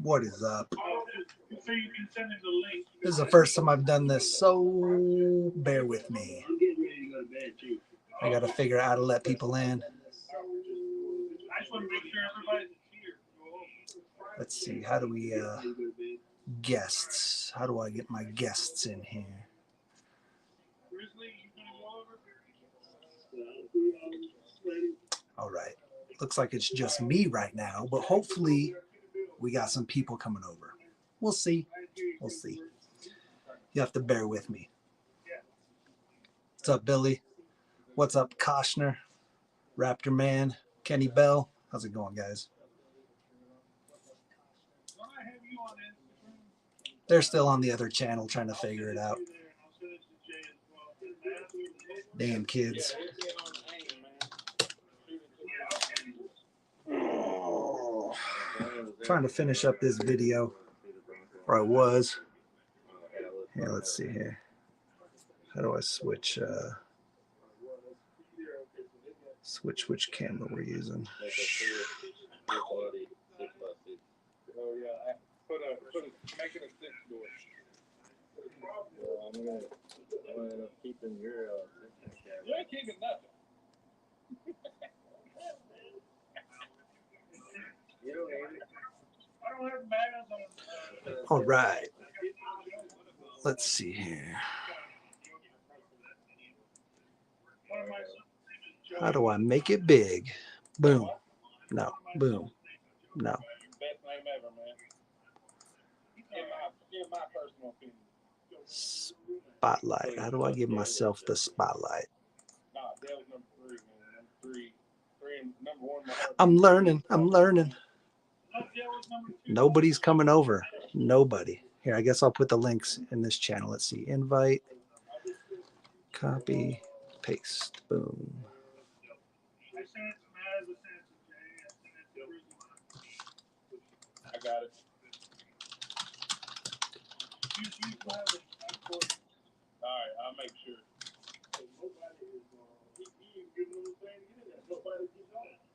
What is up? This is the first time I've done this, so bear with me. I got to figure out how to let people in. Let's see, how do we, guests? How do I get my guests in here? All right. Looks like it's just me right now, but hopefully we got some people coming over. We'll see. We'll see. You have to bear with me. What's up, Billy? What's up, Koshner? Raptor Man? Kenny Bell? How's it going, guys? They're still on the other channel trying to figure it out. Damn kids. Oh, trying to finish up this video, or I was. Yeah, let's see here. How do I switch which camera we're using? You're keeping nothing. All right. Let's see here. How do I make it big? Boom. No. Boom. No. Best name ever, man. In my personal opinion. Spotlight. How do I give myself the spotlight? Nah, that was number 3, man. Number 1. I'm learning. Nobody's coming over. Nobody. Here, I guess I'll put the links in this channel. Let's see. Invite. Copy. Paste. Boom. I got it. Alright, I'll make sure.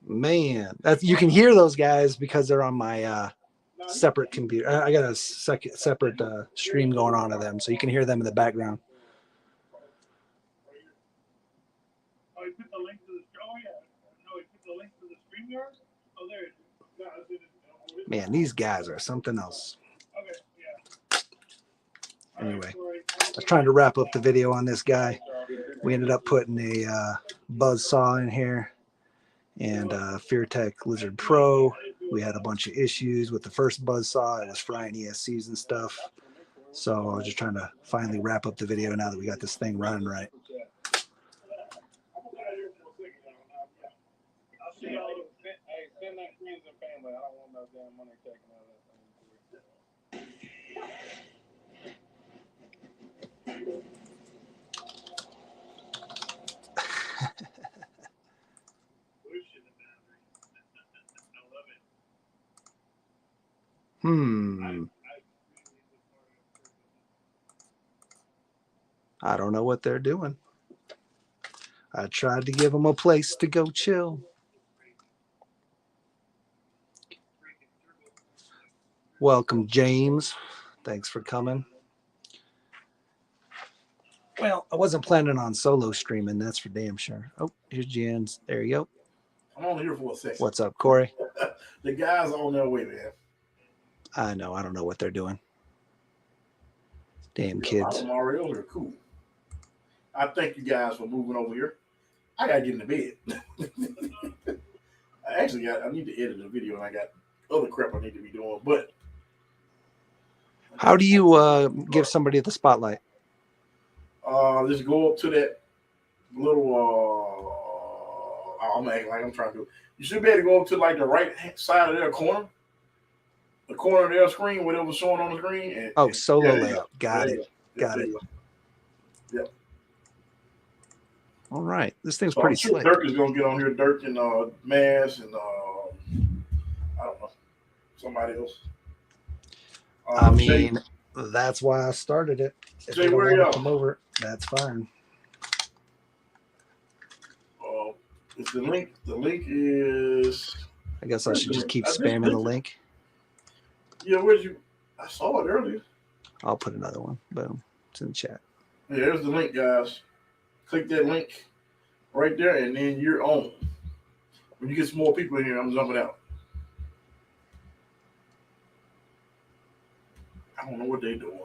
Man, you can hear those guys because they're on my separate computer. I got a separate stream going on of them, so you can hear them in the background. Oh, he put the link to the show? Yeah. No, he put the link to the StreamYard? Oh, there it is. Man, these guys are something else. Okay, yeah. Anyway, I was trying to wrap up the video on this guy. We ended up putting a buzz saw in here and FearTech Lizard Pro. We had a bunch of issues with the first buzz saw. It was frying ESCs and stuff. So I was just trying to finally wrap up the video now that we got this thing running right. Send that friends and family. I don't want no damn money taken out of that thing. I don't know what they're doing. I tried to give them a place to go chill. Welcome, James. Thanks for coming. Well, I wasn't planning on solo streaming, that's for damn sure. Oh, here's Jan's. There you go. I'm only here for a second. What's up, Corey? The guys are on their way, man. I know. I don't know what they're doing. Damn kids. Mario, they're cool. I thank you guys for moving over here. I gotta get in the bed. I need to edit the video, and I got other crap I need to be doing. But how do you give somebody the spotlight? Just go up to that little. I'm acting like I'm trying to do. You should be able to go up to like the right side of their corner, the corner of their screen, whatever's showing on the screen. And, solo layout. Got it. Got it. Yep. All right, this thing's pretty slick. Dirk is gonna get on here. Dirk and Maz and I don't know, somebody else. I mean, that's why I started it. If Jay, they don't where want you to come over, that's fine. It's the link. The link is. I guess I should just keep I just spamming the clicked it. link. Yeah, where'd you? I saw it earlier. I'll put another one. Boom. It's in the chat. Yeah, there's the link, guys. Click that link right there, and then you're on. When you get some more people in here, I'm jumping out. I don't know what they're doing.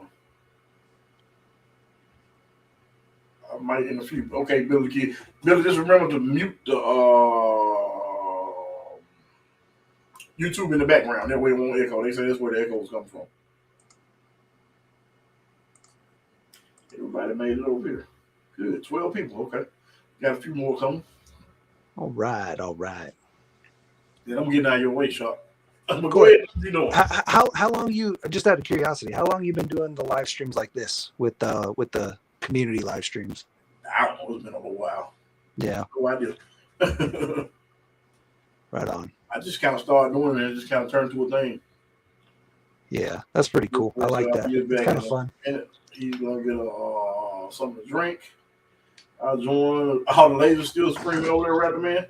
I might in a few. Okay, Billy Kid. Billy, just remember to mute the YouTube in the background. That way it won't echo. They say that's where the echoes come from. Everybody made it over here. Good. 12 people. Okay. Got a few more coming. All right. All right. Then I'm getting out of your way, Sharp. I'm gonna go ahead. You know. How long you, just out of curiosity, how long you been doing the live streams like this with the community live streams? I don't know. It's been a little while. Yeah. No idea. Right on. I just kind of started doing it and it just kind of turned to a thing. Yeah, that's pretty cool. I like that. It's kind of fun. And he's gonna get something to drink. I'll join. All the ladies still screaming over there, rapper man.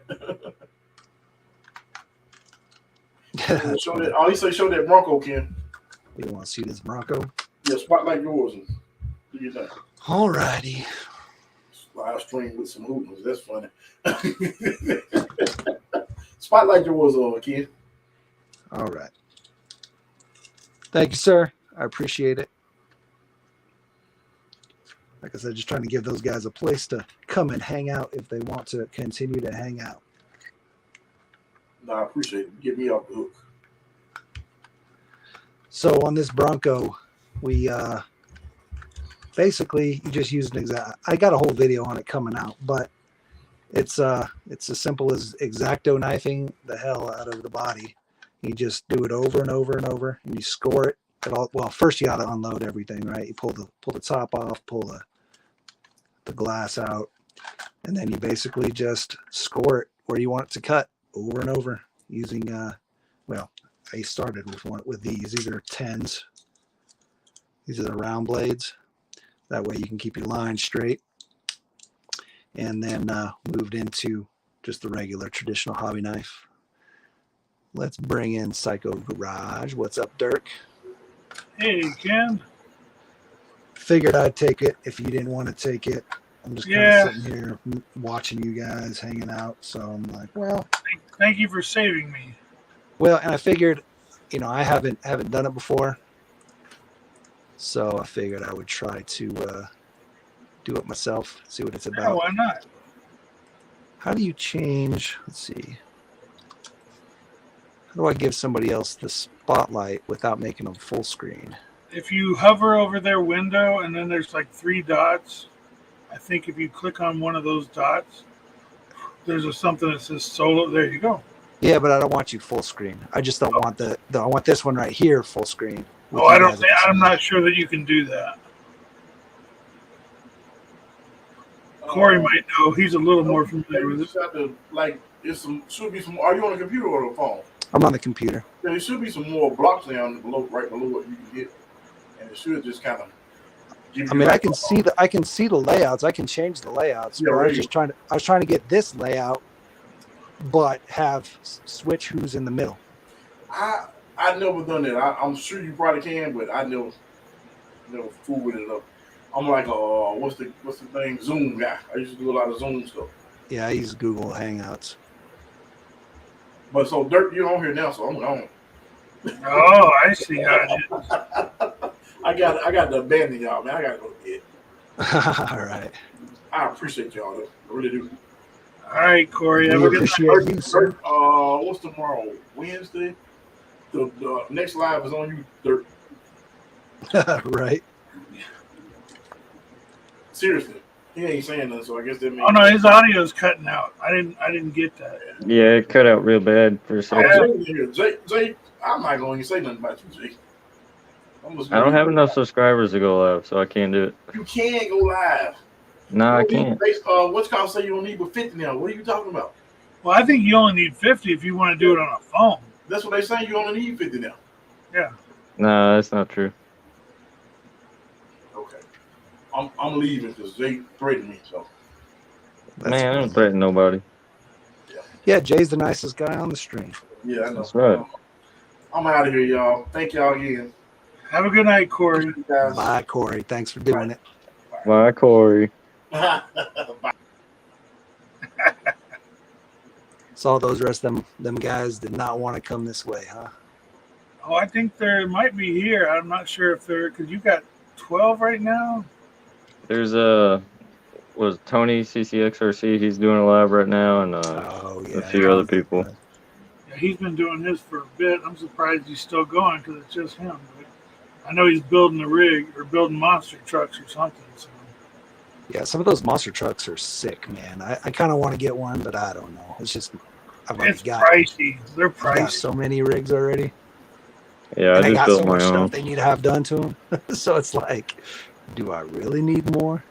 Show that. Oh, he say show that Bronco, Ken. You want to see this Bronco? Yeah, spot like yours. And do your thing. All righty. Live stream with some hoodlums. That's funny. Spot like yours, Ken. All right. Thank you, sir. I appreciate it. Like I said, just trying to give those guys a place to come and hang out if they want to continue to hang out. No, I appreciate it. Get me off the hook. So on this Bronco, we basically you just use an exact. I got a whole video on it coming out, but it's as simple as X-Acto knifing the hell out of the body. You just do it over and over and over, and you score it. Well, first you got to unload everything, right? You pull the top off, pull the glass out, and then you basically just score it where you want it to cut over and over using. Well, I started with these. These are 10s. These are the round blades. That way you can keep your line straight. And then moved into just the regular traditional hobby knife. Let's bring in Psycho Garage. What's up, Dirk? Hey, Ken. Figured I'd take it if you didn't want to take it. I'm just kind of sitting here watching you guys hanging out. So I'm like, well. Thank you for saving me. Well, and I figured, I haven't done it before. So I figured I would try to do it myself, see what it's about. Yeah, why not? How do you change? Let's see. How do I give somebody else the spotlight without making them full screen? If you hover over their window and then there's like 3 dots, I think if you click on one of those dots, there's something that says solo. There you go. Yeah, but I don't want you full screen. I just don't want I want this one right here full screen. Oh, I'm not sure that you can do that. Corey might know. He's a little more familiar with it. Should be some. Are you on a computer or a phone? I'm on the computer. There should be some more blocks down right below what you can get, and it should just kind of. I can see the layouts. I can change the layouts. Yeah, I was trying to get this layout, but have switch who's in the middle. I never done that. I'm sure you probably can, but I never fool with it up. I'm like what's the thing? Zoom guy. I used to do a lot of Zoom stuff. Yeah, I use Google Hangouts. But so Dirk, you're on here now, so I'm on. Oh, I see how it is. I got to abandon y'all, man. I got to go to bed. All right. I appreciate y'all, though. I really do. All right, Corey. We appreciate you, sir. What's tomorrow? Wednesday? The next live is on you, Dirk. Right. Seriously. He ain't saying nothing, so I guess that means. Oh no, his audio's cutting out. I didn't get that. Yeah, it cut out real bad for a second. Jay, I'm not going to say nothing about you, Jay. I don't have enough subscribers to go live, so I can't do it. You can't go live. No, I can't. What's called say you don't need but 50 now? What are you talking about? Well, I think you only need 50 if you want to do it on a phone. That's what they say. You only need 50 now. Yeah. No, that's not true. Okay. I'm leaving because they threatened me. So. Man, I don't threaten nobody. Yeah, Jay's the nicest guy on the stream. Yeah, I know. That's right. I'm out of here, y'all. Thank y'all again. Have a good night, Corey. You guys. Bye, Corey. Thanks for doing it. Bye, Corey. Bye. Saw those rest of them guys did not want to come this way, huh? Oh, I think there might be here. I'm not sure if they're because you got 12 right now. There's was Tony CCXRC. He's doing a live right now, and Oh yeah, a few other people. Yeah, he's been doing his for a bit. I'm surprised he's still going because it's just him. But I know he's building a rig or building monster trucks or something. So. Yeah, some of those monster trucks are sick, man. I kind of want to get one, but I don't know. It's just It's pricey. They're I've got pricey. so many rigs already. Yeah, And I they just got so built much my own. stuff they need to have done to them. So it's like, do I really need more?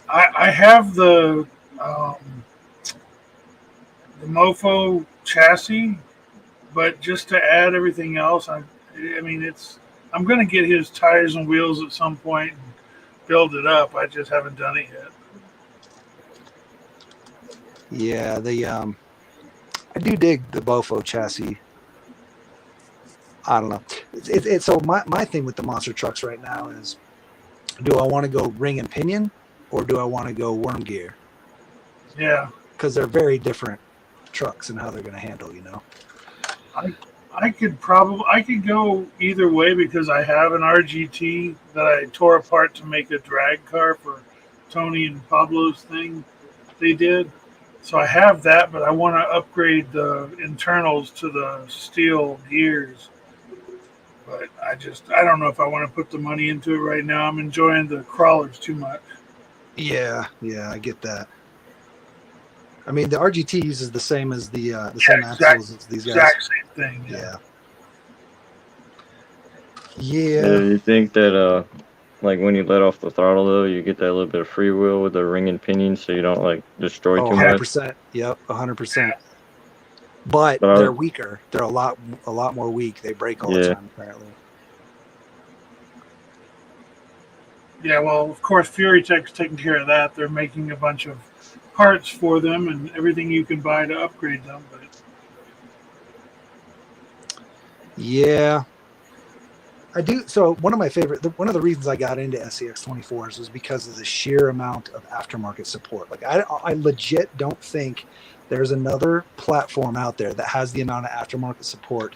I have the Mofo chassis, but just to add everything else, I mean, I'm going to get his tires and wheels at some point and build it up. I just haven't done it yet. Yeah, I do dig the Bofo chassis. I don't know. So my thing with the monster trucks right now is, do I want to go ring and pinion or do I want to go worm gear? Yeah. Because they're very different trucks and how they're going to handle, you know. I could go either way because I have an RGT that I tore apart to make a drag car for Tony and Pablo's thing they did. So I have that, but I want to upgrade the internals to the steel gears. But I don't know if I want to put the money into it right now. I'm enjoying the crawlers too much. Yeah, I get that. I mean, the RGT uses the same as the same axles as these guys. Exact same thing. Yeah. You think that like when you let off the throttle though, you get that little bit of free wheel with the ring and pinion, so you don't like destroy too much. 100%. Yep, 100%. But But they're weaker. They're a lot more weak. They break all the time, apparently. Yeah, well, of course, Fury Tech's taking care of that. They're making a bunch of parts for them and everything you can buy to upgrade them. But yeah, I do. So one of the reasons I got into SCX24s was because of the sheer amount of aftermarket support. Like I legit don't think there's another platform out there that has the amount of aftermarket support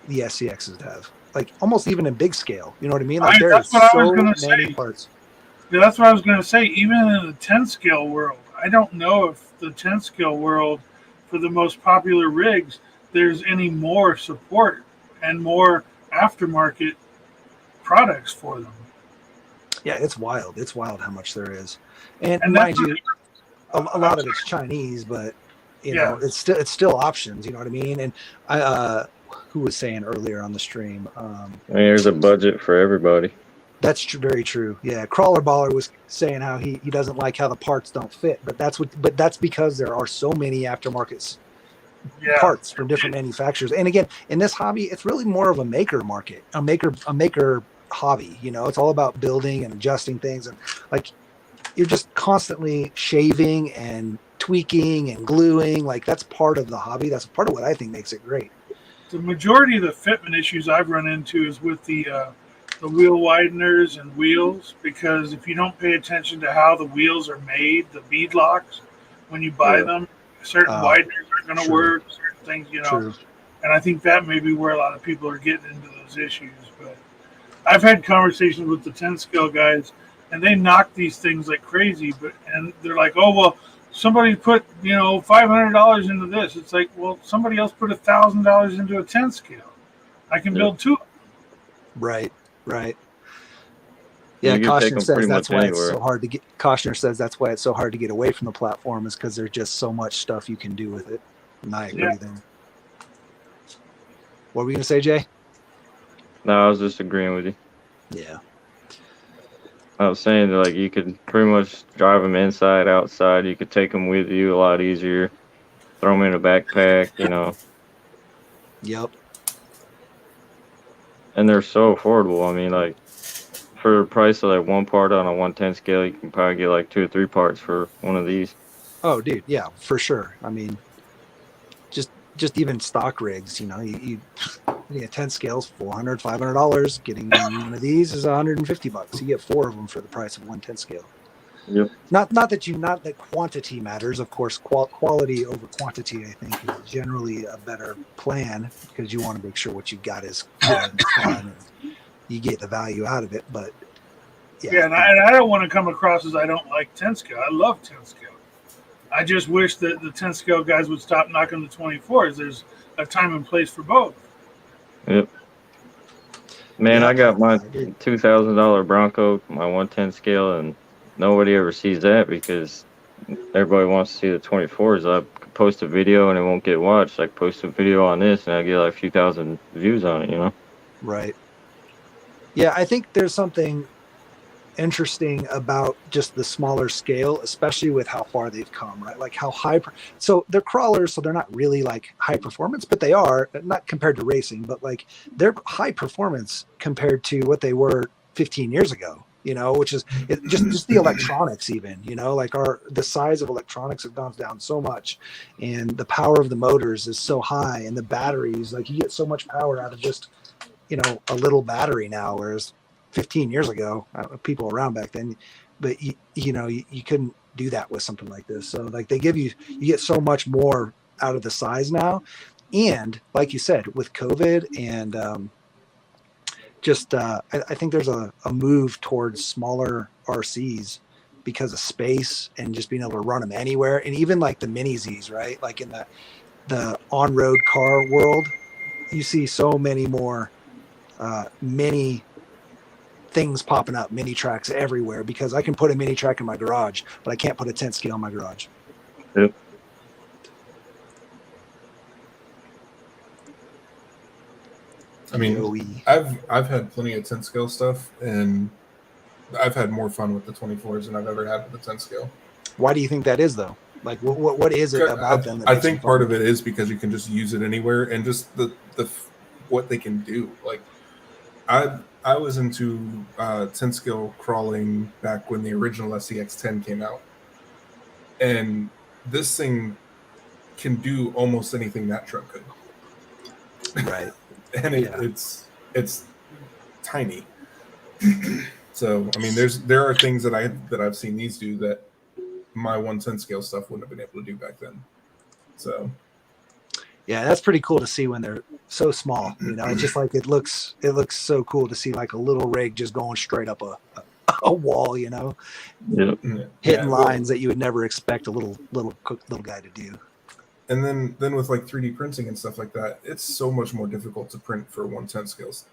the SCXs have. Like almost even in big scale, you know what I mean? Like there are so many parts. Yeah, that's what I was going to say. Even in the 10 scale world, I don't know if the 10 scale world for the most popular rigs, there's any more support and more aftermarket products for them. Yeah, it's wild. It's wild how much there is. And mind you, a lot of it's Chinese, but you know, it's still options, you know what I mean? And I who was saying earlier on the stream, I mean, there's a budget for everybody. That's very true. Yeah, Crawler Baller was saying how he doesn't like how the parts don't fit, but that's because there are so many aftermarket parts from different manufacturers. And again, in this hobby, it's really more of a maker market, a maker hobby. You know, it's all about building and adjusting things, and like you're just constantly shaving and tweaking and gluing. Like that's part of the hobby. That's part of what I think makes it great. The majority of the fitment issues I've run into is with the wheel wideners and wheels, because if you don't pay attention to how the wheels are made, the bead locks, when you buy them, certain wideners aren't going to work, certain things, you know. And I think that may be where a lot of people are getting into those issues. But I've had conversations with the 10 scale guys, and they knock these things like crazy, and they're like, oh, well, somebody put, $500 into this. It's like, well, somebody else put $1,000 into a 10 scale. I can build two. Right. Yeah, Koshner says that's why it's so hard to get. Koshner says that's why it's so hard to get away from the platform, is because there's just so much stuff you can do with it. And I agree there. What were you gonna say, Jay? No, I was just agreeing with you. Yeah. I was saying that, like, you could pretty much drive them inside, outside. You could take them with you a lot easier. Throw them in a backpack, you know. Yep. And they're so affordable. I mean, like, for the price of like one part on a 110 scale, you can probably get like 2 or 3 parts for one of these. Oh, dude, yeah, for sure. I mean, just even stock rigs, you get 10 scales, $400, $500. Getting one of these is $150. You get 4 of them for the price of one 10 scale. Yep. Not that quantity matters. Of course, quality over quantity, I think, is generally a better plan because you want to make sure what you got is good and fun and you get the value out of it. But Yeah, and I don't want to come across as I don't like 10 scale. I love 10 scale. I just wish that the 10 scale guys would stop knocking the 24s. There's a time and place for both. Yep. Man, Yeah, I got my I agree. $2,000 Bronco, my 110 scale, and nobody ever sees that because everybody wants to see the 24s. I could post a video and it won't get watched. I could post a video on this and I get like a few thousand views on it, you know? Right. Yeah, I think there's something interesting about just the smaller scale, especially with how far they've come, right? Like how high. So they're crawlers, so they're not really like high performance, but they are not compared to racing, but like they're high performance compared to what they were 15 years ago. Which is just the electronics, even. Like the size of electronics have gone down so much, and the power of the motors is so high, and the batteries, like you get so much power out of just a little battery now, whereas 15 years ago, people around back then, but you couldn't do that with something like this. So like you get so much more out of the size now. And like you said, with COVID and I think there's a move towards smaller RCs because of space and just being able to run them anywhere. And even like the mini Zs, right? Like in the on-road car world, you see so many more mini things popping up, mini tracks everywhere, because I can put a mini track in my garage, but I can't put a 10 scale in my garage. Yep. I mean, Joey. I've had plenty of 10 scale stuff, and I've had more fun with the 24s than I've ever had with the 10 scale. Why do you think that is, though? Like, what is it about them? I think part of it is because you can just use it anywhere, and just the what they can do. Like, I was into 10 scale crawling back when the original SCX10 came out, and this thing can do almost anything that truck could. Right. And it's tiny. So I mean, there are things that I've seen these do that my 110 scale stuff wouldn't have been able to do back then. So yeah, that's pretty cool to see when they're so small. It's just like it looks so cool to see like a little rig just going straight up a wall. Yep. Hitting lines that you would never expect a little guy to do. And then with like 3D printing and stuff like that, it's so much more difficult to print for 110 scales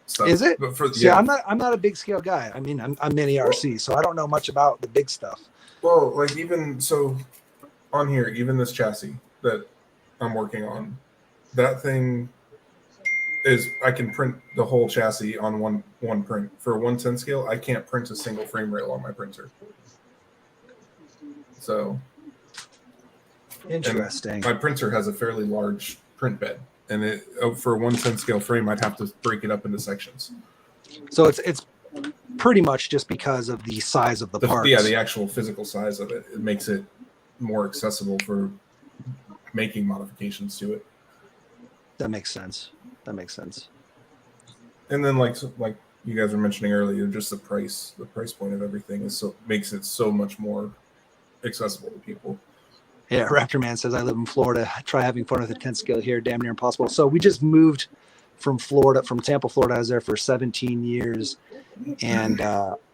stuff. Is it? But for, yeah, I'm not a big scale guy. I mean, I'm mini RC, so I don't know much about the big stuff. Well, like even so on here, even this chassis that I'm working on, that thing is I can print the whole chassis on one print. For a 110 scale, I can't print a single frame rail on my printer. So interesting. My printer has a fairly large print bed, and for a 110 scale frame, I'd have to break it up into sections. So it's pretty much just because of the size of the parts. Yeah, the actual physical size of it. It makes it more accessible for making modifications to it. That makes sense. And then like you guys were mentioning earlier, just the price point of everything makes it so much more accessible to people. Yeah, Raptor Man says, I live in Florida. Try having fun with a 10 scale here, damn near impossible. So we just moved from Tampa, Florida. I was there for 17 years, and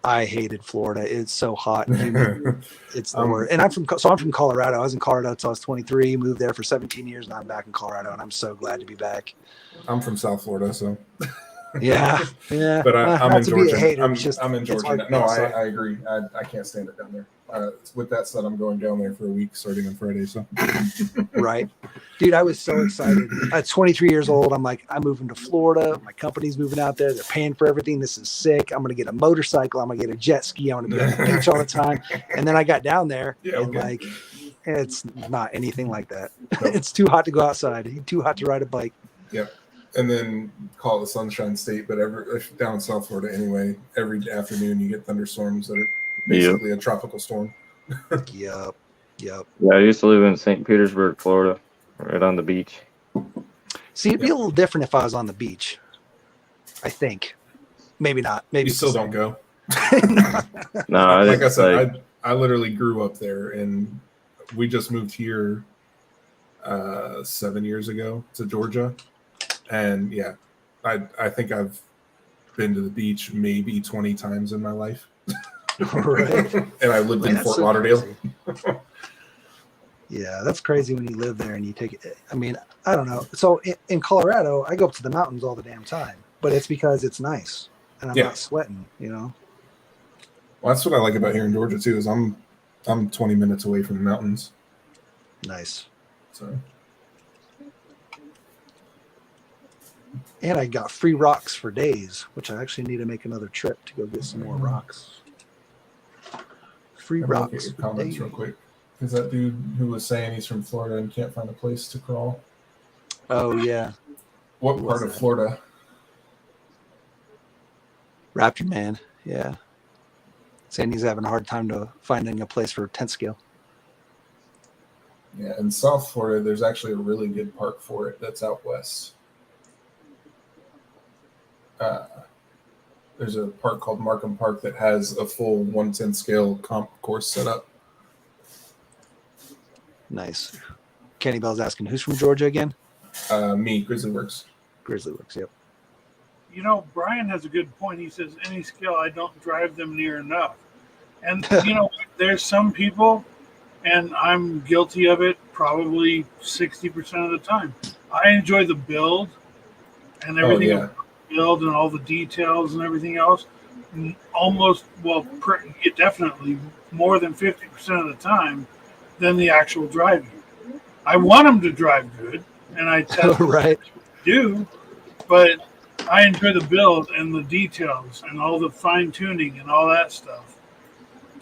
I hated Florida. It's so hot and humid. It's the worst. And I'm from Colorado. I was in Colorado until I was 23, moved there for 17 years, and I'm back in Colorado, and I'm so glad to be back. I'm from South Florida, so. Yeah. But I'm in Georgia. I'm in It's Georgia. hard. No, I agree. I can't stand it down there. With that said, I'm going down there for a week starting on Friday. So, right, dude, I was so excited. At 23 years old, I'm like, I'm moving to Florida. My company's moving out there. They're paying for everything. This is sick. I'm gonna get a motorcycle. I'm gonna get a jet ski. I'm gonna be on the beach all the time. And then I got down there, like, it's not anything like that. Nope. It's too hot to go outside. Too hot to ride a bike. Yeah. And then call it the Sunshine State, but down in South Florida anyway, every afternoon you get thunderstorms that are basically a tropical storm. Yep. Yeah, I used to live in St. Petersburg, Florida, right on the beach. See, it'd be a little different if I was on the beach. I think. Maybe not. Maybe You still don't go. No, Like I said, I literally grew up there, and we just moved here 7 years ago to Georgia, and yeah, I think I've been to the beach maybe 20 times in my life. Right. And I lived in That's Fort so Lauderdale. crazy. Yeah, that's crazy when you live there and you take it. I mean, I don't know. So in Colorado, I go up to the mountains all the damn time, but it's because it's nice and I'm not sweating, you know? Well, that's what I like about here in Georgia too, is I'm 20 minutes away from the mountains. Nice. So. And I got free rocks for days, which I actually need to make another trip to go get some more rocks. Free Look at rocks. your For comments days. real quick. Is that dude who was saying he's from Florida and can't find a place to crawl? Oh, yeah. What Who part was of that? Florida? Raptor Man. Yeah. Saying he's having a hard time to finding a place for tent scale. Yeah, in South Florida, there's actually a really good park for it that's out west. There's a park called Markham Park that has a full 110 scale comp course set up. Nice. Kenny Bell's asking, who's from Georgia again? Me, Grizzly Works. Grizzly Works, yep. You know, Brian has a good point. He says, any scale, I don't drive them near enough. And, you know, there's some people, and I'm guilty of it probably 60% of the time. I enjoy the build and everything, build and all the details and everything else. Almost, well, definitely more than 50% of the time than the actual driving. I want them to drive good, and I test right. do, but I enjoy the build and the details and all the fine tuning and all that stuff.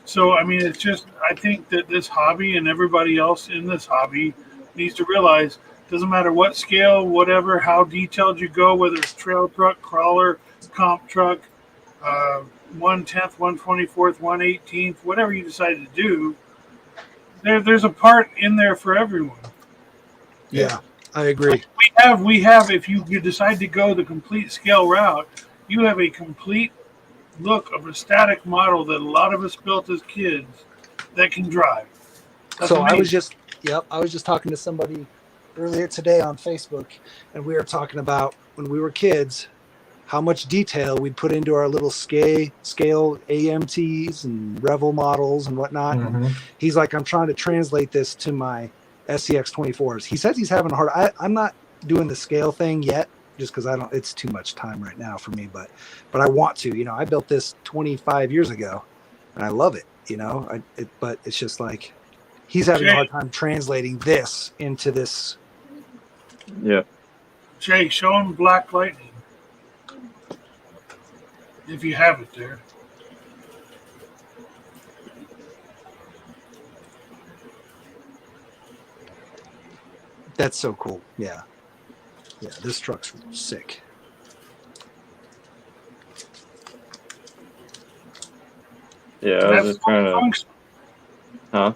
So, I mean, it's just, I think that this hobby and everybody else in this hobby needs to realize doesn't matter what scale, whatever, how detailed you go, whether it's trail truck, crawler, comp truck, 1/10th, 1/24th, 1/18th, whatever you decide to do, there's a part in there for everyone. Yeah, I agree. We have, if you decide to go the complete scale route, you have a complete look of a static model that a lot of us built as kids that can drive. That's so amazing. I was just talking to somebody earlier today on Facebook, and we were talking about when we were kids, how much detail we'd put into our little scale AMTs and Revel models and whatnot. Mm-hmm. And he's like, I'm trying to translate this to my SCX24s. He says he's having a hard. I'm not doing the scale thing yet, just because it's too much time right now for me. But I want to. You know, I built this 25 years ago, and I love it. You know, but it's just like he's having a hard time translating this into this. Yeah. Jay, show him Black Lightning. If you have it there. That's so cool. Yeah. Yeah, this truck's sick. Yeah, I was just trying to. Huh?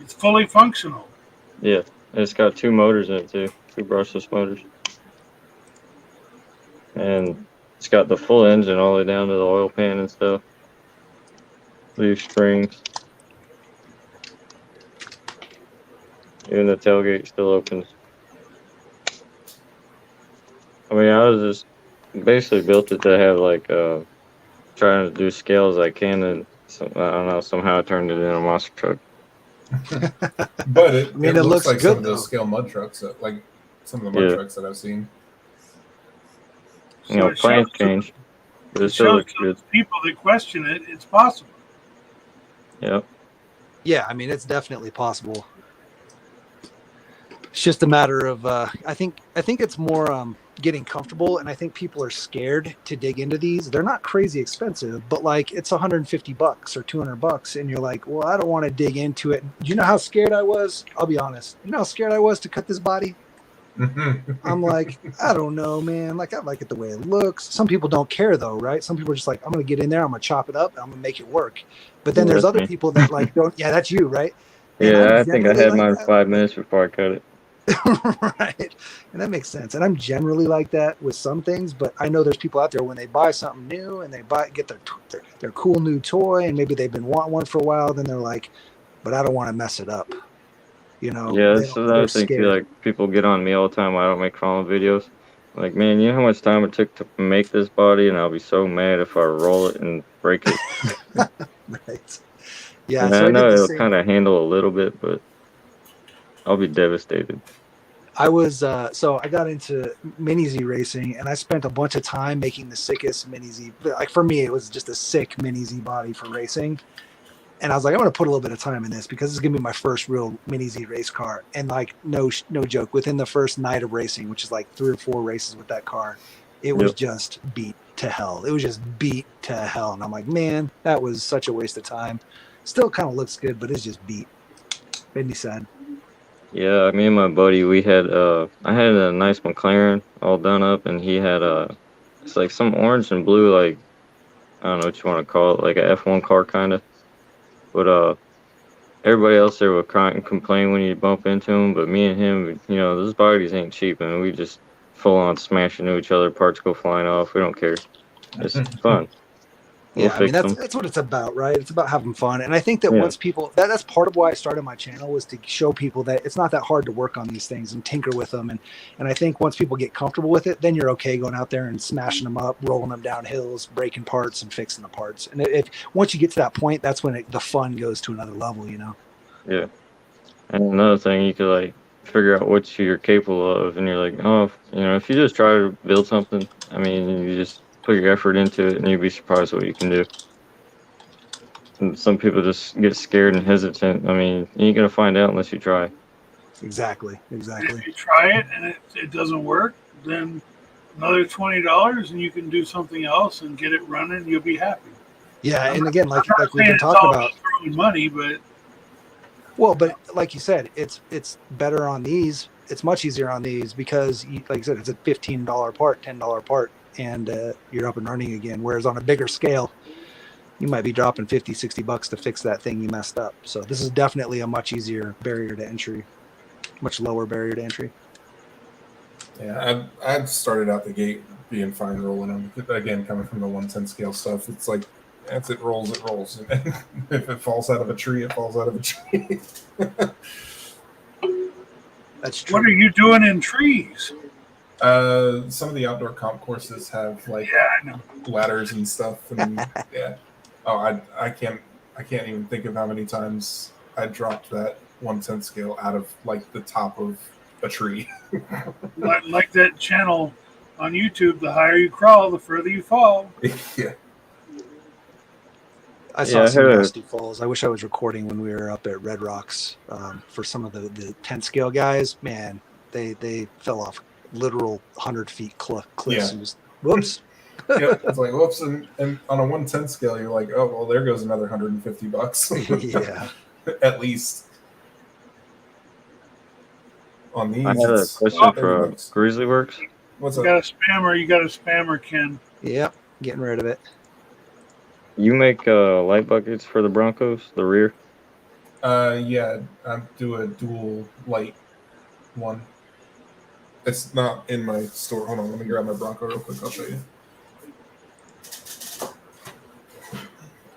It's fully functional. Yeah, it's got 2 motors in it too, 2 brushless motors, and it's got the full engine all the way down to the oil pan and stuff. Leaf springs. Even the tailgate still opens. I mean, I was just basically built it to have like trying to do scale as I can, and I don't know, somehow I turned it into a monster truck. But it looks like good, some of those scale mud trucks, like some of the mud trucks that I've seen. You know, plans change, but it still looks good. People that question it, it's possible. Yep. Yeah, I mean, it's definitely possible. It's just a matter of I think it's more getting comfortable, and I think people are scared to dig into these. They're not crazy expensive, but like it's $150 or $200, and you're like, well, I don't want to dig into it. Do you know how scared I was? I'll be honest. You know how scared I was to cut this body? I'm like, I don't know, man. Like, I like it the way it looks. Some people don't care though, right? Some people are just like, I'm gonna get in there, I'm gonna chop it up, and I'm gonna make it work. But then there's other people that like don't. Yeah, that's you, right? And yeah, I think I had mine 5 minutes before I cut it. Right. And that makes sense. And I'm generally like that with some things, but I know there's people out there when they buy something new and they get their cool new toy, and maybe they've been wanting one for a while, then they're like, but I don't want to mess it up. You know, Yeah, they that's don't, they're another thing too. scared. Like people get on me all the time. When I don't make crawling videos. Like, man, you know how much time it took to make this body, and I'll be so mad if I roll it and break it. Right. Yeah. And So I I did know the it'll same. kind of handle a little bit, but I'll be devastated. I was so I got into mini Z racing, and I spent a bunch of time making the sickest mini Z. Like for me, it was just a sick mini Z body for racing. And I was like, I'm going to put a little bit of time in this because it's going to be my first real mini Z race car. And like, no joke, within the first night of racing, which is like 3 or 4 races with that car, it was Yep. just beat to hell. It was just beat to hell. And I'm like, man, that was such a waste of time. Still kind of looks good, but it's just beat. Made me sad. Yeah, me and my buddy, we had I had a nice McLaren all done up, and he had it's like some orange and blue, like I don't know what you want to call it, like a F1 car kind of. But everybody else there would cry and complain when you bump into him, but me and him, you know, those bodies ain't cheap, and we just full on smash into each other, parts go flying off. We don't care. It's fun. We'll Yeah, I mean fix them. that's what it's about, right? It's about having fun, and I think that Yeah. once people that's part of why I started my channel, was to show people that it's not that hard to work on these things and tinker with them, and I think once people get comfortable with it, then you're okay going out there and smashing them up, rolling them down hills, breaking parts, and fixing the parts. And if once you get to that point, that's when the fun goes to another level, you know. Yeah. And another thing, you could like figure out what you're capable of, and you're like, oh, you know, if you just try to build something, I mean, you just put your effort into it, and you'd be surprised what you can do. And some people just get scared and hesitant. I mean, you ain't gonna find out unless you try. Exactly. And Exactly. if you try it and it doesn't work, then another $20 and you can do something else and get it running. You'll be happy. Yeah, I'm and not, again, I'm not like we've saying been it's talking all about. about throwing money, but Well, but like you said, it's better on these. It's much easier on these because, like you said, it's a $15 part, $10 part, and you're up and running again. Whereas on a bigger scale, you might be dropping 50, $60 to fix that thing you messed up. So this is definitely a much easier barrier to entry, much lower barrier to entry. Yeah, I started out the gate being fine rolling them. Again, coming from the 110 scale stuff, it's like, as it rolls, it rolls. And if it falls out of a tree, it falls out of a tree. That's true. what are you doing in trees? Some of the outdoor comp courses have like Yeah, I know. ladders and stuff, and yeah. Oh, I can't even think of how many times I dropped that 110 scale out of like the top of a tree. Like that channel on YouTube, the higher you crawl, the further you fall. Yeah. I saw Yeah, I some had a- nasty falls. I wish I was recording when we were up at Red Rocks for some of the 10 scale guys. Man, they fell off literal 100 feet cliffs Yeah. and just whoops. Yep. It's like whoops, and on a 110 scale, you're like, oh well, there goes another $150. Yeah. At least. On these, I had a it's question for $30. Grizzly Works. What's You up? got a spammer. You got a spammer, Ken. Yep. Getting rid of it. You make light buckets for the Broncos, the rear. Yeah, I do a dual light one. It's not in my store. Hold on, let me grab my Bronco real quick. I'll show you.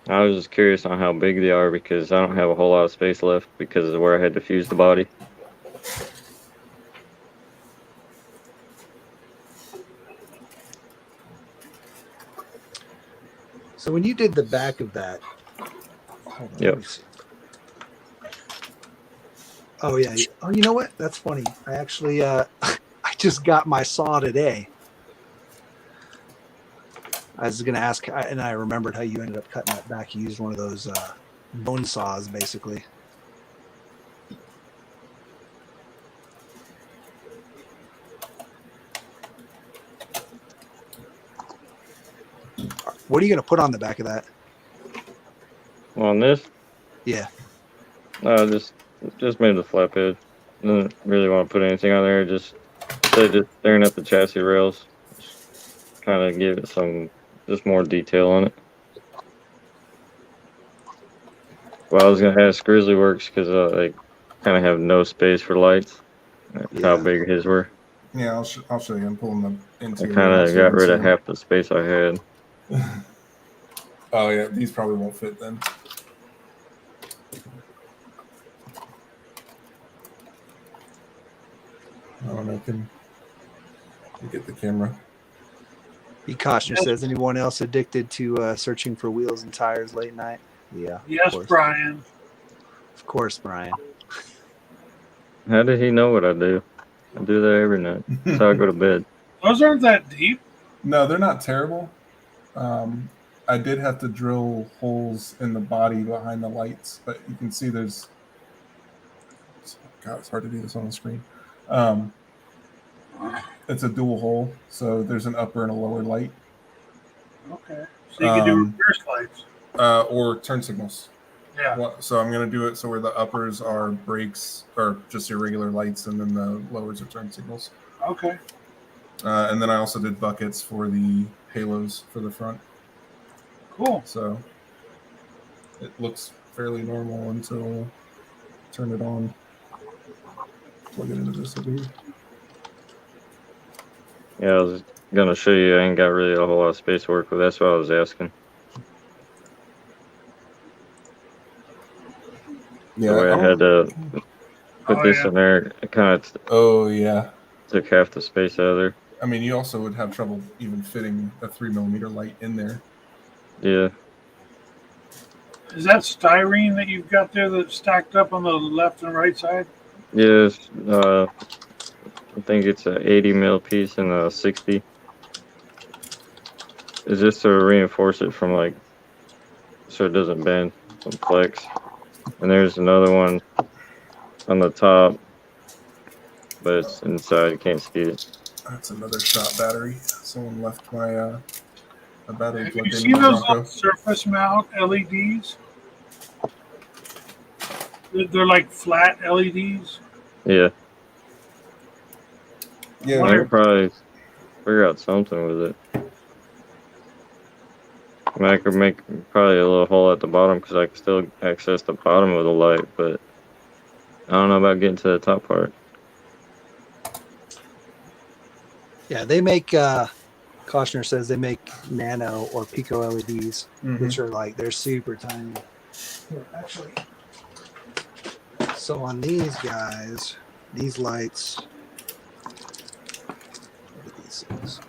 I was just curious on how big they are because I don't have a whole lot of space left because of where I had to fuse the body. So when you did the back of that, hold on, Yep. let me see. Oh yeah. Oh, you know what? That's funny. I actually I just got my saw today. I was gonna ask, and I remembered how you ended up cutting that back. You used one of those bone saws, basically. What are you gonna put on the back of that? On this, Yeah. no, just made the flatbed. Didn't really want to put anything on there. Just staring at the chassis rails. Kind of give it some just more detail on it. Well, I was gonna ask Grizzly Works because they kind of have no space for lights, That's how big his were. Yeah, I'll show you. I'm pulling the I interior. kind out of so you got can rid see of them. half the space I had. Oh yeah, these probably won't fit then. I don't know. Can you get the camera? B. Koshner says, anyone else addicted to searching for wheels and tires late night? Yeah. Yes, Brian. Of course, Brian. How did he know what I do? I do that every night. That's how I go to bed. Those aren't that deep. No, they're not terrible. I did have to drill holes in the body behind the lights, but you can see there's. God, it's hard to do this on the screen. It's a dual hole, so there's an upper and a lower light. Okay. So you can do reverse lights. Or turn signals. Yeah. So I'm going to do it so where the uppers are brakes or just your regular lights, and then the lowers are turn signals. Okay. And then I also did buckets for the halos for the front. Cool. So it looks fairly normal until turn it on. Plug it into this over here. Yeah, I was gonna show you. I ain't got really a whole lot of space to work with. That's what I was asking. Yeah, The way I had to put this yeah. in there, it kind of Oh yeah. took half the space out of there. I mean, you also would have trouble even fitting a 3mm light in there. Yeah. Is that styrene that you've got there that's stacked up on the left and right side? Yes. I think it's an 80 mil piece and a 60. It's just to reinforce it from like, so it doesn't bend and flex. And there's another one on the top, but it's inside. You can't see it. That's another shot battery. Someone left my a battery Have plugged you in seen my those Bronco. little surface mount LEDs? They're like flat LEDs. Yeah. Yeah, I could probably figure out something with it. I mean, I could make probably a little hole at the bottom because I can still access the bottom of the light, but I don't know about getting to the top part. Yeah, they make, Koshner says they make nano or pico LEDs, which are like, they're super tiny. Here, actually, so on these guys, these lights, what are these things?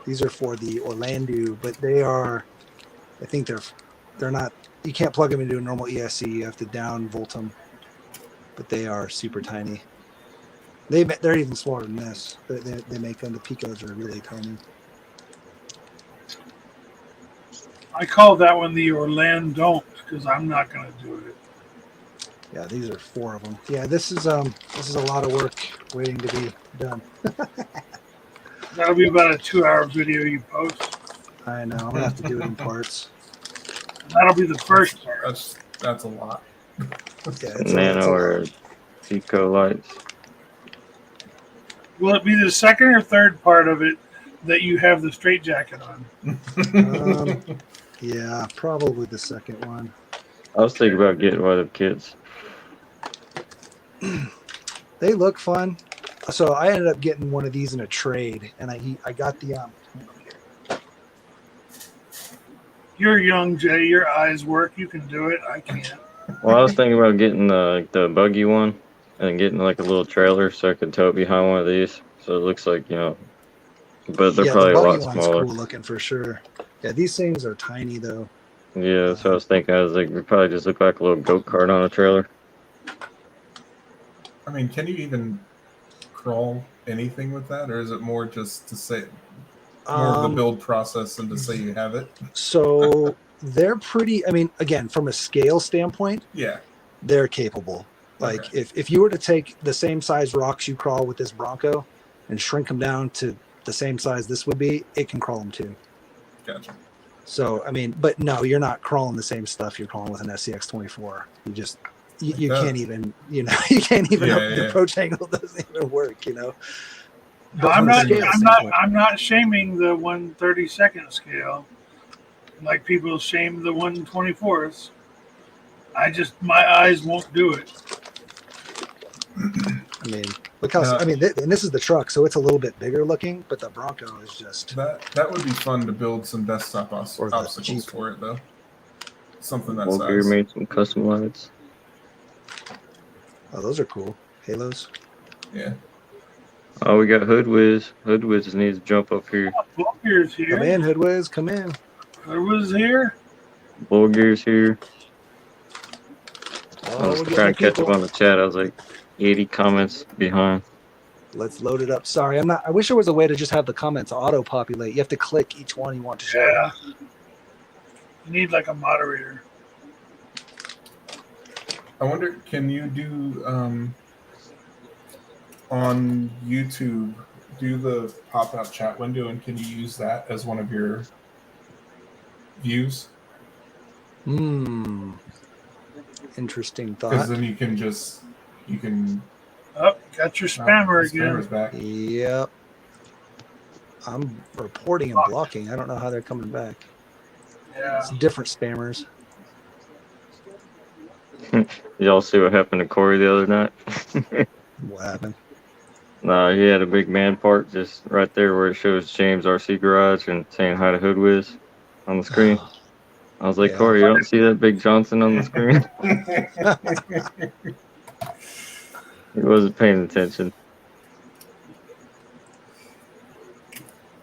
These are for the Orlando, but they are, I think they're not, you can't plug them into a normal ESC, you have to down volt them, but they are super tiny. They're even smaller than this. They make them, the picos are really tiny. I call that one the Orlando because I'm not going to do it. Yeah, these are 4 of them. Yeah, this is a lot of work waiting to be done. That'll be about a 2-hour video you post. I know. I'm gonna have to do it in parts. That'll be the first part. That's a lot. Yeah, Nano or pico lights. Will it be the second or third part of it that you have the straitjacket on? Yeah, probably the second one. I was thinking about getting one of the kits. They look fun. So I ended up getting one of these in a trade, and I got the You're young, Jay. Your eyes work. You can do it. I can't. Well, I was thinking about getting the buggy one and getting like a little trailer so I could tow it behind one of these. So it looks like, but they're probably the a buggy lot one's smaller. cool looking for sure. Yeah, these things are tiny though. Yeah, that's what I was thinking. I was like, we probably just look like a little go-kart on a trailer. I mean, can you even crawl anything with that, or is it more just to say more of the build process and to say you have it? So they're pretty. I mean, again, from a scale standpoint, Yeah, they're capable. Like if you were to take the same size rocks you crawl with this Bronco and shrink them down to the same size this would be, it can crawl them too. Gotcha. So I mean, but no, you're not crawling the same stuff you're crawling with an SCX24. You just you can't even you can't even the approach angle doesn't even work. But I'm not shaming the 1/32 scale like people shame the 1/24. My eyes won't do it. I mean, look how. I mean, and this is the truck, so it's a little bit bigger looking, but the Bronco is just that would be fun to build some desktop Or the obstacles Jeep. for it though. Something that Well, Gear size. made some custom lights. Oh, those are cool. Halos. Yeah. Oh, we got Hood Whiz. Hood Whiz needs to jump up here. Bulgier's here. Come in, Hoodwiz. Come in. Who was here? Bull Gear's here. I Oh, was we're getting trying to catch people. up on the chat. I was like 80 comments behind. Let's load it up. Sorry, I'm not. I wish there was a way to just have the comments auto populate. You have to click each one you want to show. Yeah. You need like a moderator. I wonder, can you do on YouTube do the pop-out chat window, and can you use that as one of your views? Interesting Because thought. then you can. Oh, got your spammer the again. spammer's back. Yep. I'm reporting and blocking. I don't know how they're coming back. Yeah. It's different spammers. Y'all see what happened to Corey the other night? What happened? Nah, he had a big man part just right there where it shows James RC Garage and saying hi to Hood Whiz on the screen. I was like, Yeah. Corey, you don't see that big Johnson on the screen? He wasn't paying attention.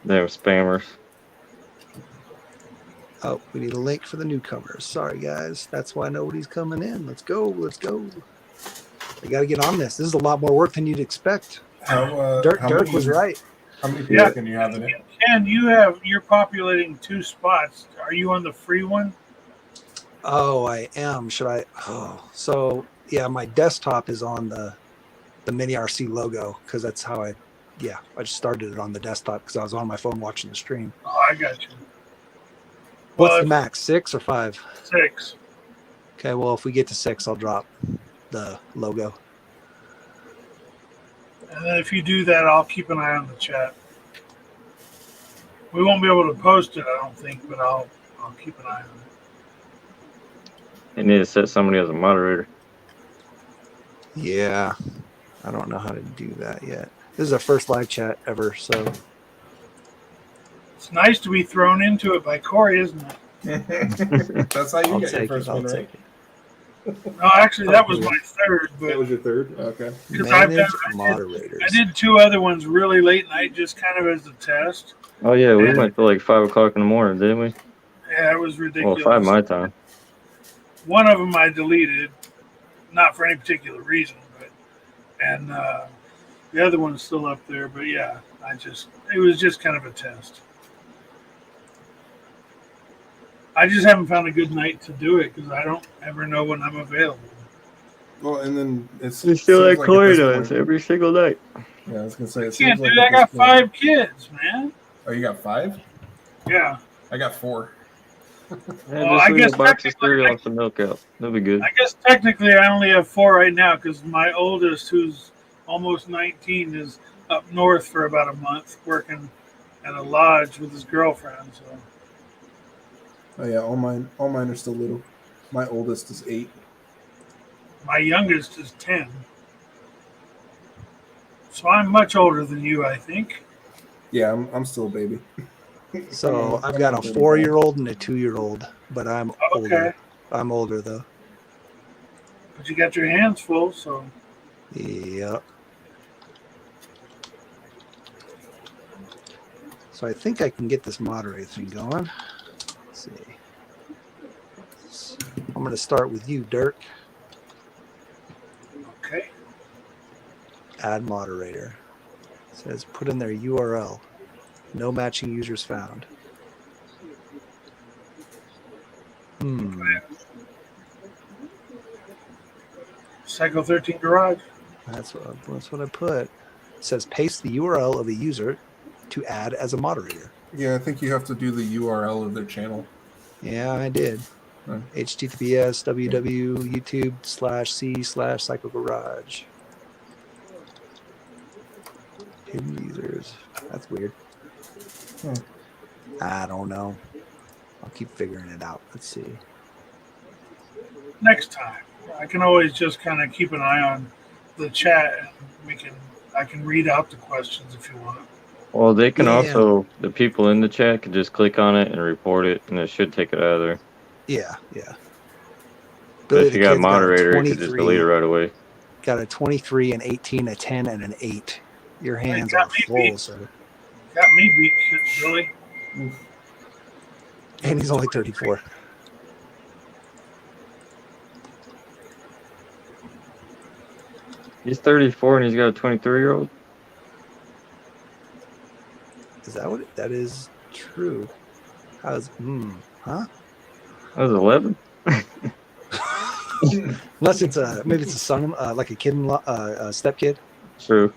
They were spammers. Oh, we need a link for the newcomers. Sorry, guys. That's why nobody's coming in. Let's go. Let's go. We got to get on this. This is a lot more work than you'd expect. Dirk was right. How many people Yeah. can you have in it? Ken, you're populating 2 spots. Are you on the free one? Oh, I am. Should I? Oh, so yeah, my desktop is on the Mini RC logo because that's how I just started it on the desktop because I was on my phone watching the stream. Oh, I got you. What's Well, the max? 6 or 5? 6. Okay, well, if we get to 6, I'll drop the logo. And then if you do that, I'll keep an eye on the chat. We won't be able to post it, I don't think, but I'll keep an eye on it. You need to set somebody as a moderator. Yeah, I don't know how to do that yet. This is our first live chat ever, so It's nice to be thrown into it by Corey, isn't it? That's how you I'll get your take first it. I'll one, take right? it. No, actually, that was my third, That but was your third? Okay. because I've Manage done, moderators. I did 2 other ones really late night, just kind of as a test. Oh, yeah, we And- went till like 5 o'clock in the morning, didn't we? Yeah, it was Well, ridiculous. 5 my time. One of them I deleted, not for any particular reason, and the other one's still up there. But yeah, it was just kind of a test. I just haven't found a good night to do it because I don't ever know when I'm available. Well, and then it's You feel seems like at Corey this does point- every single night. Yeah, I was gonna say. It Can't seems do like that. I at this got point- 5 kids, man. Oh, you got 5? Yeah, I got 4. Yeah, Well, just I leave guess a box of technically cereal off the milk out. That'll be good. I guess technically I only have 4 right now because my oldest, who's almost 19, is up north for about a month working at a lodge with his girlfriend. So. Oh yeah, all mine are still little. My oldest is 8. My youngest is 10. So I'm much older than you, I think. Yeah, I'm still a baby. So I've got a 4-year-old and a 2-year-old, but I'm older. Okay. I'm older though. But you got your hands full, so Yep. So I think I can get this moderator thing going. Let's see. I'm going to start with you, Dirk. okay. Add moderator. It says put in their URL. No matching users found. Psycho 13 Garage. That's what I put. It says paste the URL of a user to add as a moderator. Yeah, I think you have to do the URL of their channel. Yeah, I did. Right. HTTPS www.youtube.com/c/Psycho Garage. Hidden users. That's weird. I don't know. I'll keep figuring it out. Let's see. Next time. I can always just kind of keep an eye on the chat. I can read out the questions if you want. Well, they can Yeah. also, the people in the chat can just click on it and report it, and it should take it out of there. Yeah, yeah. But Billy if the you got a Kid's got a moderator, it could just delete it 23, right away. got a 23, an 18, a 10, and an 8. Your hands got are me full, beat. sir. Got me beat, Billy. And he's only 34. He's 34 and he's got a 23-year-old? Is that what that is true? How's huh? I was 11. Unless it's maybe it's a son, like a kid, a step kid. True.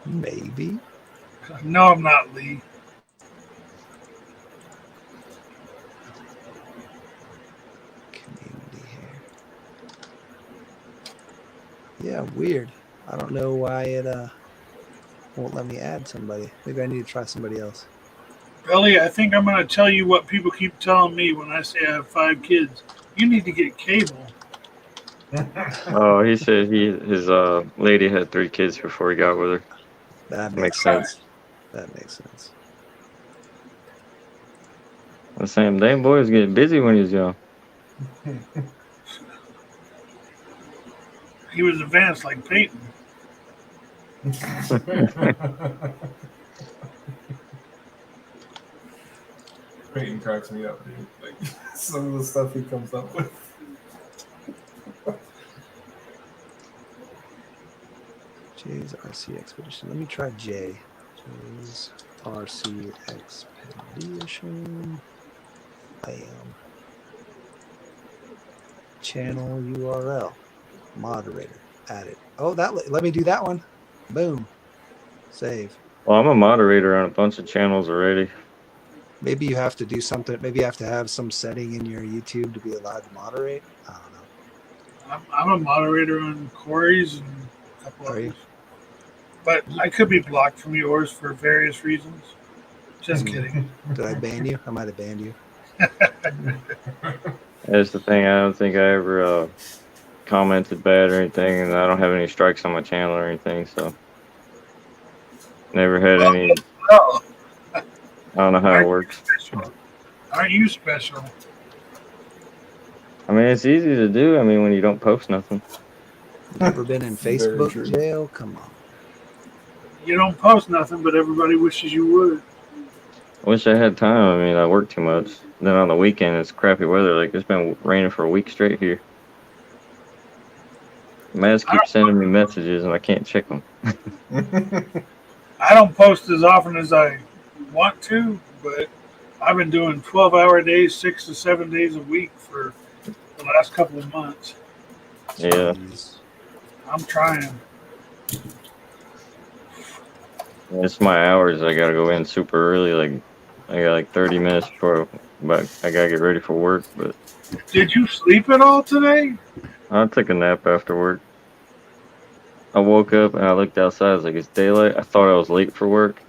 Maybe. No, I'm not, Lee. Community here. Yeah, weird. I don't know why it won't let me add somebody. Maybe I need to try somebody else. Billy, I think I'm going to tell you what people keep telling me when I say I have 5 kids. You need to get cable. Oh, he said his lady had 3 kids before he got with her. That Makes sense. That makes sense. The same damn boy was getting busy when he was young. He was advanced like Peyton. Peyton cracks me up, dude. Like some of the stuff he comes up with. Jay's RC Expedition. Let me try Jay. Jay's RC Expedition. Bam. Channel URL. Moderator. Added. Oh, let me do that one. Boom. Save. Well, I'm a moderator on a bunch of channels already. Maybe you have to do something. Maybe you have to have some setting in your YouTube to be allowed to moderate. I don't know. I'm a moderator on Corey's and a couple Are others. you? But I could be blocked from yours for various reasons. Just kidding. Did I ban you? I might have banned you. That's the thing. I don't think I ever commented bad or anything, and I don't have any strikes on my channel or anything, so never had any. Oh, I don't know how it works. aren't you special? I mean, it's easy to do. I mean, when you don't post nothing. Never been in Very Facebook true. jail? Come on. You don't post nothing, but everybody wishes you would. I wish I had time. I mean, I work too much. Then on the weekend, it's crappy weather. Like, it's been raining for a week straight here. Maz keeps sending me messages, and I can't check them. I don't post as often as I want to, but I've been doing 12-hour days, 6 to 7 days a week for the last couple of months. Yeah. Jeez. I'm trying. It's my hours. I gotta go in super early. Like, I got like 30 minutes before, but I gotta get ready for work. But Did you sleep at all today? I took a nap after work. I woke up and I looked outside. I was like, it's daylight. I thought I was late for work,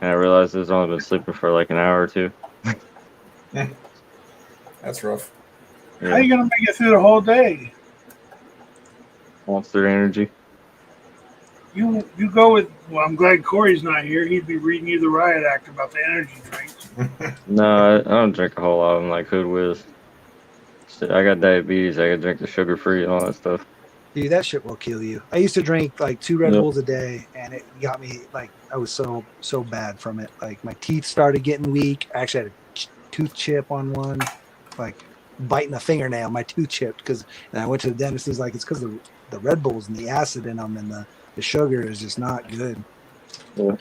and I realized I've only been sleeping for like an hour or two. That's rough. How are you going to make it through the whole day? Monster Energy. You go with, well, I'm glad Corey's not here. He'd be reading you the riot act about the energy drinks. No, I don't drink a whole lot of them like Hood Whiz. I got diabetes. I gotta drink the sugar free and all that stuff. Dude, that shit will kill you. I used to drink like 2 Red Yep. Bulls a day, and it got me like I was so bad from it. Like my teeth started getting weak. I actually had a tooth chip on one, like biting a fingernail. My tooth chipped and I went to the dentist. He's like, it's because of the Red Bulls and the acid in them, and the sugar is just not good. Yeah.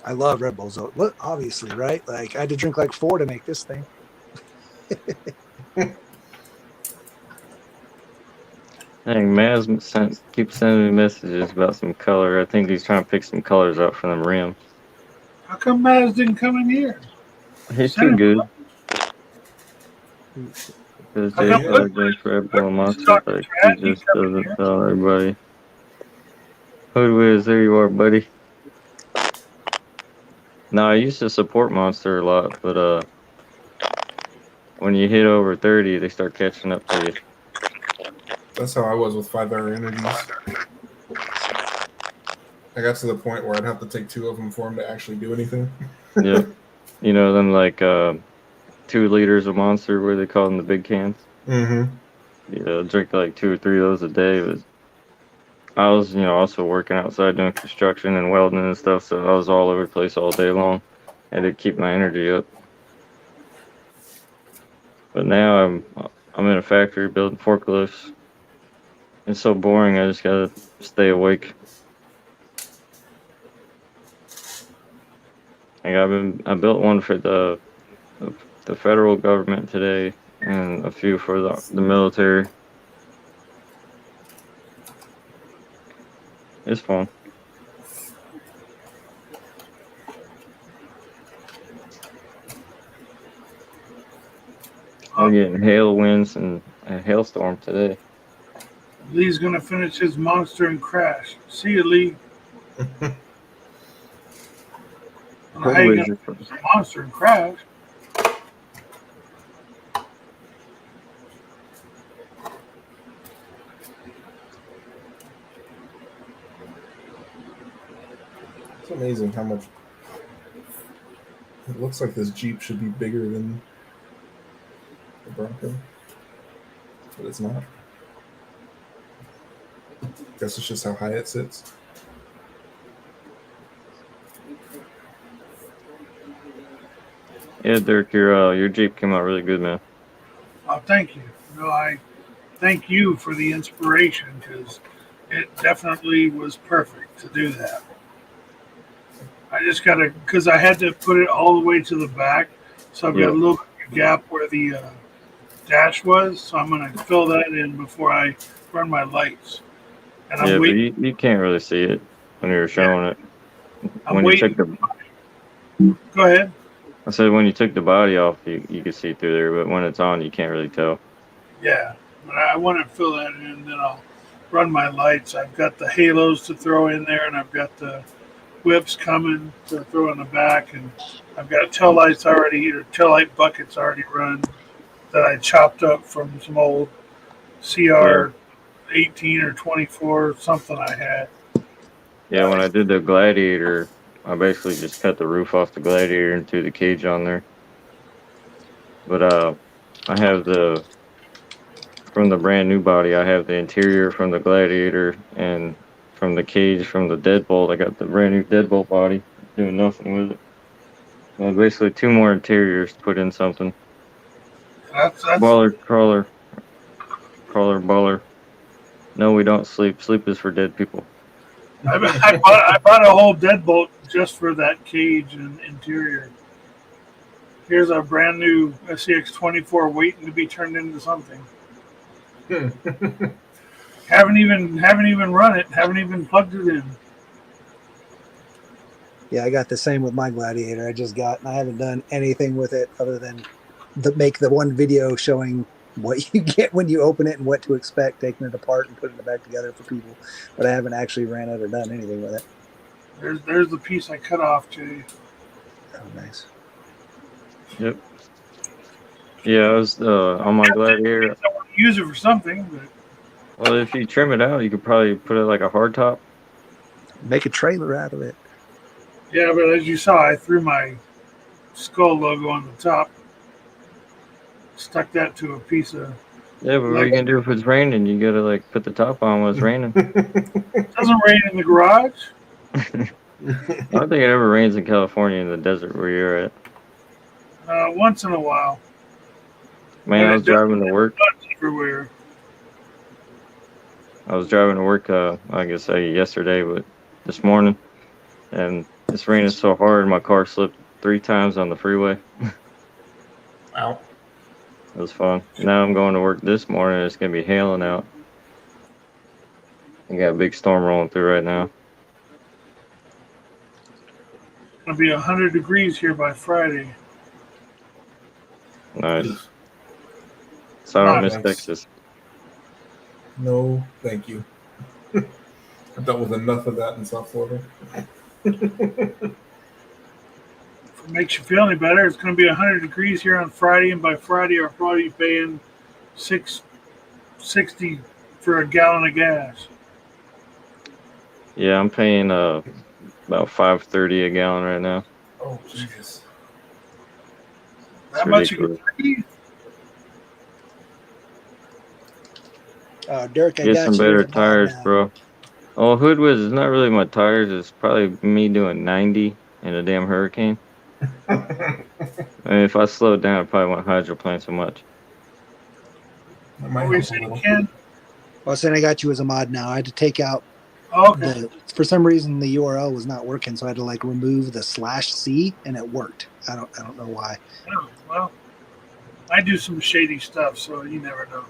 I love Red Bulls though. Look, obviously, right? Like I had to drink like 4 to make this thing. Dang, Maz keeps sending me messages about some color. I think he's trying to pick some colors out for them rims. How come Maz didn't come in here? He's too good. Because I Jay know, Color drinks Red Bull and Monster, like he just doesn't tell everybody. Hood Whiz, there you are, buddy. No, I used to support Monster a lot, but when you hit over 30, they start catching up to you. That's how I was with 5-hour energies. I got to the point where I'd have to take 2 of them for them to actually do anything. Yep. You know them like 2 liters of Monster, where they call them the big cans. Mm-hmm. You know, drink like 2 or 3 of those a day. I was, also working outside doing construction and welding and stuff, so I was all over the place all day long. Had to keep my energy up. But now I'm in a factory building forklifts. It's so boring. I just gotta stay awake. Like I built one for the federal government today, and a few for the military. It's fun. I'm getting hail winds and a hailstorm today. Lee's gonna finish his Monster and crash. See you, Lee. I don't know how you gonna finish a Monster and crash. It's amazing how much. It looks like this Jeep should be bigger than the Bronco, but it's not. Guess it's just how high it sits. Yeah, Dirk, your Jeep came out really good, man. Oh, thank you. No, I thank you for the inspiration, because it definitely was perfect to do that. I just gotta, because I had to put it all the way to the back, so I've got a little gap where the dash was. So I'm gonna fill that in before I run my lights. And I'm But waiting. you can't really see it when you're showing it. I'm waiting. Go ahead. I said when you took the body off, you could see through there, but when it's on, you can't really tell. Yeah, but I want to fill that in, then I'll run my lights. I've got the halos to throw in there, and I've got the whips coming to throw in the back, and I've got tail lights already, or tail light buckets already run that I chopped up from some old CR 18 or 24 something I had. Yeah, when I did the Gladiator, I basically just cut the roof off the Gladiator and threw the cage on there. But I have from the brand new body, I have the interior from the Gladiator, and from the cage from the Deadbolt, I got the brand new Deadbolt body. Doing nothing with it. So basically 2 more interiors to put in something. That's Baller, crawler, baller. No, we don't sleep. Sleep is for dead people. I bought a whole deadbolt just for that cage and interior. Here's a brand new SCX24 waiting to be turned into something. Haven't even run it. Haven't even plugged it in. Yeah, I got the same with my Gladiator. And I haven't done anything with it other than make the one video showing what you get when you open it and what to expect, taking it apart and putting it back together for people. But I haven't actually ran it or done anything with it. There's the piece I cut off, Jay. Oh, nice. Yep. Yeah, I was on my Gladiator. I want to use it for something, but Well, if you trim it out, you could probably put it like a hard top. Make a trailer out of it. yeah, but as you saw, I threw my skull logo on the top, stuck that to a piece of. Yeah, but what are you gonna do if it's raining? You gotta like put the top on when it's raining. It doesn't rain in the garage. I don't think it ever rains in California in the desert where you're at. Once in a while. Man, I was driving to work. Everywhere. I was driving to work, I guess yesterday, but this morning, and it's raining so hard, my car slipped 3 times on the freeway. Wow. It was fun. Now I'm going to work this morning. It's gonna be hailing out. I got a big storm rolling through right now. It's gonna be 100 degrees here by Friday. Nice. So I don't miss Nice. Texas. No, thank you. I've dealt with enough of that in South Florida. If it makes you feel any better, it's going to be 100 degrees here on Friday, and by Friday I'll probably be paying $6.60 for a gallon of gas? Yeah, I'm paying about $5.30 a gallon right now. Oh, jeez. That much in ridiculous. Kentucky? Derek, I Get got some you as better a mod tires, now. bro. Oh, Hoodwiz is not really my tires. It's probably me doing 90 in a damn hurricane. I mean, if I slowed down, I probably wouldn't hydroplane so much. That What might were you help a saying, little. Ken? I was saying I got you as a mod now. I had to take out Oh, okay. for some reason the URL was not working, so I had to like remove the /C and it worked. I don't know why. Oh, well, I do some shady stuff, so you never know.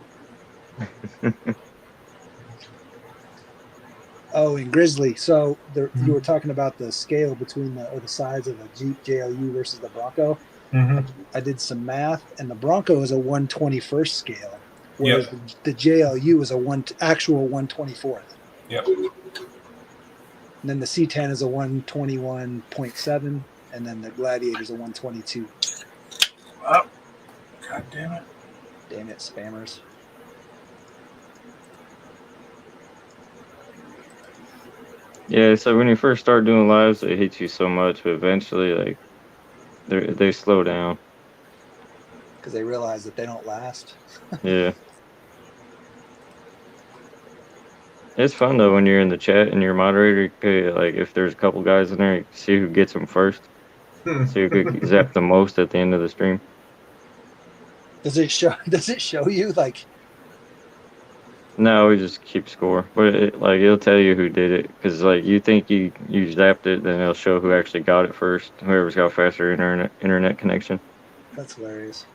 Oh, and Grizzly. So you were talking about the scale between the size of a Jeep JLU versus the Bronco. Mm-hmm. I did some math, and the Bronco is a 1/21st scale, whereas Yep. the JLU is actual 1/24th. Yep. And then the C10 is a 121.7, and then the Gladiator is a 122. Oh, God damn it. Damn it, spammers. Yeah, so when you first start doing lives, they hit you so much, but eventually, like, they slow down. Because they realize that they don't last. Yeah. It's fun though when you're in the chat and your moderator, like if there's a couple guys in there, you can see who gets them first. So you could zap the most at the end of the stream. Does it show you like? No, we just keep score, but it'll tell you who did it because like you think you zapped it, then it'll show who actually got it first. Whoever's got faster internet connection. That's hilarious.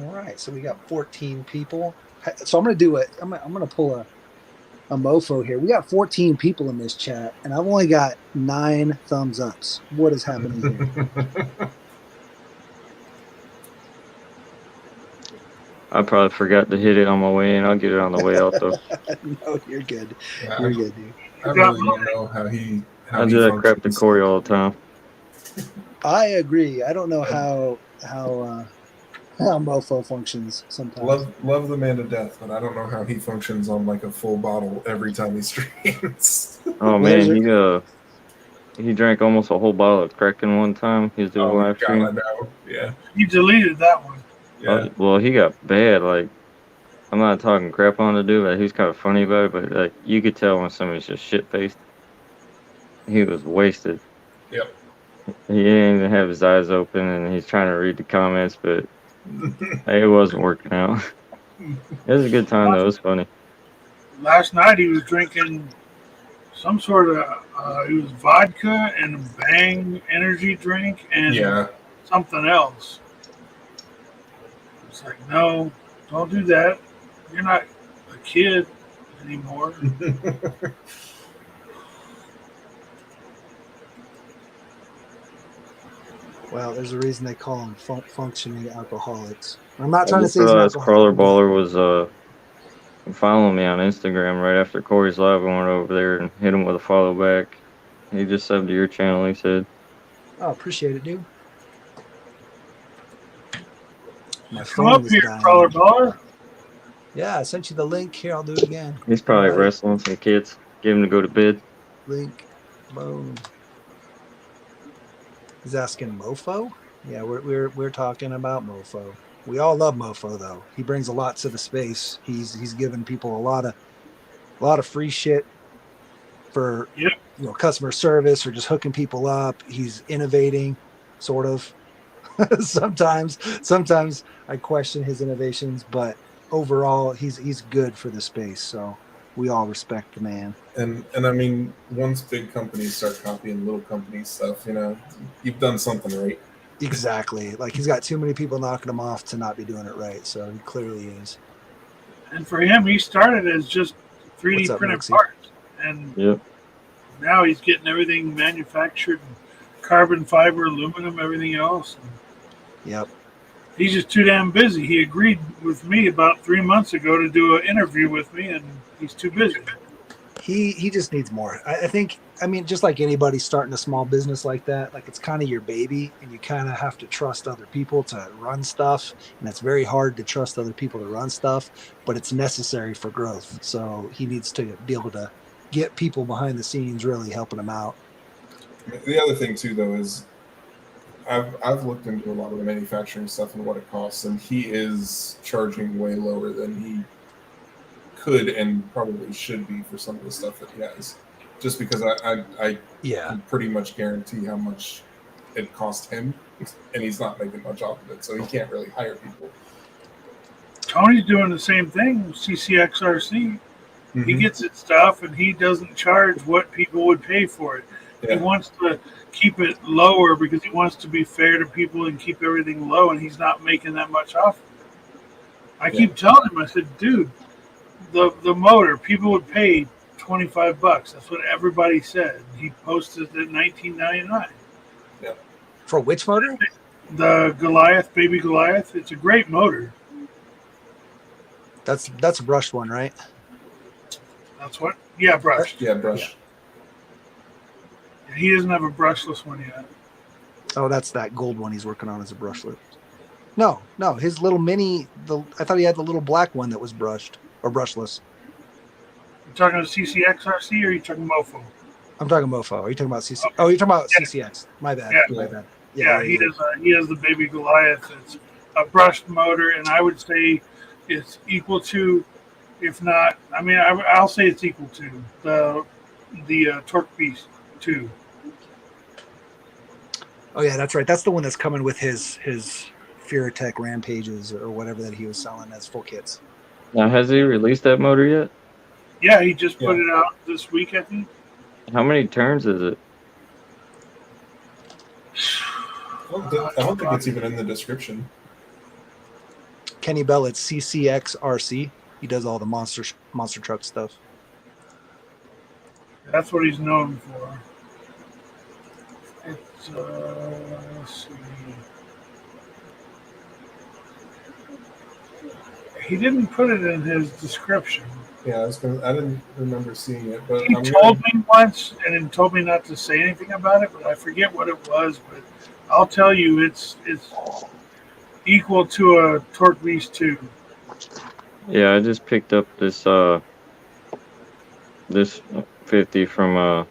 All right, so we got 14 people. So I'm gonna do it. I'm gonna pull a mofo here. We got 14 people in this chat, and I've only got 9 thumbs ups. What is happening here? I probably forgot to hit it on my way in. I'll get it on the way out though. No, you're good. Yeah, You're good, dude. I really don't know how he I do that crap to Corey all the time. I agree. I don't know how mofo functions sometimes. Love the man to death, but I don't know how he functions on like a full bottle every time he streams. Oh man, he drank almost a whole bottle of Kraken one time. He was doing a live stream. God, no. Yeah. You deleted that one. Yeah. Well, he got bad. Like, I'm not talking crap on the dude, but he was kind of funny about it. But like, you could tell when somebody's just shit faced. He was wasted. Yep. He didn't even have his eyes open, and he's trying to read the comments, but it wasn't working out. It was a good time though. It was funny. Last night he was drinking some sort of it was vodka and a Bang energy drink and something else. It's like, no, don't do that. You're not a kid anymore. Well, there's a reason they call them functioning alcoholics. I'm not trying to say Crawler Baller was following me on Instagram right after Corey's live. I went over there and hit him with a follow back. He just subbed to your channel, he said. Oh, appreciate it, dude. Come up here, Crawler Baller. Yeah, I sent you the link. Here, I'll do it again. He's probably wrestling some kids. Get him to go to bed. Link. Boom. He's asking Mofo? Yeah, we're talking about Mofo. We all love Mofo though. He brings a lot to the space. He's given people a lot of free shit for customer service or just hooking people up. He's innovating, sort of. Sometimes I question his innovations, but overall he's good for the space. So we all respect the man. And I mean, once big companies start copying little company stuff, you've done something right. Exactly. Like he's got too many people knocking him off to not be doing it right. So he clearly is. And for him, he started as just 3D printed parts, and now he's getting everything manufactured, carbon fiber, aluminum, everything else. Yep. He's just too damn busy. He agreed with me about 3 months ago to do an interview with me, and he's too busy. He just needs more. I think I mean, just like anybody starting a small business like that, like it's kind of your baby, and you kind of have to trust other people to run stuff. And it's very hard to trust other people to run stuff, but it's necessary for growth. So he needs to be able to get people behind the scenes really helping him out. The other thing too, though, is I've looked into a lot of the manufacturing stuff and what it costs, and he is charging way lower than he could and probably should be for some of the stuff that he has. Just because I Yeah. can pretty much guarantee how much it cost him, and he's not making much off of it, so he can't really hire people. Tony's doing the same thing. CCXRC. He gets his stuff, and he doesn't charge what people would pay for it. Yeah. He wants to keep it lower because he wants to be fair to people and keep everything low, and he's not making that much off. I keep telling him, I said, dude, the motor, people would pay $25. That's what everybody said. He posted at $19.99. Yeah. For which motor? The Goliath, baby Goliath. It's a great motor. That's a brushed one, right? That's what? Yeah, brushed. Yeah, brush. Yeah. He doesn't have a brushless one yet. Oh, that's that gold one he's working on as a brushless. No, his little mini. I thought he had the little black one that was brushed or brushless. You talking about CCXRC or are you talking Mofo? I'm talking Mofo. Are you talking about CC? Okay. Oh, you're talking about CCX. My bad. Yeah. My bad. Yeah, he has the baby Goliath. It's a brushed motor, and I would say it's equal to, if not, I mean, I'll say it's equal to the Torque Beast 2. Oh yeah, that's right. That's the one that's coming with his Furatech Rampages or whatever that he was selling as full kits. Now, has he released that motor yet? Yeah, he just put it out this week, I think. How many turns is it? I don't think it's even in the description. Kenny Bell at CCXRC. He does all the monster truck stuff. That's what he's known for. It's let's see. He didn't put it in his description. Yeah, I didn't remember seeing it, but He told me once, and then told me not to say anything about it, but I forget what it was. But I'll tell you, it's equal to a Torque Beast 2. Yeah, I just picked up this 50 from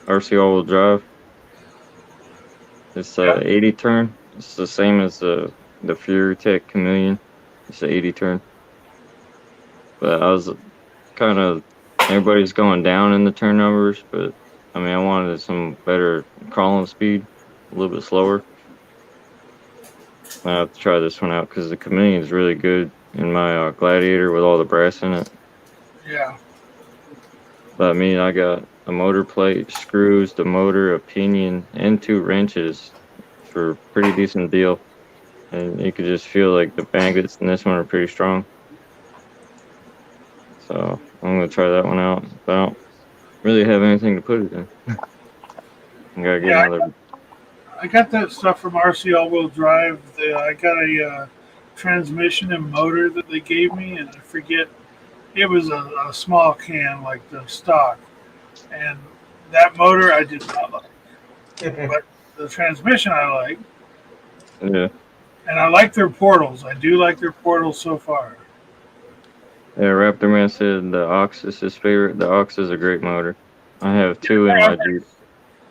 RC all-wheel drive. It's 80 turn. It's the same as the Furatech Chameleon. It's an 80 turn. But I was kind of, everybody's going down in the turn numbers, but I mean, I wanted some better crawling speed, a little bit slower. I have to try this one out because the Chameleon is really good in my Gladiator with all the brass in it. Yeah. But I mean, I got a motor plate, screws, the motor, a pinion, and 2 wrenches for a pretty decent deal. And you could just feel like the magnets in this one are pretty strong. So I'm going to try that one out. But I don't really have anything to put it in. I got to get another. I got that stuff from RC all-wheel drive. I got a transmission and motor that they gave me, and I forget. It was a small can, like the stock. And that motor I did not like. But the transmission I like. Yeah. And I like their portals. I do like their portals so far. Yeah, Raptor Man said the Ox is his favorite. The Ox is a great motor. I have 2 in my Jeep.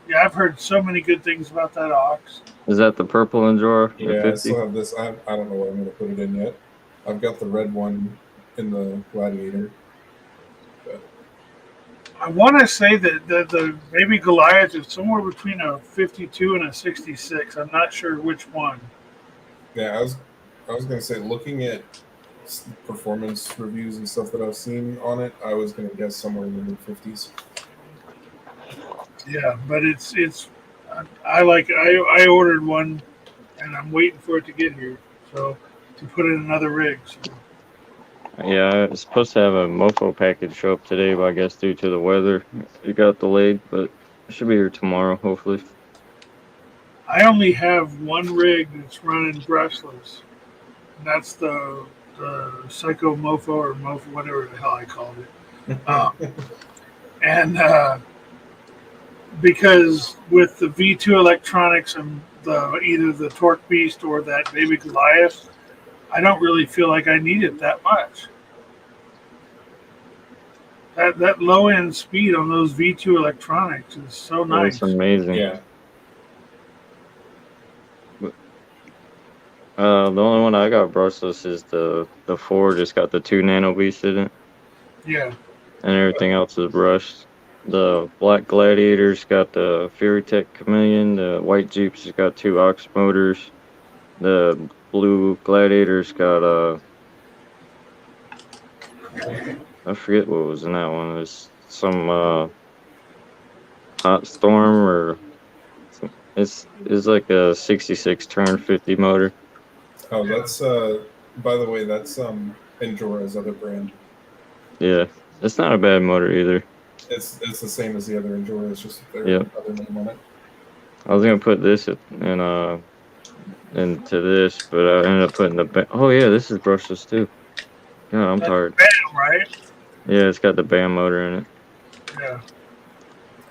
Yeah, I've heard so many good things about that Ox. Is that the purple Enduro? Yeah, I still have this. I don't know what I'm going to put it in yet. I've got the red one in the Gladiator. But I want to say that the baby Goliath is somewhere between a 52 and a 66. I'm not sure which one. yeah, I was going to say, looking at performance reviews and stuff that I've seen on it, I was going to guess somewhere in the mid-50s. Yeah, but it's I like it. I ordered one, and I'm waiting for it to get here. So to put in another rig. So. Yeah, I was supposed to have a Mofo package show up today, but I guess due to the weather, it got delayed. But it should be here tomorrow, hopefully. I only have one rig that's running brushless. And that's the Psycho Mofo or Mofo, whatever the hell I called it. And because with the V2 electronics and either the Torque Beast or that baby Goliath, I don't really feel like I need it that much. That low end speed on those V2 electronics is so nice. It's amazing. Yeah. The only one I got brushless is the 4, just got the 2 nano beasts in it, Yeah. and everything else is brushed. The black Gladiator's got the Fury Tech Chameleon, the white Jeep's has got 2 aux motors, the blue Gladiator's got I forget what was in that one. It was some hot storm or it's like a 66 turn 50 motor. Oh, that's by the way, that's Enjora's other brand. Yeah, it's not a bad motor either. It's the same as the other Enjora, it's just their Yep. other name on it. I was gonna put this into this, but I ended up putting oh yeah, this is brushless too. God, I'm That's tired. BAM, right? Yeah, it's got the BAM motor in it. Yeah.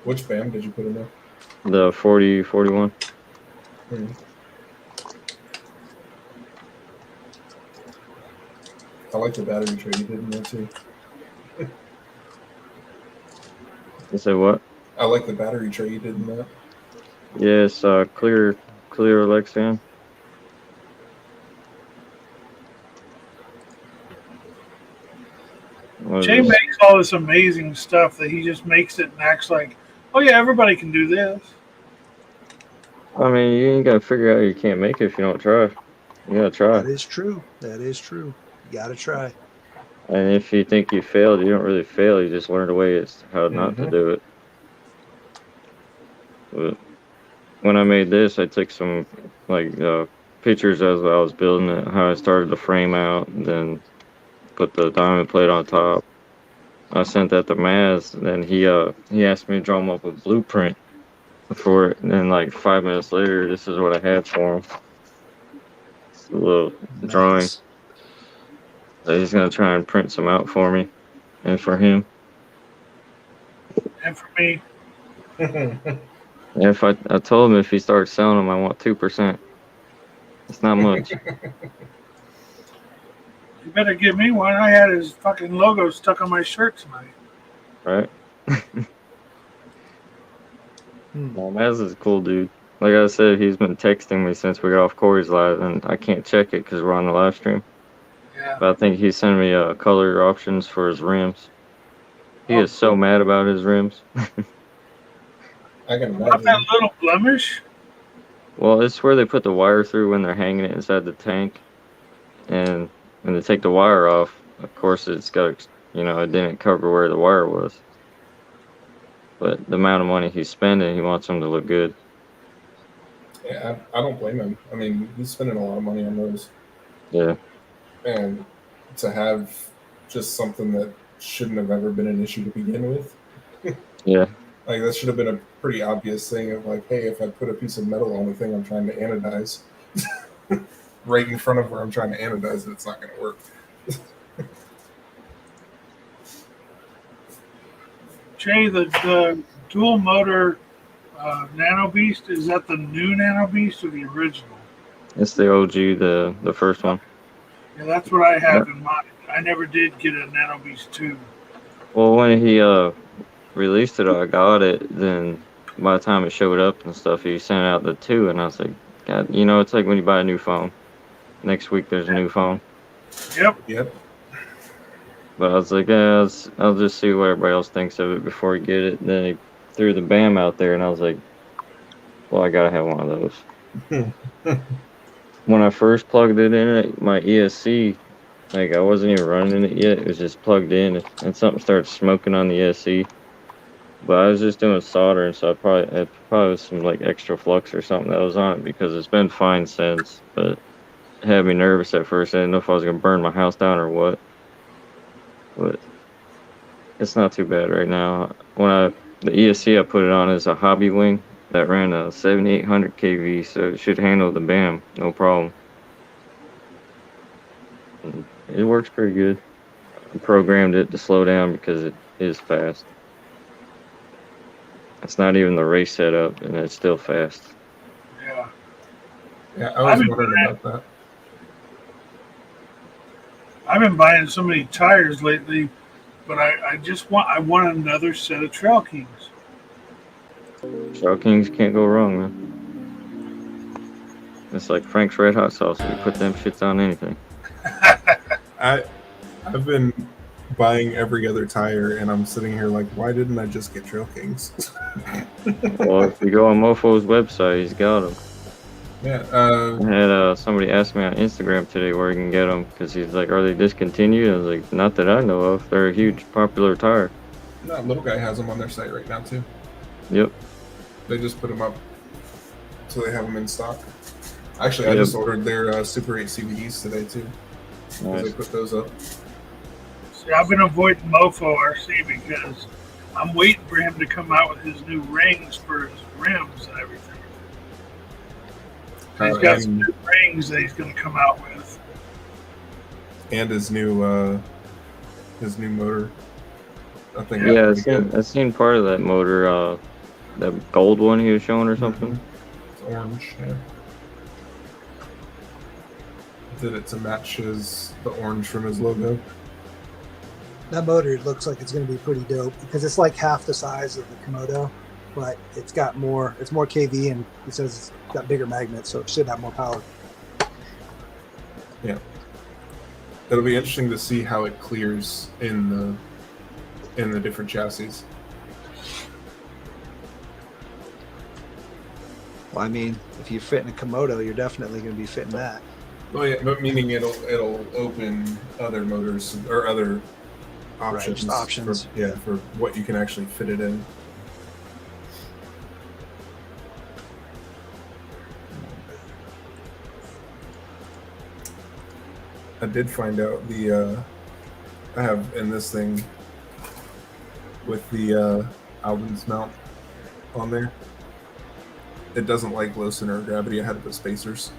Which BAM did you put in there? The 4041. Hmm. I like the battery tray you did in there too. You say what? I like the battery tray you did in that. Yeah, it's clear Lexan. Jay makes all this amazing stuff that he just makes it and acts like, oh yeah, everybody can do this. I mean, you ain't gotta figure out you can't make it if you don't try. You gotta try. That is true. That is true. You got to try. And if you think you failed, you don't really fail. You just learn how not to do it. But when I made this, I took some pictures as I was building it, how I started the frame out, and then put the diamond plate on top. I sent that to Maz, and then he asked me to draw him up a blueprint for it. And then like 5 minutes later, this is what I had for him. It's a little drawing. Nice. So he's gonna try and print some out for me and for him. And for me, If I told him if he starts selling them, I want 2%. It's not much. you better give me one. I had his fucking logo stuck on my shirt tonight. Right? Well, Maz is a cool dude. Like I said, he's been texting me since we got off Corey's live, and I can't check it because we're on the live stream. Yeah. But I think he sent me color options for his rims. He is so mad about his rims. I can What about that imagine. little blemish? Well, it's where they put the wire through when they're hanging it inside the tank. And when they take the wire off, of course, it's got, it didn't cover where the wire was. But the amount of money he's spending, he wants them to look good. Yeah, I don't blame him. I mean, he's spending a lot of money on those. Yeah. And to have just something that shouldn't have ever been an issue to begin with. Yeah. Like, that should have been a pretty obvious thing of like, hey, if I put a piece of metal on the thing I'm trying to anodize, right in front of where I'm trying to anodize it, it's not going to work. Jay, the dual motor Nano Beast, is that the new Nano Beast or the original? It's the OG, the first one. Yeah, that's what I have in mind. I never did get a Nano Beast 2. Well, when he released it, I got it. Then by the time it showed up and stuff, he sent out the 2, and I was like, God, it's like when you buy a new phone. Next week there's a new phone. Yep. But I was like, yeah, I'll just see what everybody else thinks of it before I get it. And then he threw the BAM out there, and I was like, well, I gotta have one of those. When I first plugged it in, my ESC, like I wasn't even running it yet. It was just plugged in, and something started smoking on the ESC. But I was just doing soldering, so it probably was some like extra flux or something that was on it, because it's been fine since. But it had me nervous at first. I didn't know if I was gonna burn my house down or what. But it's not too bad right now. The ESC I put it on is a hobby wing that ran a 7800 kV, so it should handle the BAM, no problem. And it works pretty good. I programmed it to slow down because it is fast. It's not even the race setup, and it's still fast. Yeah. Yeah, I was wondering about that. I've been buying so many tires lately, but I want another set of Trail Kings. Trail Kings can't go wrong, man. It's like Frank's Red Hot Sauce. You put them shits on anything. I've been buying every other tire, and I'm sitting here like, why didn't I just get Trail Kings? Well, if you go on Mofo's website, he's got them. Yeah. I had somebody ask me on Instagram today where you can get them because he's like, "Are they discontinued?" I was like, "Not that I know of. They're a huge popular tire." No, Little Guy has them on their site right now too. Yep. They just put them up, so they have them in stock. Actually, I just ordered their Super 8 CVDs today too. Nice. They put those up. See, I've been avoiding Mofo RC because I'm waiting for him to come out with his new rings for his rims and everything. He's got some new rings that he's going to come out with, and his new motor. I think. Yeah, I've seen part of that motor. That gold one he was showing or something. It's orange. Yeah. Did it to match the orange from his logo. That motor looks like it's going to be pretty dope because it's like half the size of the Komodo, but it's more KV, and it says it's got bigger magnets, so it should have more power. Yeah. It'll be interesting to see how it clears in the different chassis. Well, I mean, if you fit in a Komodo, you're definitely going to be fitting that. Well, yeah, but meaning it'll open other motors or other options. Right, options. For what you can actually fit it in. I did find out I have in this thing with the Albin's mount on there. It doesn't like low center of gravity. I had to put spacers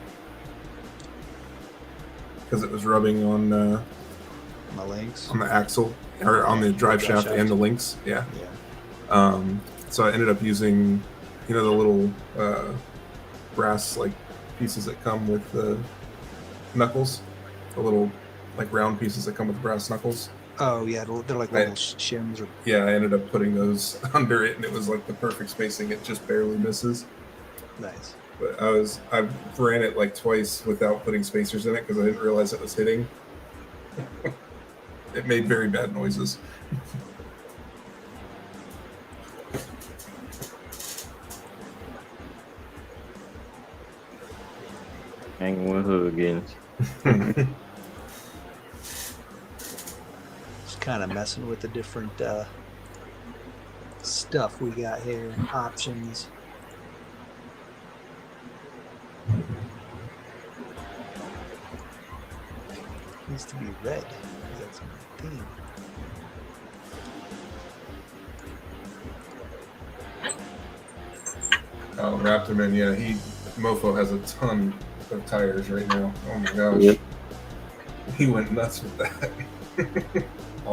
because it was rubbing on the links, on the axle, or on the drive shaft and the links. Yeah. So I ended up using, the little brass like pieces that come with the knuckles, the little like round pieces that come with the brass knuckles. Oh yeah, they're like little shims. Yeah, I ended up putting those under it, and it was like the perfect spacing. It just barely misses. Nice. But I ran it like twice without putting spacers in it because I didn't realize it was hitting. It made very bad noises. Hanging with hooligans. Just kind of messing with the different stuff we got here, options. Needs to be red. That's my theme. Oh, Raptorman, yeah, Mofo has a ton of tires right now. Oh my gosh. Yep. He went nuts with that.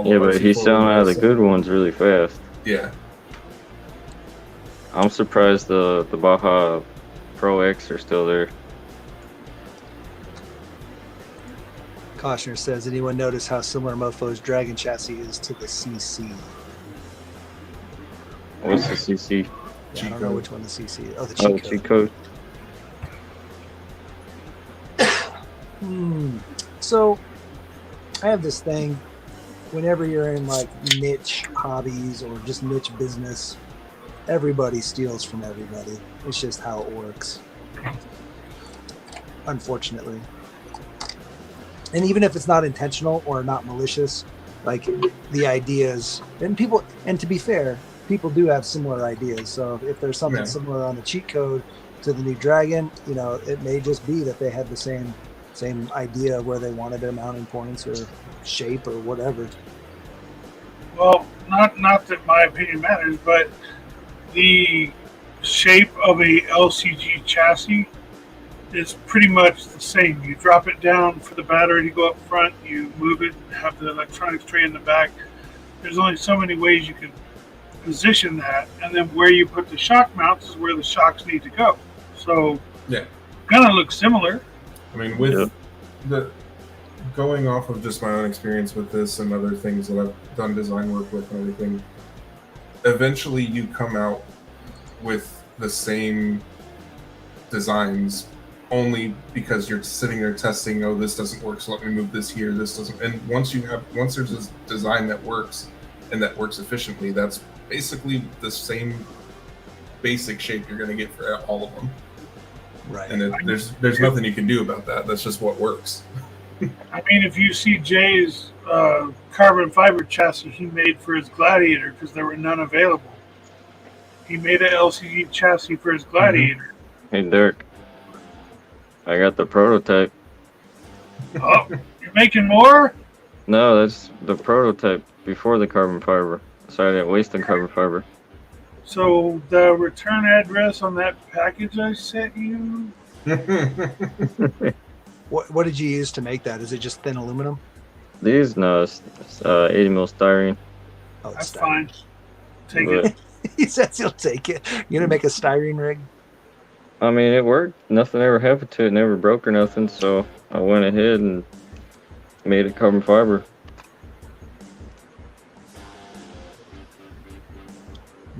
Yeah, but he's selling out of the good ones really fast. Yeah. I'm surprised the Baja Pro X are still there. Koshner says, anyone notice how similar Mofo's Dragon chassis is to the CC? What's the CC? Yeah, I don't know which one the CC is. Oh, the cheat code. Cheat code. So, I have this thing. Whenever you're in like niche hobbies or just niche business, everybody steals from everybody. It's just how it works. Unfortunately. And even if it's not intentional or not malicious, like the ideas and to be fair, people do have similar ideas. So if there's something similar on the cheat code to the new Dragon, it may just be that they had the same idea of where they wanted their mounting points or shape or whatever. Well, not that my opinion matters, but the shape of a LCG chassis is pretty much the same. You drop it down for the battery to go up front, you move it, have the electronics tray in the back. There's only so many ways you can position that, and then where you put the shock mounts is where the shocks need to go. So Yeah. gonna look similar. I mean, with the going off of just my own experience with this and other things that I've done design work with and everything, eventually you come out with the same designs only because you're sitting there testing, oh, this doesn't work, so let me move this here, this doesn't. And once there's a design that works and that works efficiently, that's basically the same basic shape you're going to get for all of them. Right. And there's nothing you can do about that. That's just what works. I mean, if you see Jay's carbon fiber chassis he made for his Gladiator, because there were none available, he made an LCD chassis for his Gladiator. Hey, Dirk. I got the prototype. Oh, you're making more? No, that's the prototype before the carbon fiber. So I didn't waste the carbon fiber. So the return address on that package I sent you? What did you use to make that? Is it just thin aluminum? These, no, it's 80 mil styrene. Oh, That's it's fine. Take But, it. He says he'll take it. You gonna make a styrene rig? I mean, it worked. Nothing ever happened to it. Never broke or nothing. So I went ahead and made it carbon fiber.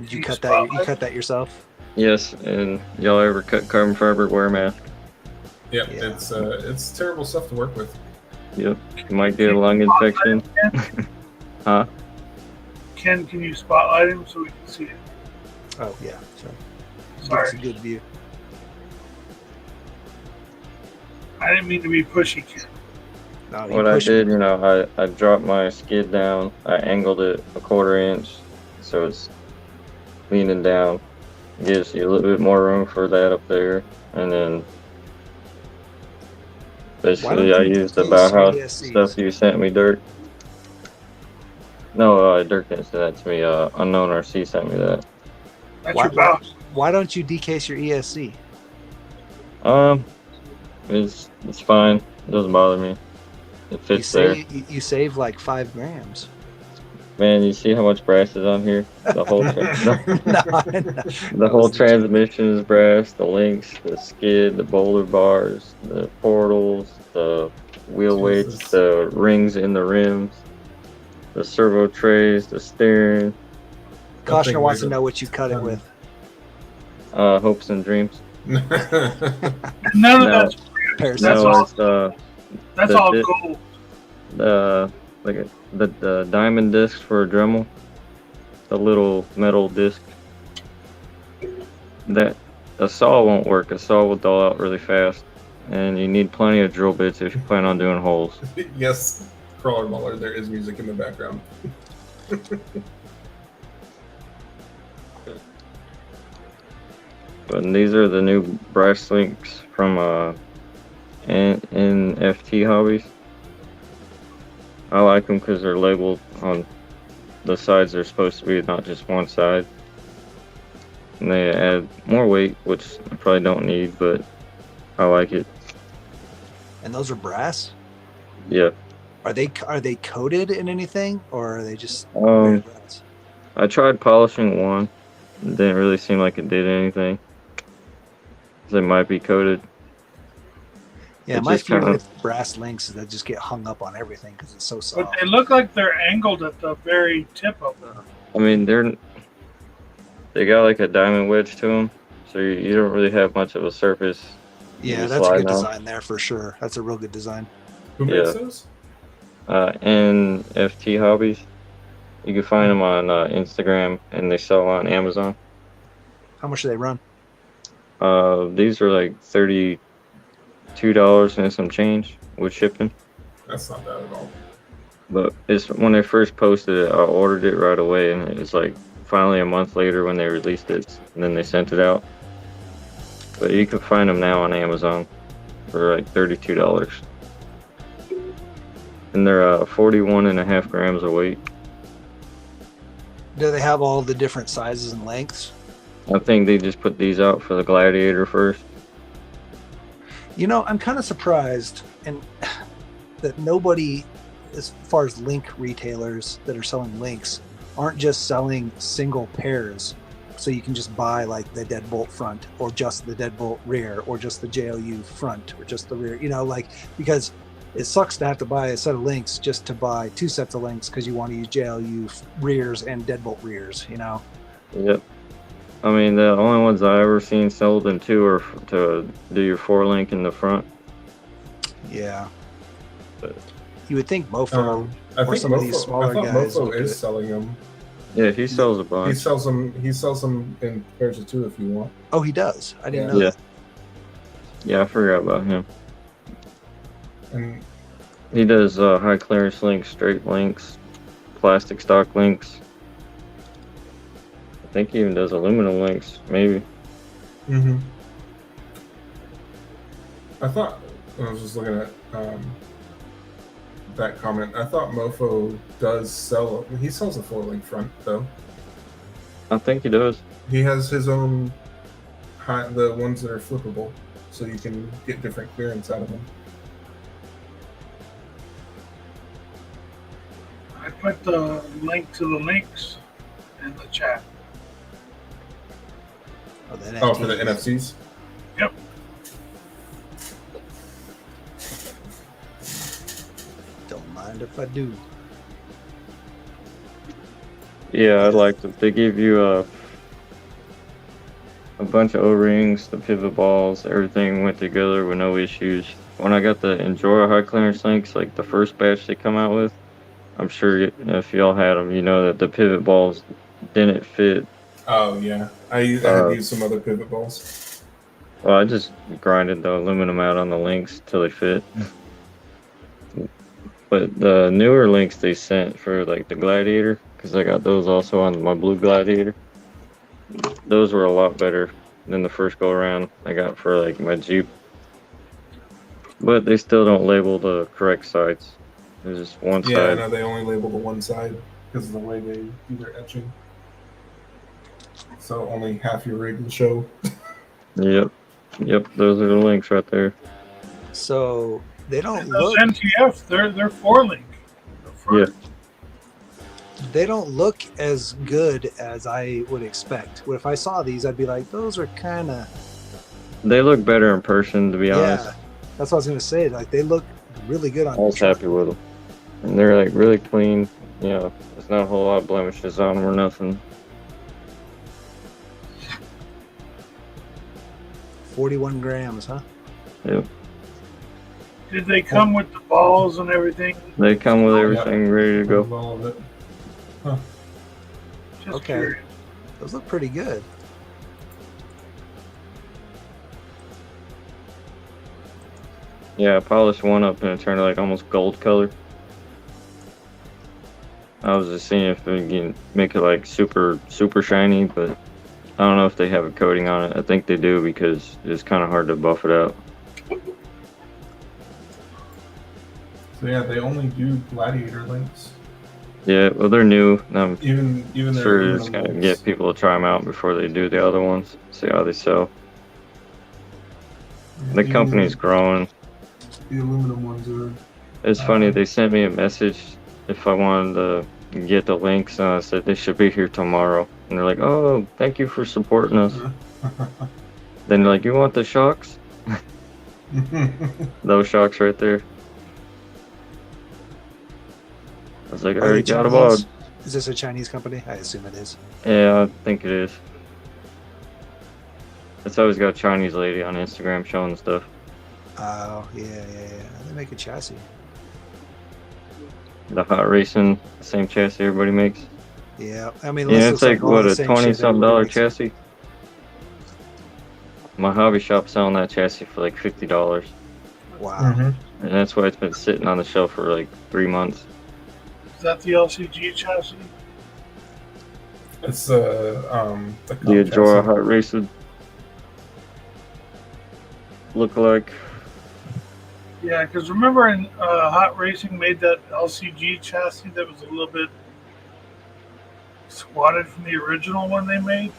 Did you cut that? You cut that yourself? Yes, and y'all ever cut carbon fiber, wear a mask. Yep, Yeah. it's terrible stuff to work with. Yep, you might get a lung infection. Huh? Ken, can you spotlight him so we can see it? Oh yeah. So Sorry. that's a good view. I didn't mean to be pushy, Ken. No, What I did, I dropped my skid down. I angled it a 1/4 inch, so it's leaning down. Gives you a little bit more room for that up there, and then basically I used the Bauhaus ESCs? stuff you sent me, Dirk. No, Dirk didn't send that to me. Unknown RC sent me that. That's Why- your boss. Why don't you decase your ESC? It's fine. It doesn't bother me. It fits there. You save like 5 grams. Man, you see how much brass is on here? The whole the whole transmission is brass. The links, the skid, the boulder bars, the portals, the wheel weights, the rings in the rims, the servo trays, the steering. Cautioner wants to know what you cut it with. Hopes and dreams. None of No. that's Parasite. That's No, all- it's that's the all di- gold. the diamond discs for a Dremel, the little metal disc. That a saw won't work. A saw will dull out really fast, and you need plenty of drill bits if you plan on doing holes. Yes, Crawler Muller, there is music in the background. But these are the new brass links from NFT Hobbies. I like them because they're labeled on the sides they're supposed to be, not just one side. And they add more weight, which I probably don't need, but I like it. And those are brass? Yeah. Are they coated in anything, or are they just Um, brass? I tried polishing one. It didn't really seem like it did anything. They might be coated. Yeah, it my just fear kinda- with brass links is they just get hung up on everything because it's so But soft. they look like they're angled at the very tip of them. I mean, they got like a diamond wedge to them, so you don't really have much of a surface. Yeah, just that's a slide good down. design there for sure. That's a real good design. Who makes Yeah. those? NFT Hobbies. You can find them on Instagram, and they sell on Amazon. How much do they run? These are like $32 and some change with shipping. That's not bad at all. But it's when they first posted it, I ordered it right away, and it was like finally a month later when they released it, and then they sent it out. But you can find them now on Amazon for like $32. And they're 41.5 grams of weight. Do they have all the different sizes and lengths? I think they just put these out for the Gladiator first. You know, I'm kind of surprised and that nobody, as far as link retailers that are selling links, aren't just selling single pairs, so you can just buy like the deadbolt front or just the deadbolt rear or just the JLU front or just the rear, you know, like, because it sucks to have to buy a set of links just to buy 2 sets of links because you want to use JLU rears and deadbolt rears, you know. Yep. I mean, the only ones I ever seen sold in 2 are to do your 4-link in the front. Yeah. But You would think Mofo I or think some of these smaller I thought guys Mofo would do is it. selling them. yeah, he sells a bunch. He sells them. He sells them in pairs of 2 if you want. Oh, he does. I didn't Yeah. know Yeah. that. Yeah, I forgot about him. And He does high clearance links, straight links, plastic stock links. I think he even does aluminum links, maybe. I thought I was just looking at that comment. I thought Mofo does sell. He sells a 4-link front though. I think he does. He has his own the ones that are flippable, so you can get different clearance out of them. I put the link to the links in the chat. Oh, the Oh, for the NFTs. NFCs. Yep. Don't mind if I do. Yeah, I'd like to. They give you a bunch of O-rings, the pivot balls, everything went together with no issues. When I got the Enjoy high clearance links, like the first batch they come out with, I'm sure if y'all had them, you know that the pivot balls didn't fit. Oh yeah, I had used some other pivot balls. Well, I just grinded the aluminum out on the links till they fit. But the newer links they sent for like the Gladiator, because I got those also on my blue Gladiator, those were a lot better than the first go around I got for like my Jeep. But they still don't label the correct sides. There's just one Yeah, side. no, they only label the one side because of the way they do their etching. So only half your rig will show. Yep, those are the links right there. So they don't And those look. NTF, they're 4-link. Yeah. They don't look as good as I would expect. If I saw these, I'd be like, those are kind of. They look better in person, to be honest. Yeah, that's what I was gonna say. Like they look really good on. I was happy with them. And they're like really clean. You know, there's not a whole lot of blemishes on them or nothing. 41 grams, huh? Yep. Did they come with the balls and everything? They come with everything ready to go. All of it. Just Okay. curious. Those look pretty good. Yeah, I polished one up and it turned like almost gold color. I was just seeing if we can make it like super shiny, but I don't know if they have a coating on it. I think they do because it's kind of hard to buff it out. So yeah, they only do Gladiator links. Yeah, well they're new. I'm Even their sure aluminum it's gonna links. get people to try them out before they do the other ones. See how they sell. The Even company's growing. The aluminum ones are. It's funny, they sent me a message if I wanted to get the links, and I said they should be here tomorrow. And they're like, oh, thank you for supporting us. Then they're like, you want the shocks? Those shocks right there. I was like, I Are already they got them all. Chinese? Is this a Chinese company? I assume it is. Yeah, I think it is. It's always got a Chinese lady on Instagram showing stuff. Oh, yeah. They make a chassis. The hot racing, same chassis everybody makes. Yeah, I mean, Yeah, this it's looks like all what, the a same $20 shit something everybody makes. chassis? My hobby shop selling that chassis for like $50. Wow. Mm-hmm. And that's why it's been sitting on the shelf for like 3 months. Is that the LCG chassis? It's the The Ajora Hot Racing look like. Yeah, because remember in Hot Racing made that LCG chassis that was a little bit squatted from the original one they made?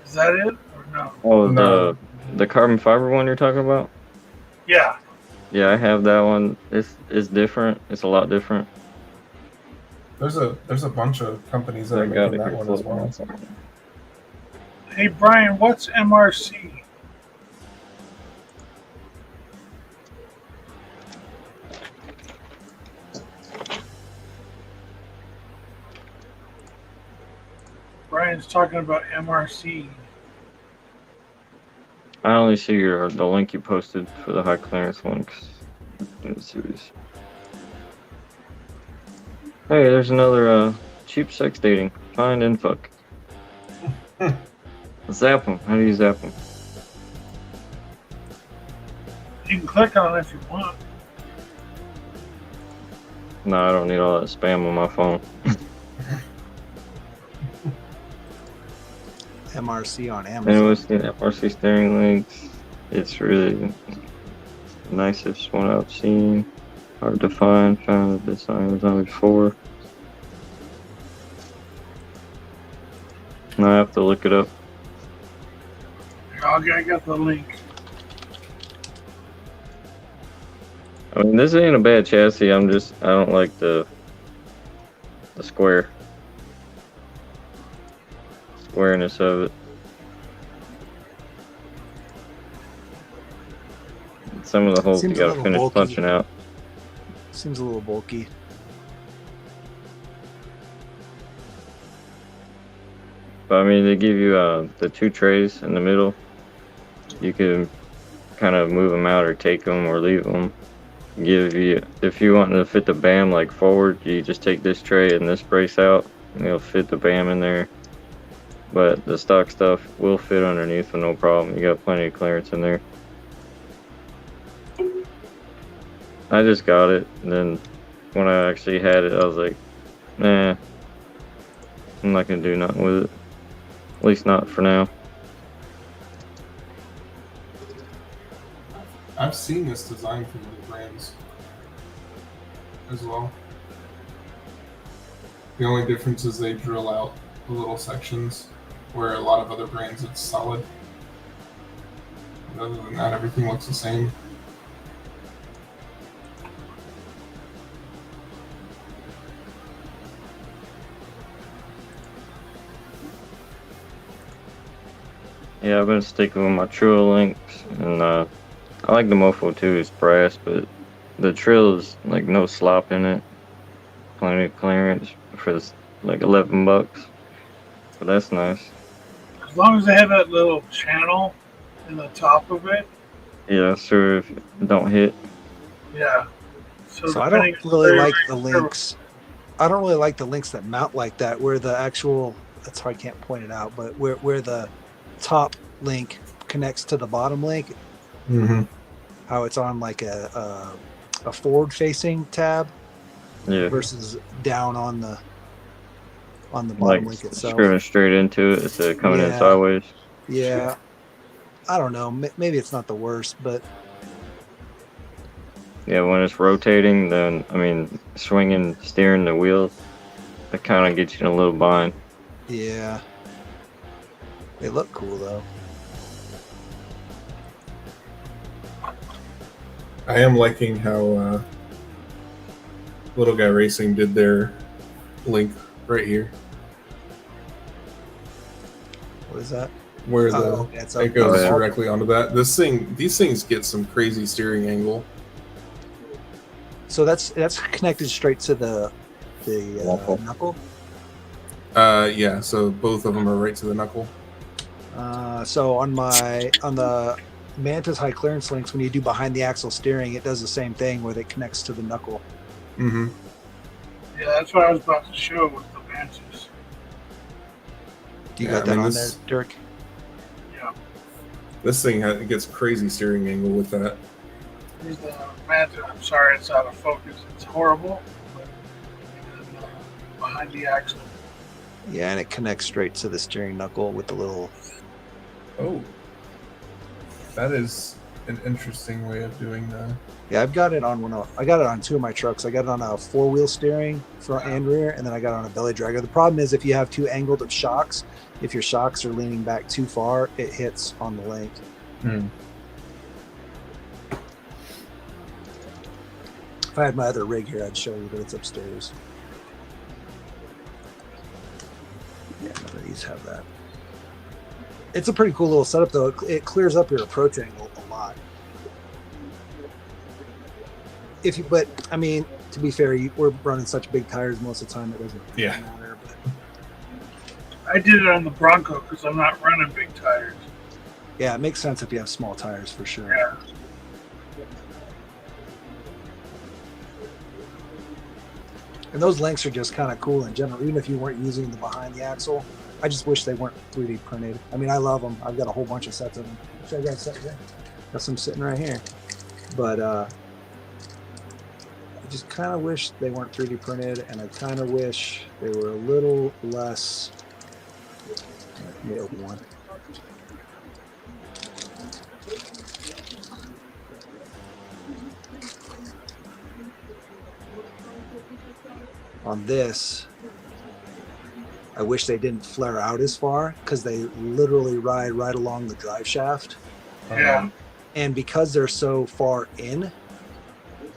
Is that it or no? Oh, No. the carbon fiber one you're talking about? Yeah. Yeah, I have that one. It's different. It's a lot different. There's a bunch of companies that I are got making it that here one as floating on well. something. Hey Brian, what's MRC? Brian's talking about MRC. I only see the link you posted for the high clearance links. Let's see this. Hey, there's another cheap sex dating. Find and fuck. Zap them. How do you zap them? You can click on it if you want. No, I don't need all that spam on my phone. MRC on And Amazon. it was the FRC steering links. It's really the nicest one I've seen. Hard to find. Found this on Amazon before. I have to look it up. I got the link. I mean, this ain't a bad chassis. I don't like the squareness of it. Some of the holes you Seems a gotta little finish bulky. punching out. Seems a little bulky. But I mean, they give you the 2 trays in the middle. You can kind of move them out or take them or leave them. If you want to fit the BAM like forward, you just take this tray and this brace out, and it'll fit the BAM in there. But the stock stuff will fit underneath with no problem. You got plenty of clearance in there. I just got it, and then when I actually had it, I was like, nah, I'm not gonna do nothing with it. At least not for now. I've seen this design from other brands as well. The only difference is they drill out the little sections, where a lot of other brands it's solid. But other than that, everything looks the same. Yeah, I've been sticking with my Trill links, and I like the Mofo too. It's brass, but the Trill is like no slop in it. Plenty of clearance for like $11, but that's nice. As long as they have that little channel in the top of it, Yeah, so if it don't hit. yeah. So I depending don't on really where like you're- the links. I don't really like the links that mount like that, where the actual, that's how I can't point it out, but where the top link connects to the bottom link, Mm-hmm. how it's on like a forward facing tab Yeah, versus down on the bottom like link itself. screwing straight into it instead of coming in Yeah. sideways. Yeah. I don't know. Maybe it's not the worst, but Yeah, when it's rotating, then I mean, swinging, steering the wheel, that kind of gets you in a little bind. yeah. They look cool though. I am liking how Little Guy Racing did their link right here, What is that? where Oh, yeah, it's it up. goes Oh, yeah. directly onto that. These things get some crazy steering angle. So that's connected straight to the Knuckle. knuckle. Yeah. So both of them are right to the knuckle. So on the Mantis high clearance links, when you do behind the axle steering, it does the same thing where it connects to the knuckle. Mm-hmm. Yeah, that's what I was about to show with the Mantis. Do you Yeah, got I that mean, on this- there, Dirk? Yeah. This thing it gets crazy steering angle with that. Here's the Mantis. I'm sorry, it's out of focus. It's horrible. But, and then, behind the axle. Yeah, and it connects straight to the steering knuckle with the little. Oh, that is an interesting way of doing that. Yeah, I've got it on I got it on 2 of my trucks. I got it on a 4-wheel steering, front and rear, and then I got it on a belly dragger. The problem is if you have too angled of shocks, if your shocks are leaning back too far, it hits on the link. Hmm. If I had my other rig here, I'd show you, but it's upstairs. these have that. It's a pretty cool little setup, though. It clears up your approach angle a lot. But I mean, to be fair, we're running such big tires most of the time, it doesn't really matter. But I did it on the Bronco because I'm not running big tires. yeah, it makes sense if you have small tires for sure. Yeah. And those links are just kind of cool in general, even if you weren't using the behind the axle. I just wish they weren't 3D printed. I mean, I love them. I've got a whole bunch of sets of them. Should I got a set here? Got some sitting right here. But I just kind of wish they weren't 3D printed, and I kind of wish they were a little less. Let me open one. On this, I wish they didn't flare out as far because they literally ride right along the drive shaft. Yeah. And because they're so far in,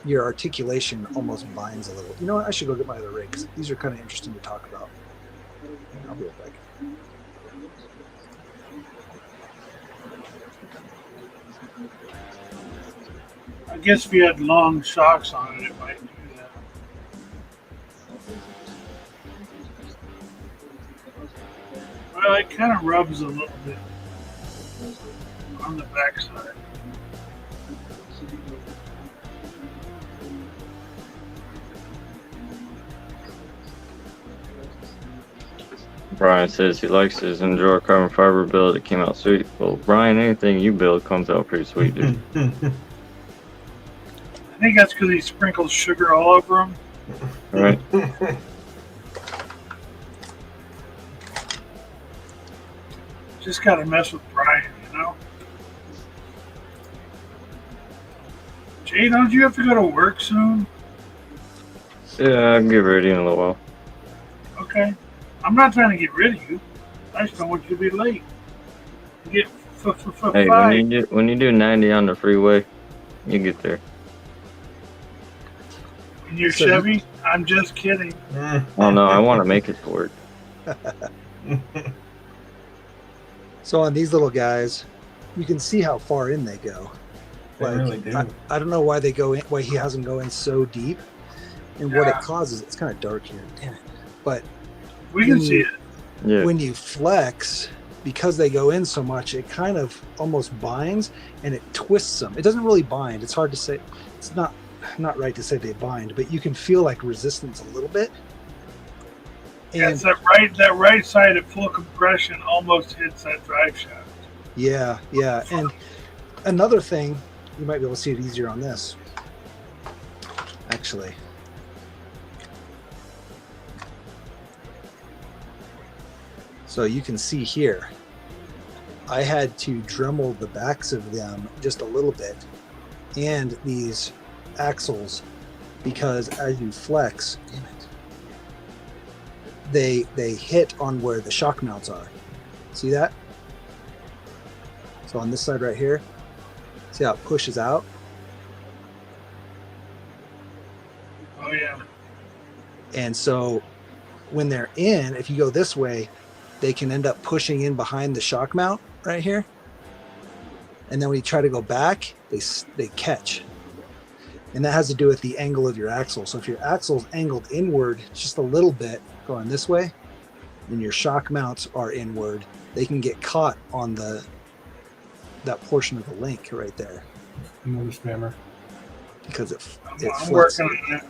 your articulation almost binds a little. You know what? I should go get my other rig because these are kind of interesting to talk about. I'll be right back. I guess if you had long shocks on it, it might do that. Well, it kind of rubs a little bit on the backside. Brian says he likes his Enduro carbon fiber build. It came out sweet. Well, Brian, anything you build comes out pretty sweet, dude. I think that's because he sprinkles sugar all over them. Right? Just got to mess with Brian, you know? Jay, don't you have to go to work soon? Yeah, I can get ready in a little while. Okay. I'm not trying to get rid of you. I just don't want you to be late. Get Hey, five. when you do 90 on the freeway, you get there. In your So- Chevy? I'm just kidding. Oh no, I want to make it to work. So on these little guys, you can see how far in they go. They really do. I don't know why they go in, why he has them go in so deep, and what it causes. It's kind of dark here, damn it. But We can see it. Yeah. when you flex, because they go in so much, it kind of almost binds and it twists them. It doesn't really bind. It's hard to say. It's not right to say they bind, but you can feel like resistance a little bit. Yeah, And it's that right side at full compression almost hits that drive shaft. yeah. And another thing, you might be able to see it easier on this. Actually. So you can see here, I had to Dremel the backs of them just a little bit and these axles, because as you flex, damn it, they hit on where the shock mounts are. See that? So on this side right here, see how it pushes out? Oh, yeah. And so when they're in, if you go this way, they can end up pushing in behind the shock mount right here. And then when you try to go back, they catch. And that has to do with the angle of your axle. So if your axle's angled inward just a little bit going this way, and your shock mounts are inward, they can get caught on that portion of the link right there. Another spammer. Because it I'm flexes. working on it.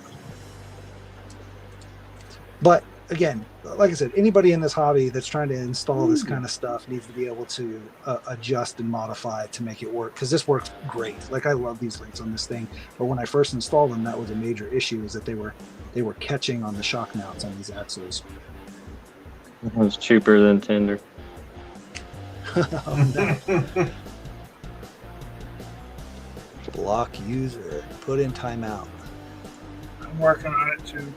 But again, like I said, anybody in this hobby that's trying to install this kind of stuff needs to be able to adjust and modify to make it work, because this works great. Like, I love these links on this thing, but when I first installed them, that was a major issue, is that they were catching on the shock mounts on these axles. It's cheaper than Tinder. Block user, put in timeout. I'm working on it too.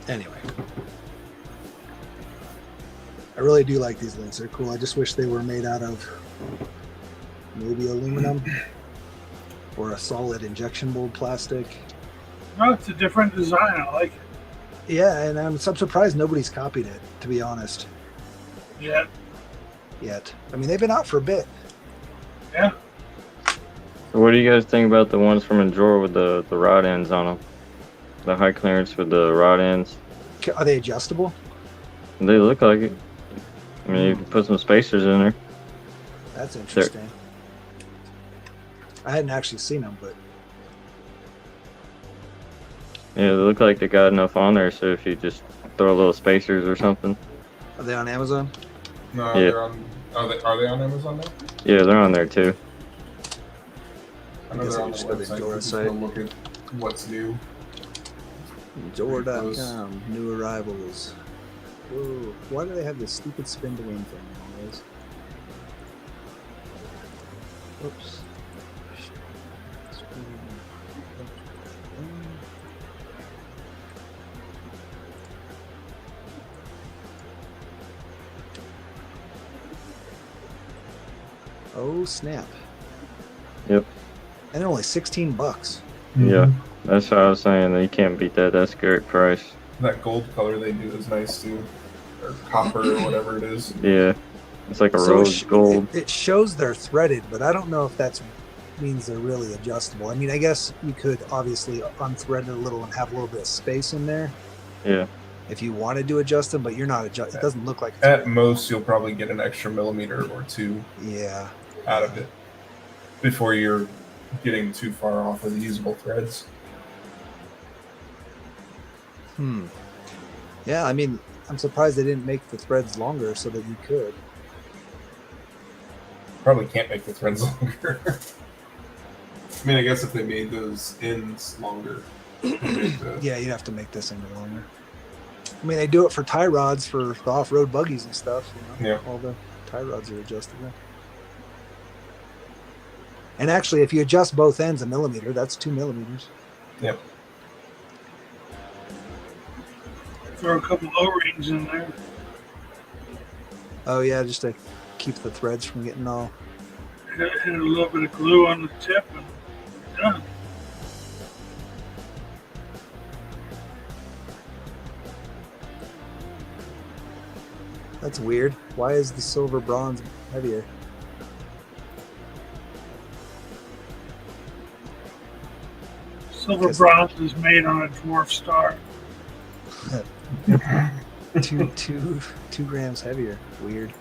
Anyway, I really do like these links. They're cool. I just wish they were made out of maybe aluminum. or a solid injection mold plastic. No, it's a different design. I like it. Yeah, and I'm surprised nobody's copied it, to be honest, Yeah. yet. I mean, they've been out for a bit. Yeah. So what do you guys think about the ones from Endure with the rod ends on them? The high clearance with the rod ends. Are they adjustable? They look like it. I mean, you can put some spacers in there. That's interesting. I hadn't actually seen them, but Yeah, they look like they got enough on there, so if you just throw little spacers or something. are they on Amazon? No, Yeah. they're on. Are they on Amazon now? Yeah, they're on there too. I know Guess they're I on the just go to website. Endura Just site. go look at what's new. Door.com, new arrivals. Whoa, why do they have this stupid spin to wing thing always? Oops. Oh snap. Yep. And they're only $16. Yeah, that's what I was saying. You can't beat that. That's a great price. That gold color they do is nice too, or copper or whatever it is. Yeah, it's like a So rose gold. it shows they're threaded, but I don't know if that means they're really adjustable. I mean, I guess you could obviously unthread it a little and have a little bit of space in there Yeah. if you wanted to adjust them, but you're not adjust. It doesn't look like it's At most, you'll probably get an extra millimeter or two yeah. out of it before you're getting too far off of the usable threads. Yeah, I mean, I'm surprised they didn't make the threads longer so that you could. Probably can't make the threads longer. I mean, I guess if they made those ends longer. Yeah, you'd have to make this end longer. I mean, they do it for tie rods for the off-road buggies and stuff. You know? Yeah. All the tie rods are adjustable. And actually, if you adjust both ends a millimeter, that's 2 millimeters. Yep. Throw a couple O-rings in there. Oh yeah, just to keep the threads from getting all. Hit a little bit of glue on the tip and done. That's weird. Why is the silver bronze heavier? Silver Because- bronze is made on a dwarf star. 2 grams heavier. Weird.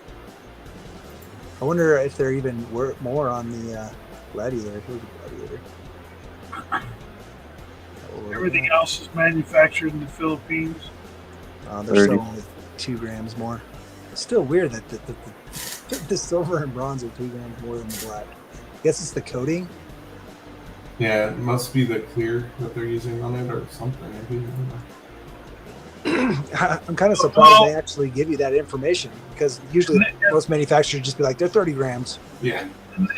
I wonder if they're even more on the Gladiator. Here's the Gladiator. Everything else is manufactured in the Philippines. They're 30. still only 2 grams more. It's still weird that the silver and bronze are 2 grams more than the black. I guess it's the coating. Yeah, it must be the clear that they're using on it or something. Maybe. I don't know. I'm kind of surprised they actually give you that information because usually most manufacturers just be like, they're 30 grams. Yeah.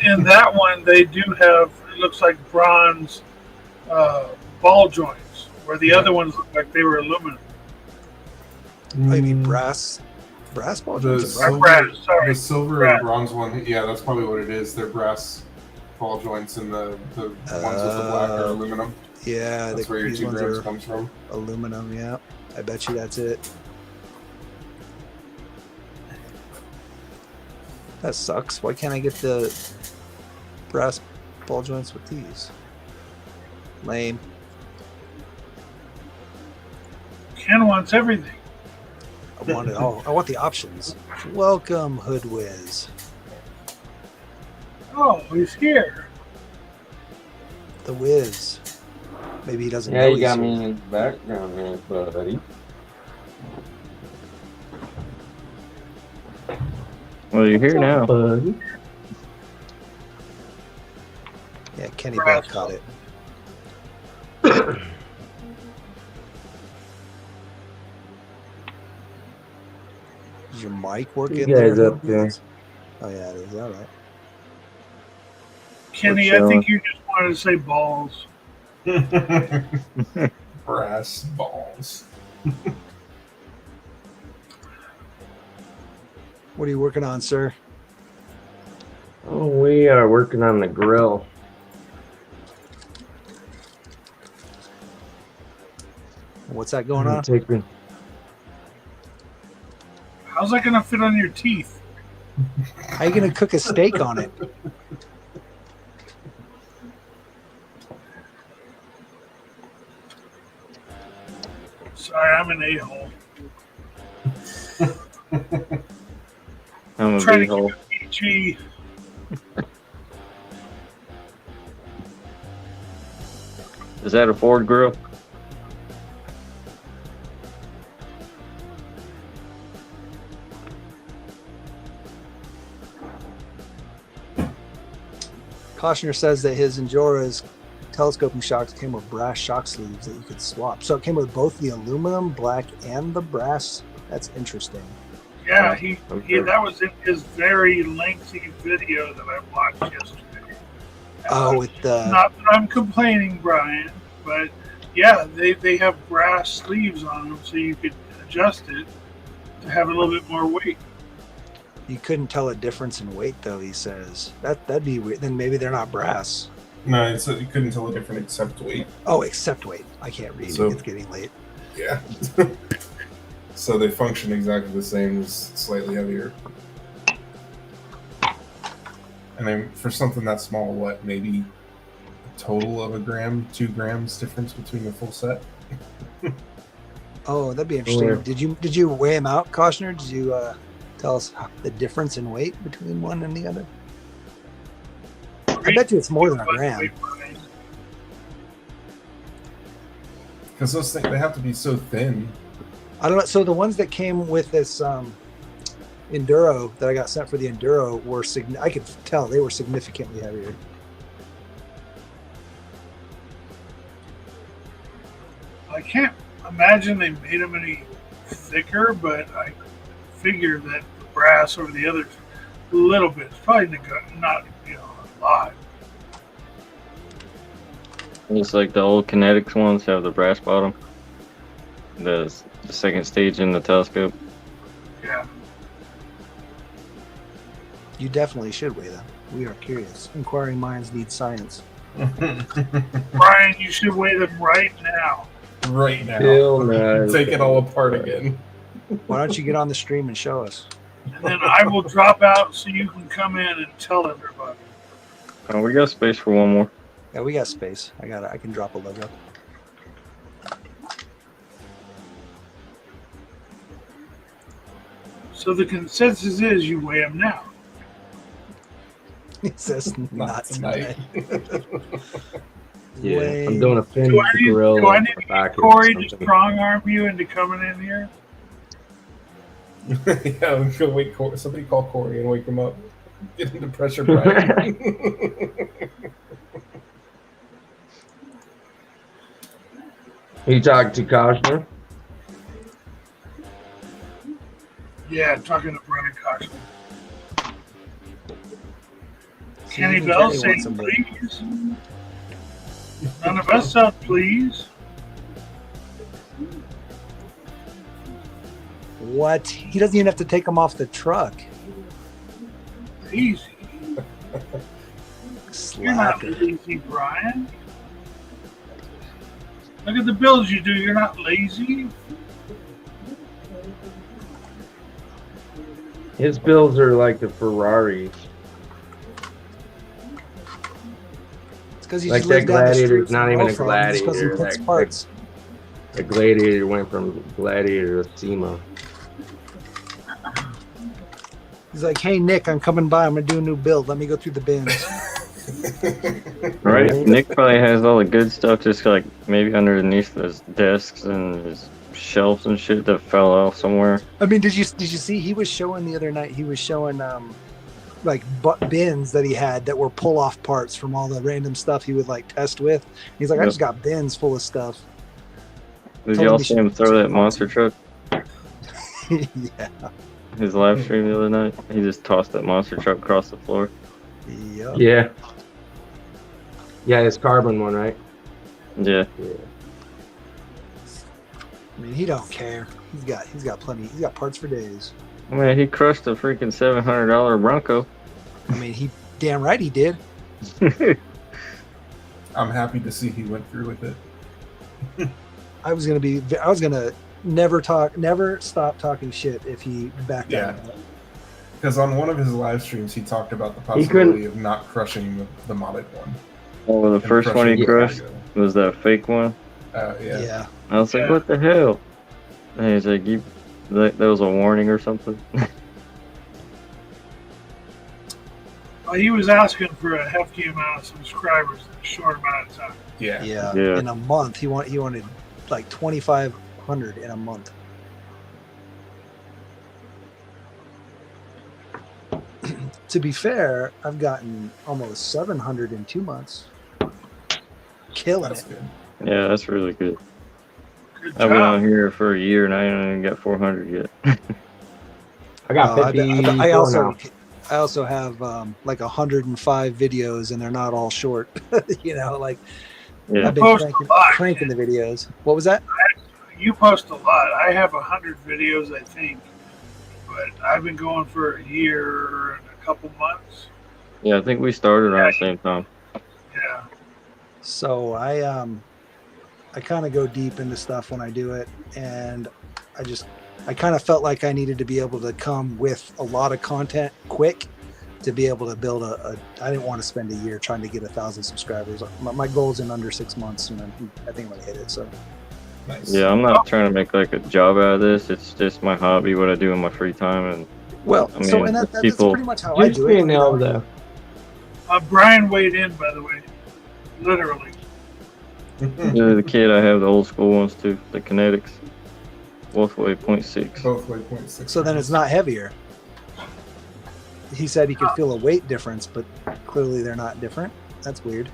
In that one, they do have, it looks like bronze ball joints, where the other ones look like they were aluminum. Oh, you mean brass ball The joints? silver, brass, sorry. the silver Brass. and bronze one, yeah, that's probably what it is. They're brass ball joints, and the ones with the black are aluminum. Yeah, That's where your these 2 ones grams are comes from. aluminum. Yeah, I bet you that's it. That sucks. Why can't I get the brass ball joints with these? Lame. Ken wants everything. I want it all. I want the options. Welcome, Hoodwiz. Oh, he's here. The Wiz. Maybe he doesn't Yeah, know you he's got here. me in the background there, buddy. Well, you're here now. Buddy. Yeah, Kenny Brass. Buck caught it. Is your mic working? You guys there, up there? Hoodwiz? Oh yeah, it is. All right. Kenny, We're I think you just wanted to say balls. Brass balls. What are you working on, sir? Oh, we are working on the grill. What's that going on? Taking. How's that gonna fit on your teeth? How you gonna cook a steak on it? Sorry, I'm an a-hole. I'm a Trying to B-hole. keep it PG. Is that a Ford grill? Koshner says that his Enjora's telescoping shocks came with brass shock sleeves that you could swap. So it came with both the aluminum, black, and the brass. That's interesting. Yeah, he that was in his very lengthy video that I watched yesterday. Oh, with the Not that I'm complaining, Brian, but yeah, they have brass sleeves on them, so you could adjust it to have a little bit more weight. you couldn't tell a difference in weight though. He says that'd be weird. Then maybe they're not brass. No, you couldn't tell the difference except weight. Oh, except weight. I can't read. So- It's getting late. Yeah. So they function exactly the same, just slightly heavier. And then for something that small, what, maybe a total of 2 grams difference between the full set? Oh, that'd be interesting. Yeah. Did you weigh them out, Koshner? Did you tell us the difference in weight between one and the other? I bet you it's more than a gram. Because those things, they have to be so thin. I don't know. So the ones that came with this Enduro that I got sent for the Enduro were I could tell they were significantly heavier. I can't imagine they made them any thicker, but I figure that the brass over the others a little bit. It's probably not a lot. It's like the old Kinetics ones have the brass bottom. The second stage in the telescope. Yeah. You definitely should weigh them. We are curious. Inquiring minds need science. Brian, you should weigh them right now. Right now. Hell no. Take it all apart again. Why don't you get on the stream and show us? And then I will drop out so you can come in and tell everybody. We got space for one more. Yeah, we got space. I can drop a logo. So the consensus is you weigh them now. It says not tonight. Yeah, Way- I'm doing a pin Do I need grill. to on get the back or Corey to something. strong arm you into coming in here? Yeah, go wake somebody call Corey and wake him up. Get him to pressure Brian. You talking to Koshner? Yeah, talking to Brian Cox. See, Kenny even Bell Kenny saying wants somebody. please. None of us said please. What? He doesn't even have to take them off the truck. Easy. You're not Slacker. lazy, Brian. Look at the bills you do. You're not lazy. His bills are like the Ferraris. It's because he Like just lives that down the Gladiator's street not from even a Wilford. It's 'cause he Gladiator. puts That- parts. The Gladiator went from Gladiator to SEMA. He's like, hey, Nick, I'm coming by. I'm going to do a new build. Let me go through the bins. Right? Nick probably has all the good stuff just like maybe underneath his desks and his shelves and shit that fell off somewhere. I mean, did you see he was showing the other night, he was showing like bins that he had that were pull-off parts from all the random stuff he would like test with. He's like, I Yep. just got bins full of stuff. Did Told y'all him he see him should- throw that monster truck? Yeah. His live stream the other night? He just tossed that monster truck across the floor. Yep. Yeah. Yeah, it's carbon one, right? Yeah. Yeah. I mean, he don't care. He's got plenty. He's got parts for days. Man, he crushed a freaking $700 Bronco. I mean, he damn right he did. I'm happy to see he went through with it. I was gonna never stop talking shit if he backed out of that. Because on one of his live streams, he talked about the He couldn't- possibility of not crushing the modded one. Oh, the and first one he crushing crushed was that fake one. Yeah. Yeah. I was like, what the hell? And he's like, that was a warning or something. Well, he was asking for a hefty amount of subscribers in a short amount of time. Yeah. Yeah. In a month, he wanted like 2,500 in a month. To be fair, I've gotten almost 700 in 2 months. Killing That's it. good. Yeah, that's really good. Good I've been on job. here for a year and I ain't even got 400 yet. I got I 54 now. I also have like 105 videos, and they're not all short. You know, like Yeah. I've been Post a lot. cranking the videos. What was that? You post a lot. I have 100 videos, I think, but I've been going for a year and a couple months. Yeah, I think we started around the same time. Yeah. So I kind of go deep into stuff when I do it, and I kind of felt like I needed to be able to come with a lot of content quick to be able to build I didn't want to spend a year trying to get 1,000 subscribers. My goal's in under 6 months, and I think I'm gonna hit it. So Nice. Yeah, I'm not trying to make like a job out of this. It's just my hobby, what I do in my free time, and well, I so mean, and that's people- pretty much how I Just do being it. able to. Brian weighed in, by the way. Literally. the kid I have the old school ones too, the Kinetics, both weigh 0.6. Both weigh 0.6. So then it's not heavier. He said he could feel a weight difference, but clearly they're not different. That's weird.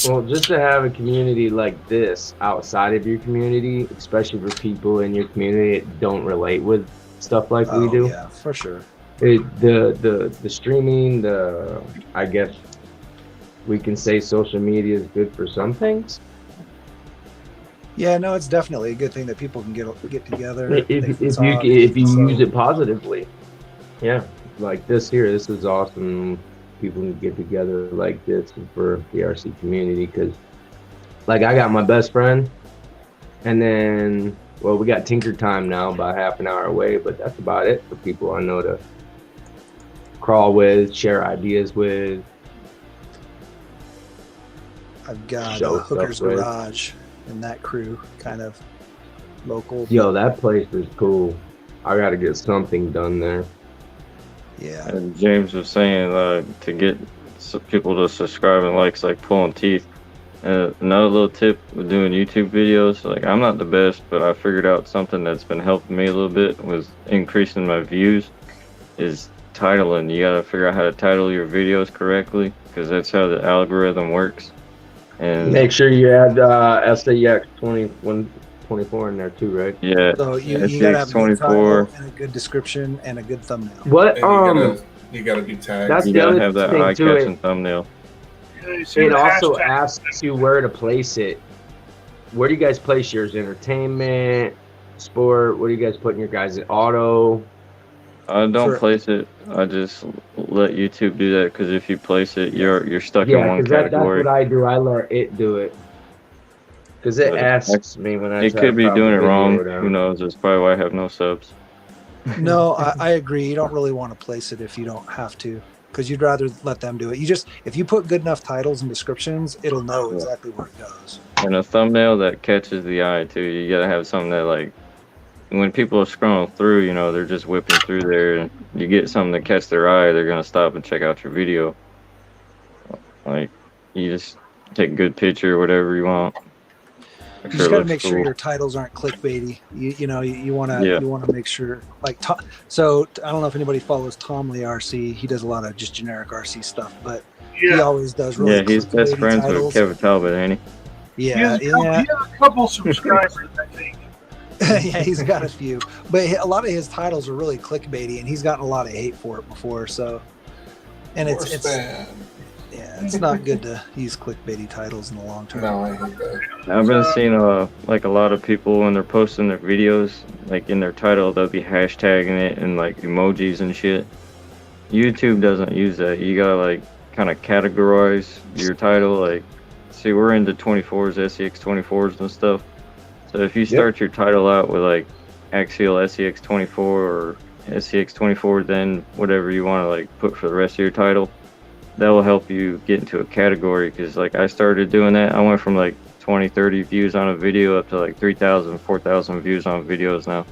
Well, just to have a community like this outside of your community, especially for people in your community that don't relate with stuff like we do. Yeah, for sure. The streaming, I guess we can say social media is good for some things. Yeah, no, it's definitely a good thing that people can get together. If you use it positively, yeah, like this here, this is awesome. People can get together like this for the RC community, because like I got my best friend, and then we got Tinker Time now about half an hour away, but that's about it for people I know to crawl with, share ideas with. I've got show Hooker's stuff with. Garage and that crew, kind of local. Yo, that place is cool. I got to get something done there. Yeah. And James was saying to get people to subscribe and likes like pulling teeth. And another little tip with doing YouTube videos, like I'm not the best, but I figured out something that's been helping me a little bit was increasing my views, is titling. You gotta figure out how to title your videos correctly, because that's how the algorithm works. And Make sure you add SCX24 in there too, right? yeah, So you gotta have a good SCX24. title and a good description and a good thumbnail. What And you gotta be tagged. That's You the gotta other have that thing too, eye-catching thumbnail. Yeah, you see it the also hashtag. asks you where to place it. Where do you guys place yours? Entertainment, sport? What do you guys put in your guys' auto? I don't For- place it. I just let YouTube do that, because if you place it, you're stuck in Yeah, one because that's category. what I do. I let it do it. Because it But asks me when I It try could to be pop doing a it video wrong. down. Who knows? That's probably why I have no subs. No, I agree. You don't really want to place it if you don't have to, because you'd rather let them do it. If you put good enough titles and descriptions, it'll know Yeah. exactly where it goes. And a thumbnail that catches the eye too. You gotta have something that, like, when people are scrolling through, they're just whipping through there, and you get something that catch their eye, they're gonna stop and check out your video. Like, you just take a good picture, whatever you want. You just got to make sure your titles aren't clickbaity. You want to make sure, like, so I don't know if anybody follows Tom Lee RC. He does a lot of just generic RC stuff, but he Yeah. always does really. Yeah, he's best clickbaity friends titles. with Kevin Talbot, ain't he? He Yeah, has yeah, a couple subscribers, I think. yeah. He's got a few, but a lot of his titles are really clickbaity, and he's gotten a lot of hate for it before. So, and it's it's not good to use clickbaity titles in the long term. No, I hate that. I've been seeing like a lot of people when they're posting their videos, like in their title, they'll be hashtagging it and like emojis and shit. YouTube doesn't use that. You gotta like kind of categorize your title. Like, see, we're into 24s, SCX24s and stuff. So if you start your title out with like Axial SCX24 or SCX24, then whatever you want to like put for the rest of your title, that will help you get into a category. Because like I started doing that, I went from like 20, 30 views on a video up to like 3,000, 4,000 views on videos now.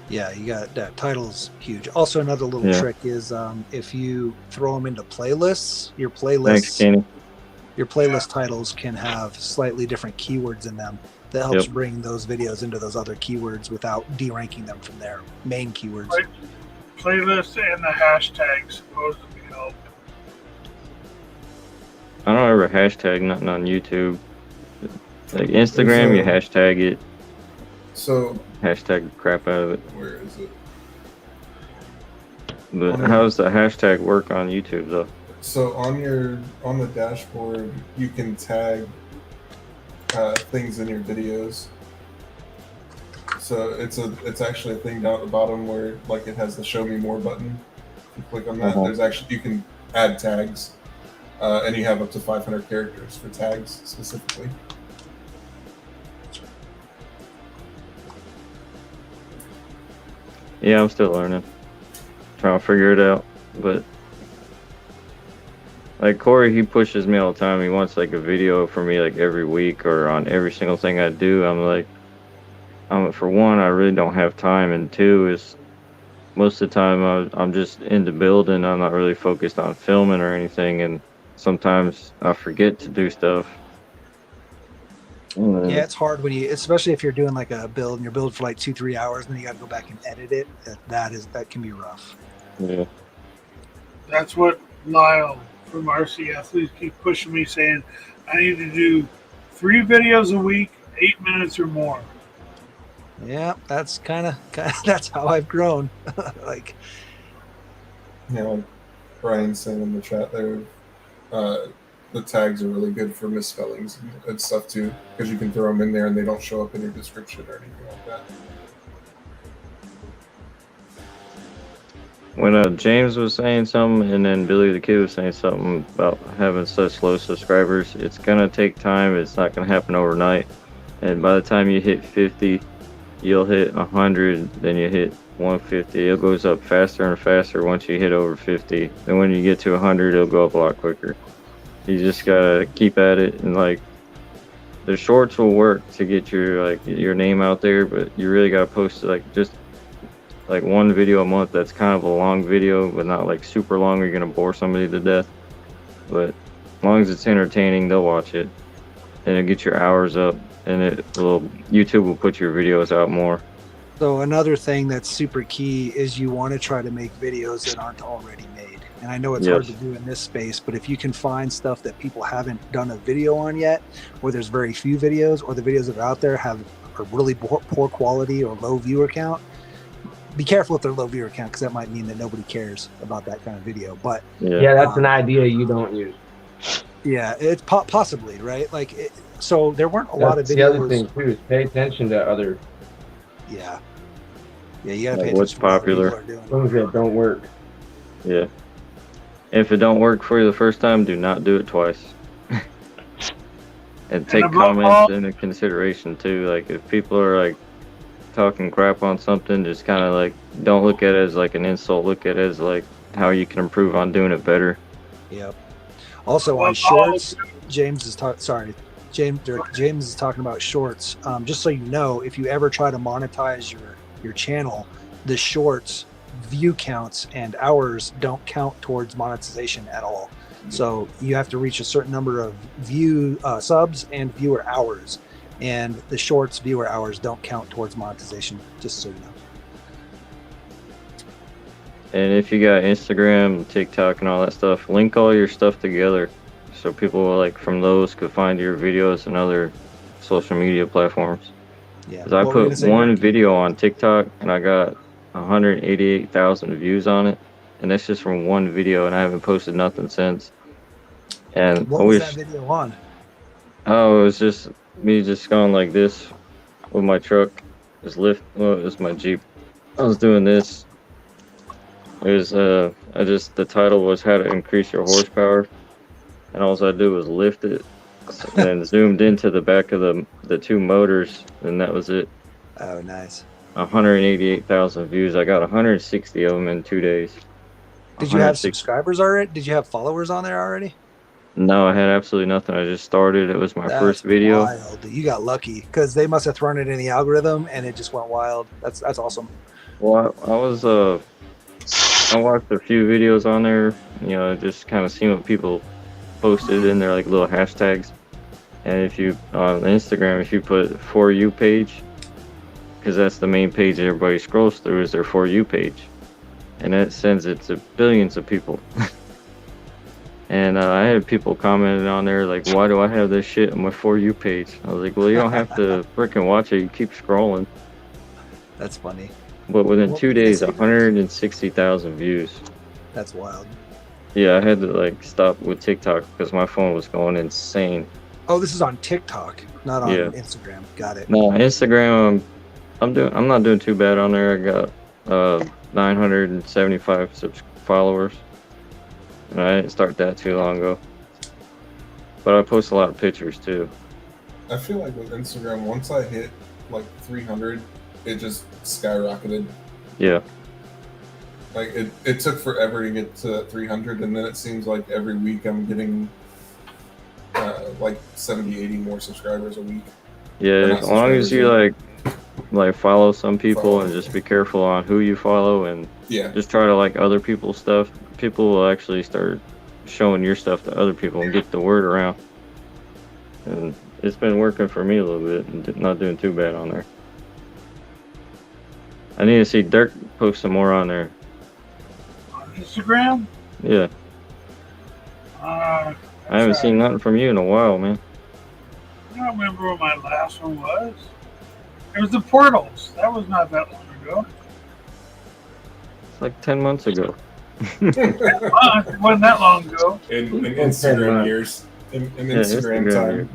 Yeah, you got that. Title's huge. Also, another little trick is if you throw them into playlists, your Thanks, Kenny. titles can have slightly different keywords in them. That helps bring those videos into those other keywords without deranking them from their main keywords. Playlists and the hashtags supposed to be help. I don't ever hashtag nothing on YouTube. Like Instagram, you hashtag it. So hashtag the crap out of it. Where is it? But how does the hashtag work on YouTube though? So on the dashboard, you can tag things in your videos. So it's actually a thing down at the bottom where like it has the show me more button. If you click on that, there's actually, you can add tags, and you have up to 500 characters for tags specifically. Yeah, I'm still learning, trying to figure it out. But like Corey, he pushes me all the time. He wants like a video for me like every week or on every single thing I do. I'm like, for one, I really don't have time, and two is most of the time I'm just into building. I'm not really focused on filming or anything, and sometimes I forget to do stuff. Yeah, it's hard when you, especially if you're doing like a build and you're building for like 2-3 hours, and then you got to go back and edit it. That can be rough. Yeah, that's what Lyle from RC Athletes keep pushing me, saying I need to do 3 videos a week, 8 minutes or more. Yeah, that's kind of that's how I've grown. Like, like Brian said in the chat there, the tags are really good for misspellings and stuff too, because you can throw them in there and they don't show up in your description or anything like that. When James was saying something and then Billy the Kid was saying something about having such low subscribers, it's gonna take time. It's not gonna happen overnight. And by the time you hit 50, you'll hit 100, then you hit 150. It goes up faster and faster once you hit over 50. Then when you get to 100, it'll go up a lot quicker. You just gotta keep at it, and like the shorts will work to get your name out there, but you really gotta post like just like 1 video a month. That's kind of a long video, but not like super long or you're gonna bore somebody to death. But as long as it's entertaining, they'll watch it, and it'll get your hours up, and YouTube will put your videos out more. So another thing that's super key is you want to try to make videos that aren't already made. And I know it's hard to do in this space, but if you can find stuff that people haven't done a video on yet, or there's very few videos, or the videos that are out there are really poor quality or low viewer count, be careful if they're low viewer count, because that might mean that nobody cares about that kind of video. But yeah, that's an idea you don't use. Yeah, it's possibly, right? Like, so there weren't a lot of videos. The other thing too is pay attention to other. Yeah, you gotta pay attention what's to popular. what people are doing. Things that don't work. Yeah. If it don't work for you the first time, do not do it twice. And take comments into consideration too. Like if people are like talking crap on something, just kind of like don't look at it as like an insult. Look at it as like how you can improve on doing it better. Yep. Also on shorts, James is talking about shorts. Just so you know, if you ever try to monetize your channel, the shorts view counts and hours don't count towards monetization at all. So you have to reach a certain number of subs and viewer hours, and the shorts viewer hours don't count towards monetization, just so you know. And if you got Instagram, TikTok, and all that stuff, link all your stuff together so people like from those could find your videos and other social media platforms. Yeah. Because I put one video on TikTok and I got 188,000 views on it, and that's just from one video, and I haven't posted nothing since. And what was that video on? Oh, it was just me just going like this with my truck, it was my Jeep. I was doing this. It was the title was how to increase your horsepower, and all I did was lift it and then zoomed into the back of the two motors, and that was it. Oh, nice. 188,000 views. I got 160 of them in 2 days. Did you have 160. subscribers already? Did you have followers on there already? No, I had absolutely nothing. I just started. It was my That's first video. wild. You got lucky because they must have thrown it in the algorithm and it just went wild. That's awesome. Well, I watched a few videos on there, you know, just kind of seeing what people posted in their like little hashtags. And if you on Instagram, if you put For You page, because that's the main page that everybody scrolls through, is their For You page, and it sends it to billions of people. And I had people commenting on there like, "Why do I have this shit on my For You page?" I was like, "Well, you don't have to freaking watch it. You keep scrolling." That's funny. But within What 2 were they days, saying? 160,000 views. That's wild. Yeah, I had to like stop with TikTok because my phone was going insane. Oh, this is on TikTok, not on Yeah. Instagram. Got it. No, Instagram, I'm not doing too bad on there. I got 975 followers. And I didn't start that too long ago. But I post a lot of pictures too. I feel like with Instagram, once I hit like 300, it just skyrocketed. Yeah. Like it took forever to get to 300, and then it seems like every week I'm getting like 70, 80 more subscribers a week. Yeah, Not as long as you like follow some people Follow. and just be careful on who you follow and Yeah, just try to like other people's stuff. People will actually start showing your stuff to other people and get the word around. And it's been working for me a little bit and not doing too bad on there. I need to see Dirk post some more on there. On Instagram, Yeah, I I haven't seen nothing from you in a while, man. I don't remember what my last one was. It was the portals. That was not that long ago. It's like 10 months ago. It wasn't that long ago. in Instagram years, in Yeah, Instagram time.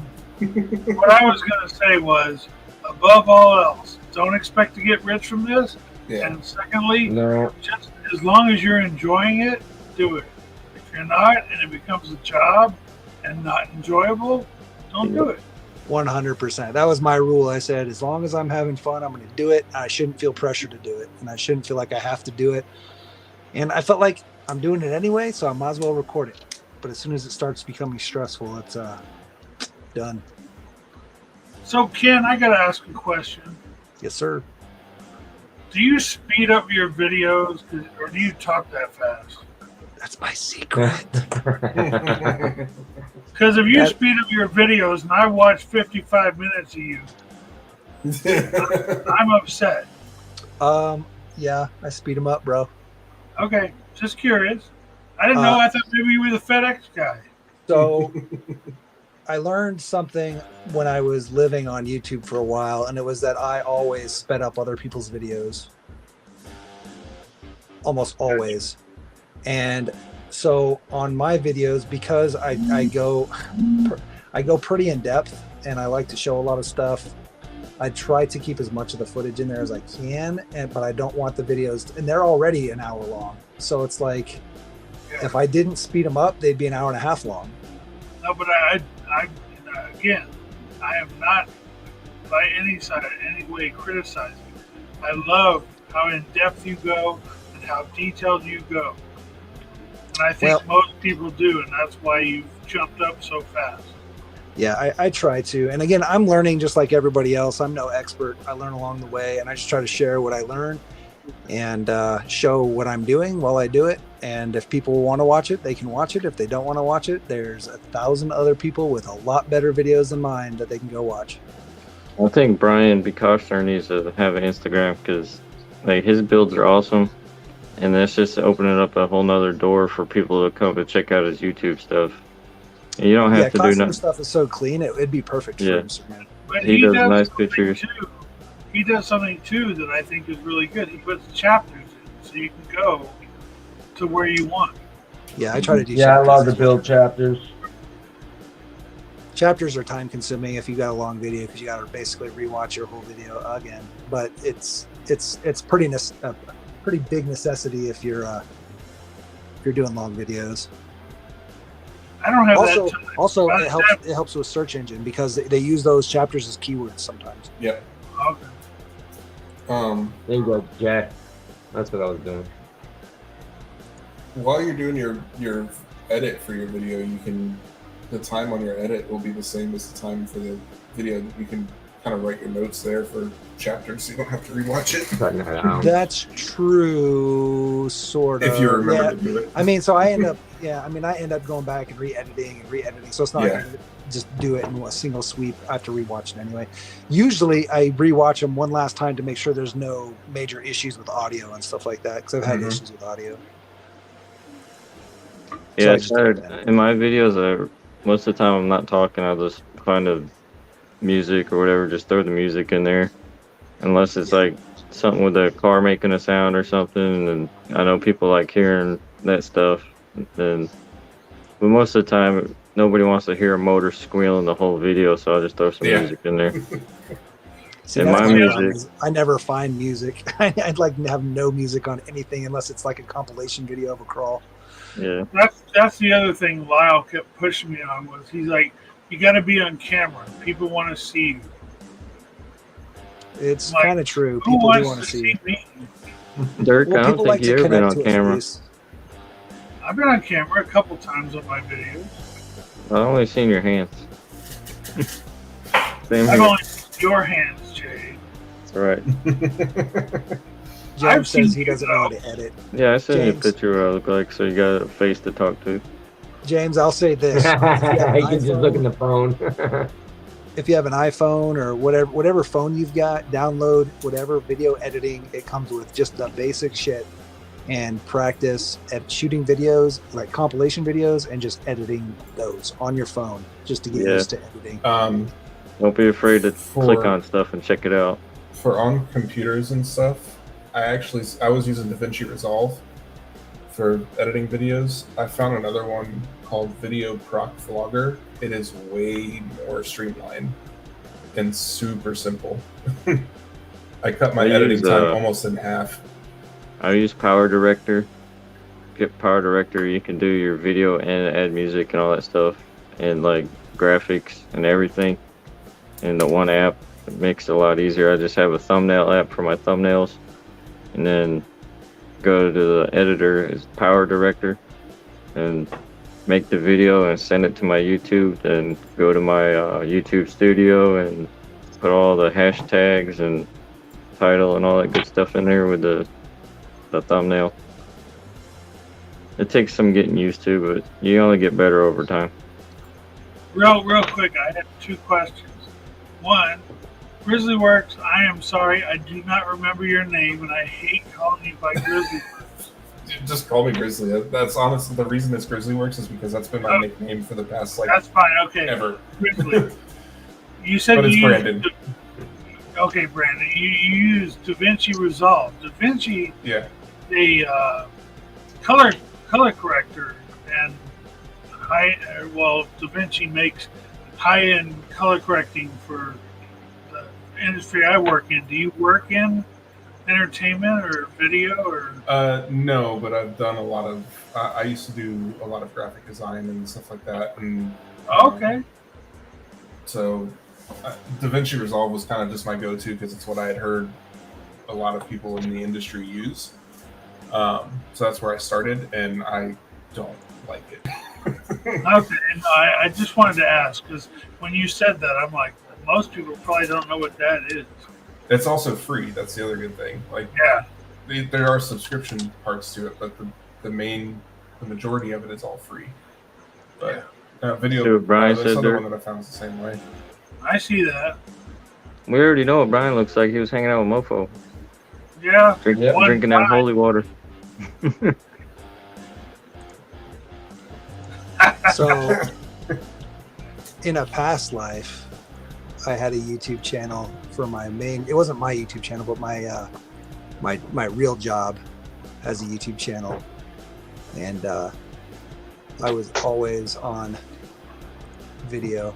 What I was going to say was, above all else, don't expect to get rich from this. Yeah, And secondly, No. just as long as you're enjoying it, do it. If you're not and it becomes a job and not enjoyable, don't do it. 100%. That was my rule. I said, as long as I'm having fun, I'm going to do it. I shouldn't feel pressure to do it, and I shouldn't feel like I have to do it. And I felt like I'm doing it anyway, so I might as well record it. But as soon as it starts becoming stressful, it's done. So, Ken, I got to ask a question. Yes, sir. Do you speed up your videos or do you talk that fast? That's my secret. Because if you That- speed up your videos and I watch 55 minutes of you, I'm upset. Yeah, I speed them up, bro. Okay, just curious. I didn't know. I thought maybe you were the FedEx guy. So I learned something when I was living on YouTube for a while, and it was that I always sped up other people's videos. Almost always. And so on my videos, because I go pretty in depth and I like to show a lot of stuff, I try to keep as much of the footage in there as I can, but I don't want the videos, and they're already an hour long. So it's like, if I didn't speed them up, they'd be an hour and a half long. No, but I again, I am not by any way criticizing. I love how in depth you go and how detailed you go. And I think most people do, and that's why you've jumped up so fast. Yeah, I try to. And again, I'm learning just like everybody else. I'm no expert. I learn along the way, and I just try to share what I learn and show what I'm doing while I do it. And if people want to watch it, they can watch it. If they don't want to watch it, there's 1,000 other people with a lot better videos than mine that they can go watch. I think Brian B. Koshner needs to have an Instagram because like his builds are awesome, and that's just opening up a whole nother door for people to come and check out his YouTube stuff. And you don't have to do Koshner's nothing. stuff is so clean; it'd be perfect for Instagram. But He does nice something pictures. Too. He does something too that I think is really good. He puts chapters in, so you can go to where you want. Yeah, I try to do. Yeah, I chapters love to as well. build chapters. Chapters are time consuming if you got a long video because you got to basically rewatch your whole video again. But it's pretty big necessity if you're doing long videos. I don't have Also, that time. also But it helps with search engine because they use those chapters as keywords sometimes. Yep. Okay. There you go, Jack. That's what I was doing. While you're doing your edit for your video, the time on your edit will be the same as the time for the video. You can kind of write your notes there for chapters, so you don't have to rewatch it. Cutting that out. That's true, sort of. If you remember Yeah. to do it. I mean, so I end up going back and re-editing. So it's not Yeah. like I just do it in a single sweep. I have to rewatch it anyway. Usually I rewatch them one last time to make sure there's no major issues with audio and stuff like that, because I've had Mhm. issues with audio. Yeah, I just did that. in my videos, most of the time I'm not talking. I'll just find a music or whatever, just throw the music in there. Unless it's like something with a car making a sound or something, and I know people like hearing that stuff. But most of the time, nobody wants to hear a motor squealing the whole video, so I'll just throw some Yeah. music in there. See, And that's my my music- problem is I never find music. I'd like to have no music on anything unless it's like a compilation video of a crawl. Yeah, That's the other thing Lyle kept pushing me on was he's like, you got to be on camera. People want to see you. It's Like, kind of true. Who People do wants want to to see. see me? Dirk, Well, I don't people think like you to ever been connect on to it at camera. least. I've been on camera a couple times on my videos. I've only seen your hands. Same I've here. only seen your hands, Jay. That's right. James I've says seen he doesn't know how to edit. Yeah, I sent you a James. picture of what I look like, so you got a face to talk to. James, I'll say this: You if you have an can just look in iPhone- the phone. if you have an iPhone or whatever phone you've got, download whatever video editing it comes with, just the basic shit, and practice at shooting videos, like compilation videos, and just editing those on your phone, just to get Yeah. used to editing. Don't be afraid to click For- on stuff and check it out. For on computers and stuff, I was using DaVinci Resolve for editing videos. I found another one called Video Proc Vlogger. It is way more streamlined and super simple. I cut my I editing use, time almost in half. I use Power Director. Get Power Director, you can do your video and add music and all that stuff, and like graphics and everything in the one app. It makes it a lot easier. I just have a thumbnail app for my thumbnails, and then go to the editor is Power Director, and make the video and send it to my YouTube. Then go to my YouTube studio and put all the hashtags and title and all that good stuff in there with the thumbnail. It takes some getting used to, but you only get better over time. Real quick, I have two questions. One, GrizzlyWorks, I am sorry, I do not remember your name, and I hate calling you by GrizzlyWorks. Just call me Grizzly. That's honestly the reason it's GrizzlyWorks is because that's been my nickname for the past That's fine, okay. ever. Grizzly. You said But it's you Brandon. used okay, Brandon. You use DaVinci Resolve. DaVinci, Yeah. a color corrector, and DaVinci makes high-end color correcting for the industry I work in. Do you work in entertainment or video or? No, but I've done a lot of. I used to do a lot of graphic design and stuff like that, and Okay. so DaVinci Resolve was kind of just my go-to because it's what I had heard a lot of people in the industry use. So that's where I started, and I don't like it. Okay, and I just wanted to ask because when you said that, I'm like, most people probably don't know what that is. It's also free. That's the other good thing. Like, Yeah. there are subscription parts to it, but the majority of it is all free. But video, See what Brian this said other there? one that I found is the same way. I see that. We already know what Brian looks like. He was hanging out with Mofo, Yeah. Yeah. drinking that holy water. So, in a past life, I had a YouTube channel for my main. It wasn't my YouTube channel, but my real job as a YouTube channel, and I was always on video.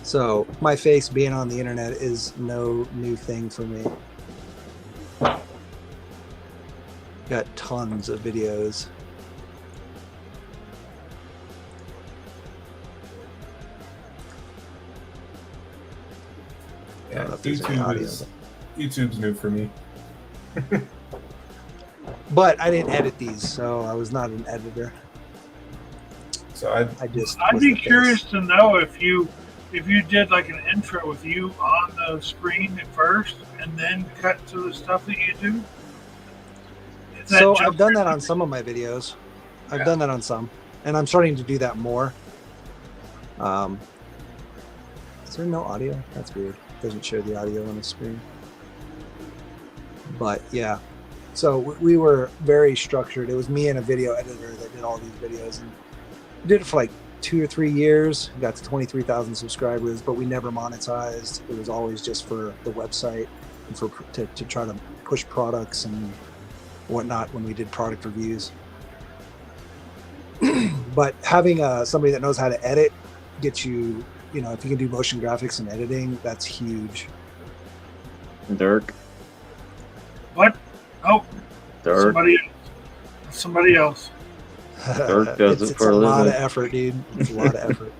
So my face being on the internet is no new thing for me. Got tons of videos. I Yeah, don't know if there's any audio, YouTube's new for me. but I didn't edit these, so I was not an editor. So I just I'd was be the face. curious to know if you did like an intro with you on the screen at first and then cut to the stuff that you do. Is that So just- I've done that on some of my videos. I've Yeah. done that on some, and I'm starting to do that more. Is there no audio? That's weird. It doesn't show the audio on the screen. But yeah, so we were very structured. It was me and a video editor that did all these videos, and we did it for like 2 or 3 years. We got to 23,000 subscribers, but we never monetized. It was always just for the website and to try to push products and whatnot when we did product reviews. But having somebody that knows how to edit gets you, if you can do motion graphics and editing, that's huge. Dirk. What? Oh, Dirk. somebody else. Dirk does it for a a lot of living. effort, dude. It's a lot of effort.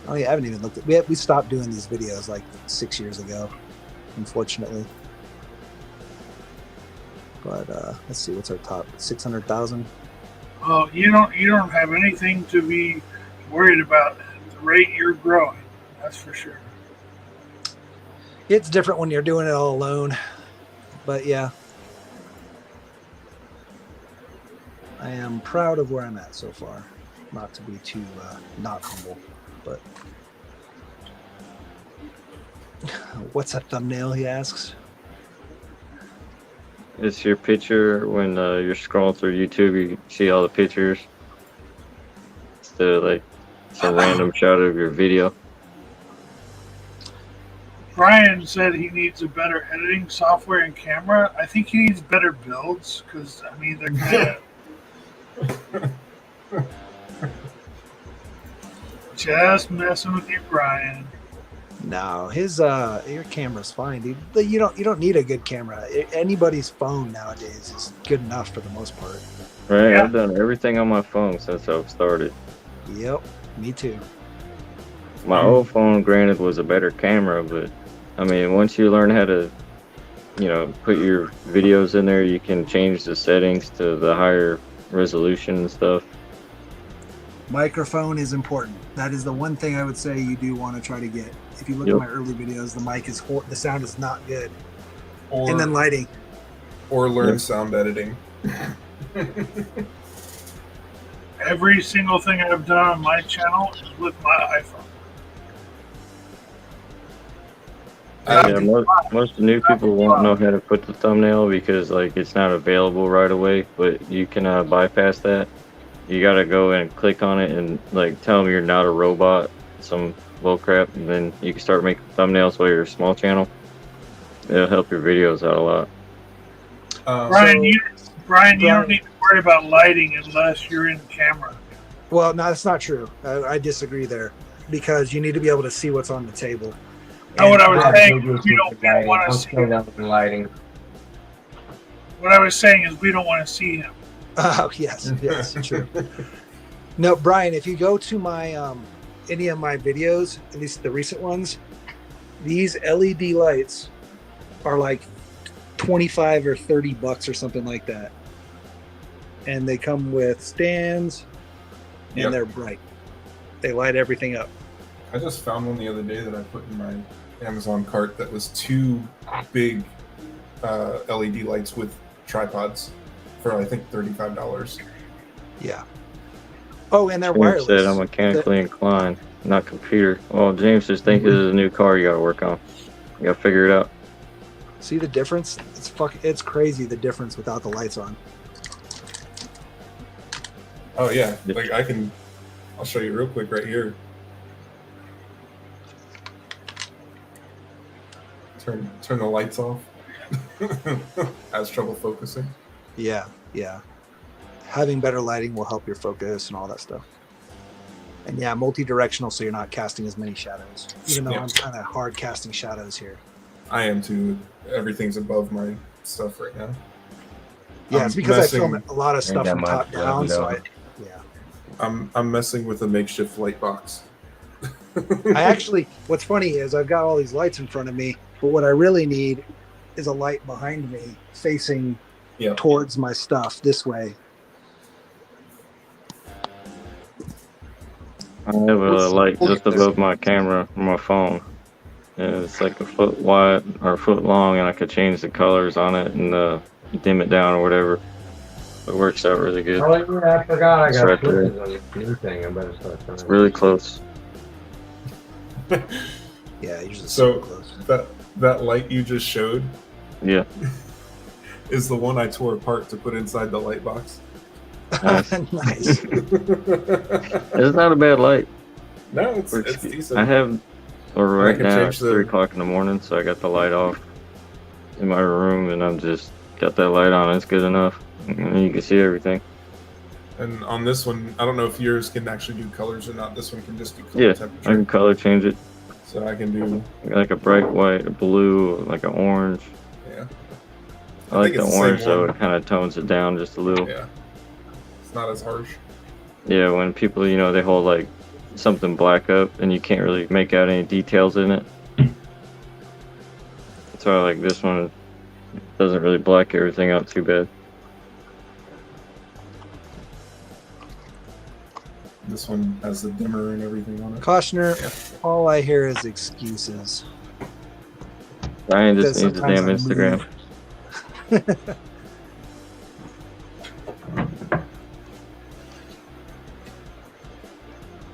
Oh yeah, I haven't even looked at. We stopped doing these videos like 6 years ago, unfortunately. But let's see, what's our top? 600,000. Oh, you don't have anything to be worried about at the rate you're growing. That's for sure. It's different when you're doing it all alone, but yeah, I am proud of where I'm at so far. Not to be too not humble, but what's a thumbnail? He asks. It's your picture when you're scrolling through YouTube. You see all the pictures instead of like some random shot of your video. Brian said he needs a better editing software and camera. I think he needs better builds because I mean they're kind of just messing with you, Brian. No, his your camera's fine, dude. But you don't need a good camera. Anybody's phone nowadays is good enough for the most part. Right, Yeah. I've done everything on my phone since I've started. Yep, me too. My old phone, granted, was a better camera, but I mean, once you learn how to, put your videos in there, you can change the settings to the higher resolution and stuff. Microphone is important. That is the one thing I would say you do want to try to get. If you look Yep. at my early videos, the mic is the sound is not good, Or, and then lighting. or learn Yep. sound editing. Every single thing I've done on my channel is with my iPhone. Yeah, most new people won't know how to put the thumbnail because like it's not available right away, but you can bypass that. You gotta go and click on it and like tell them you're not a robot, some bull crap, and then you can start making thumbnails while you're a small channel. It'll help your videos out a lot. Brian, you Brian- don't need to worry about lighting unless you're in camera. Well, no, that's not true. I disagree there because you need to be able to see what's on the table. No, what I was Yeah, saying video is we don't lighting. want I'll to see show him. that with lighting. What I was saying is we don't want to see him. Oh yes, true. No, Brian, if you go to my any of my videos, at least the recent ones, these LED lights are like 25 or 30 bucks or something like that, and they come with stands, and Yep. they're bright. They light everything up. I just found one the other day that I put in my Amazon cart that was 2 big LED lights with tripods for I think $35. Yeah. Oh, and they're James wireless. said I'm mechanically inclined, not computer. Well, James just think this is a new car you gotta work on. You gotta figure it out. See the difference? It's crazy the difference without the lights on. Oh yeah, like I'll show you real quick right here. Turn the lights off. Has trouble focusing. Yeah. Having better lighting will help your focus and all that stuff. And yeah, multi-directional, so you're not casting as many shadows. Even though Yeah. I'm kind of hard casting shadows here. I am too. Everything's above my stuff right now. Yeah, I'm it's because I film messing- a lot of stuff that from much, top down. So yeah. yeah. I'm messing with a makeshift light box. I actually, what's funny is I've got all these lights in front of me, but what I really need is a light behind me facing Yeah. towards my stuff this way. I have a light just above my camera on my phone. And it's like a foot wide or a foot long, and I could change the colors on it and dim it down or whatever. It works out really good. Oh, yeah, I forgot I It's got right switches there. on this new thing. I better start trying. It's really close. Yeah, usually So super close. that light you just showed Yeah. is the one I tore apart to put inside the light box. Nice. Nice. It's not a bad light. No, it's Works. decent. I have, or I right can now change it's the- 3 o'clock in the morning, so I got the light off in my room, and I'm just got that light on. It's good enough, and you can see everything. And on this one, I don't know if yours can actually do colors or not. This one can just do color Yeah, I temperature. can color change it, So I can do, like a bright white, a blue, like an orange. yeah. I like think the it's the same orange, though. one. It kind of tones it down just a little. Yeah. It's not as harsh. Yeah, when people, they hold like something black up and you can't really make out any details in it. That's why I like this one. It doesn't really black everything out too bad. This one has the dimmer and everything on it. Cautioner, Yeah. all I hear is excuses. Ryan just Because needs a damn sometimes I Instagram. move.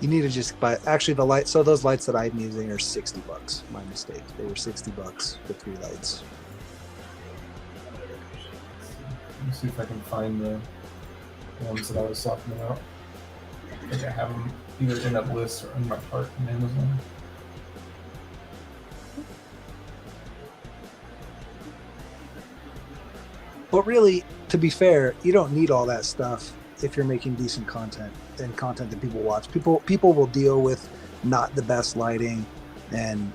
You need to just buy. Actually, the light. So those lights that I'm using are $60. My mistake. They were $60 for 3 lights. Let me see if I can find the ones that I was talking about. I think I have them either in that list or in my cart on Amazon. But really, to be fair, you don't need all that stuff if you're making decent content and content that people watch. People will deal with not the best lighting, and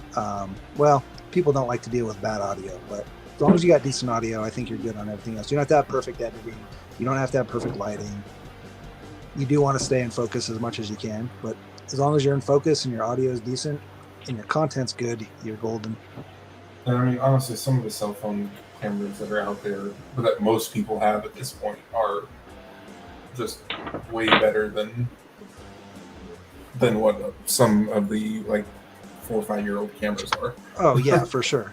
people don't like to deal with bad audio. But as long as you got decent audio, I think you're good on everything else. You don't have to have perfect editing. You don't have to have perfect lighting. You do want to stay in focus as much as you can, but as long as you're in focus and your audio is decent and your content's good, you're golden. And I mean, honestly, some of the cell phone cameras that are out there that most people have at this point are just way better than what some of the like 4 or 5 year old cameras are. Oh yeah, for sure.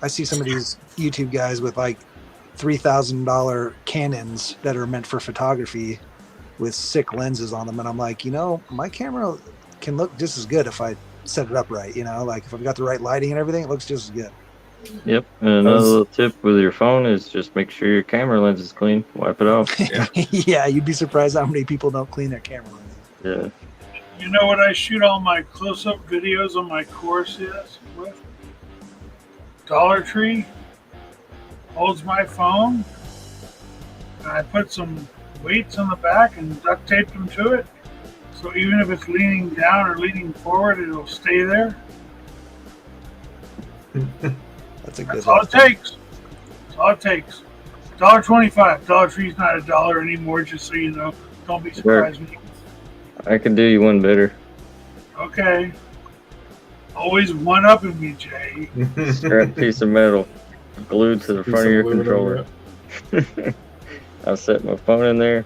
I see some of these YouTube guys with like $3,000 Canons that are meant for photography with sick lenses on them, and I'm like, my camera can look just as good if I set it up right. Like if I've got the right lighting and everything, it looks just as good. Yep. And another little tip with your phone is just make sure your camera lens is clean. Wipe it off. Yeah. Yeah, you'd be surprised how many people don't clean their camera lenses. Yeah. You know what I shoot all my close-up videos on my course with? Dollar Tree holds my phone, and I put some weights on the back and duct tape them to it. So even if it's leaning down or leaning forward, it'll stay there. That's a good That's all it takes. That's all it takes. $1.25. Dollar Tree's not $1 anymore, just so you know. Don't be surprised. When you... I can do you one better. Okay. Always one up in me, Jay. Scrap piece of metal glued to the front of your controller. I set my phone in there,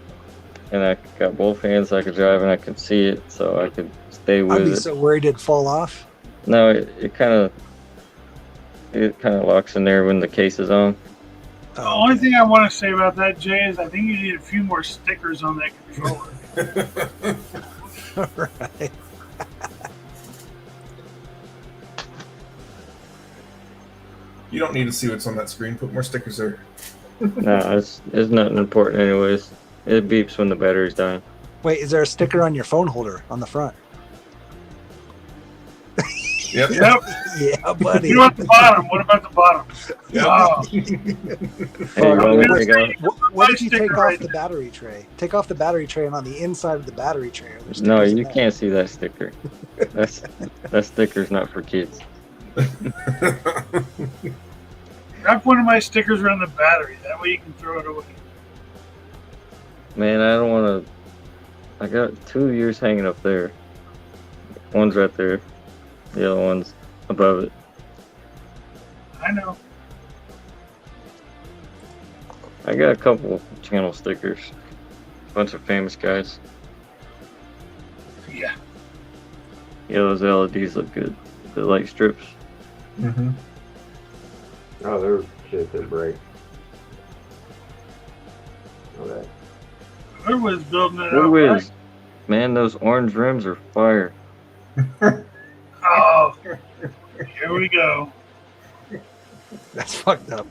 and I got both hands so I could drive and I could see it, so I could stay I'd with be it. so worried it'd fall off. No, it kind of locks in there when the case is on. The only thing I want to say about that, Jay, is I think you need a few more stickers on that controller. Right. You don't need to see what's on that screen. Put more stickers there. No, it's nothing important anyways. It beeps when the battery's dying. Wait, is there a sticker on your phone holder on the front? Yep. Yep. Yeah, buddy. You know what the bottom? What about the bottom? Yep. Oh, Hey, you want me to take out? What if you sticker take off right the battery tray? Take off the battery tray, and on the inside of the battery tray. are there No, stickers in you there? can't see that sticker. That sticker's not for kids. wrap one of my stickers around the battery. That way you can throw it away. Man, I don't want to. I got 2 years hanging up there. One's right there. The other one's above it. I know. I got a couple channel stickers. Bunch of famous guys. Yeah. Yeah, those LEDs look good. The light strips. Mm-hmm. Oh, they're shit. They're bright. Okay. Who was building it Who up? is? Man, those orange rims are fire. Oh, here we go. That's fucked up.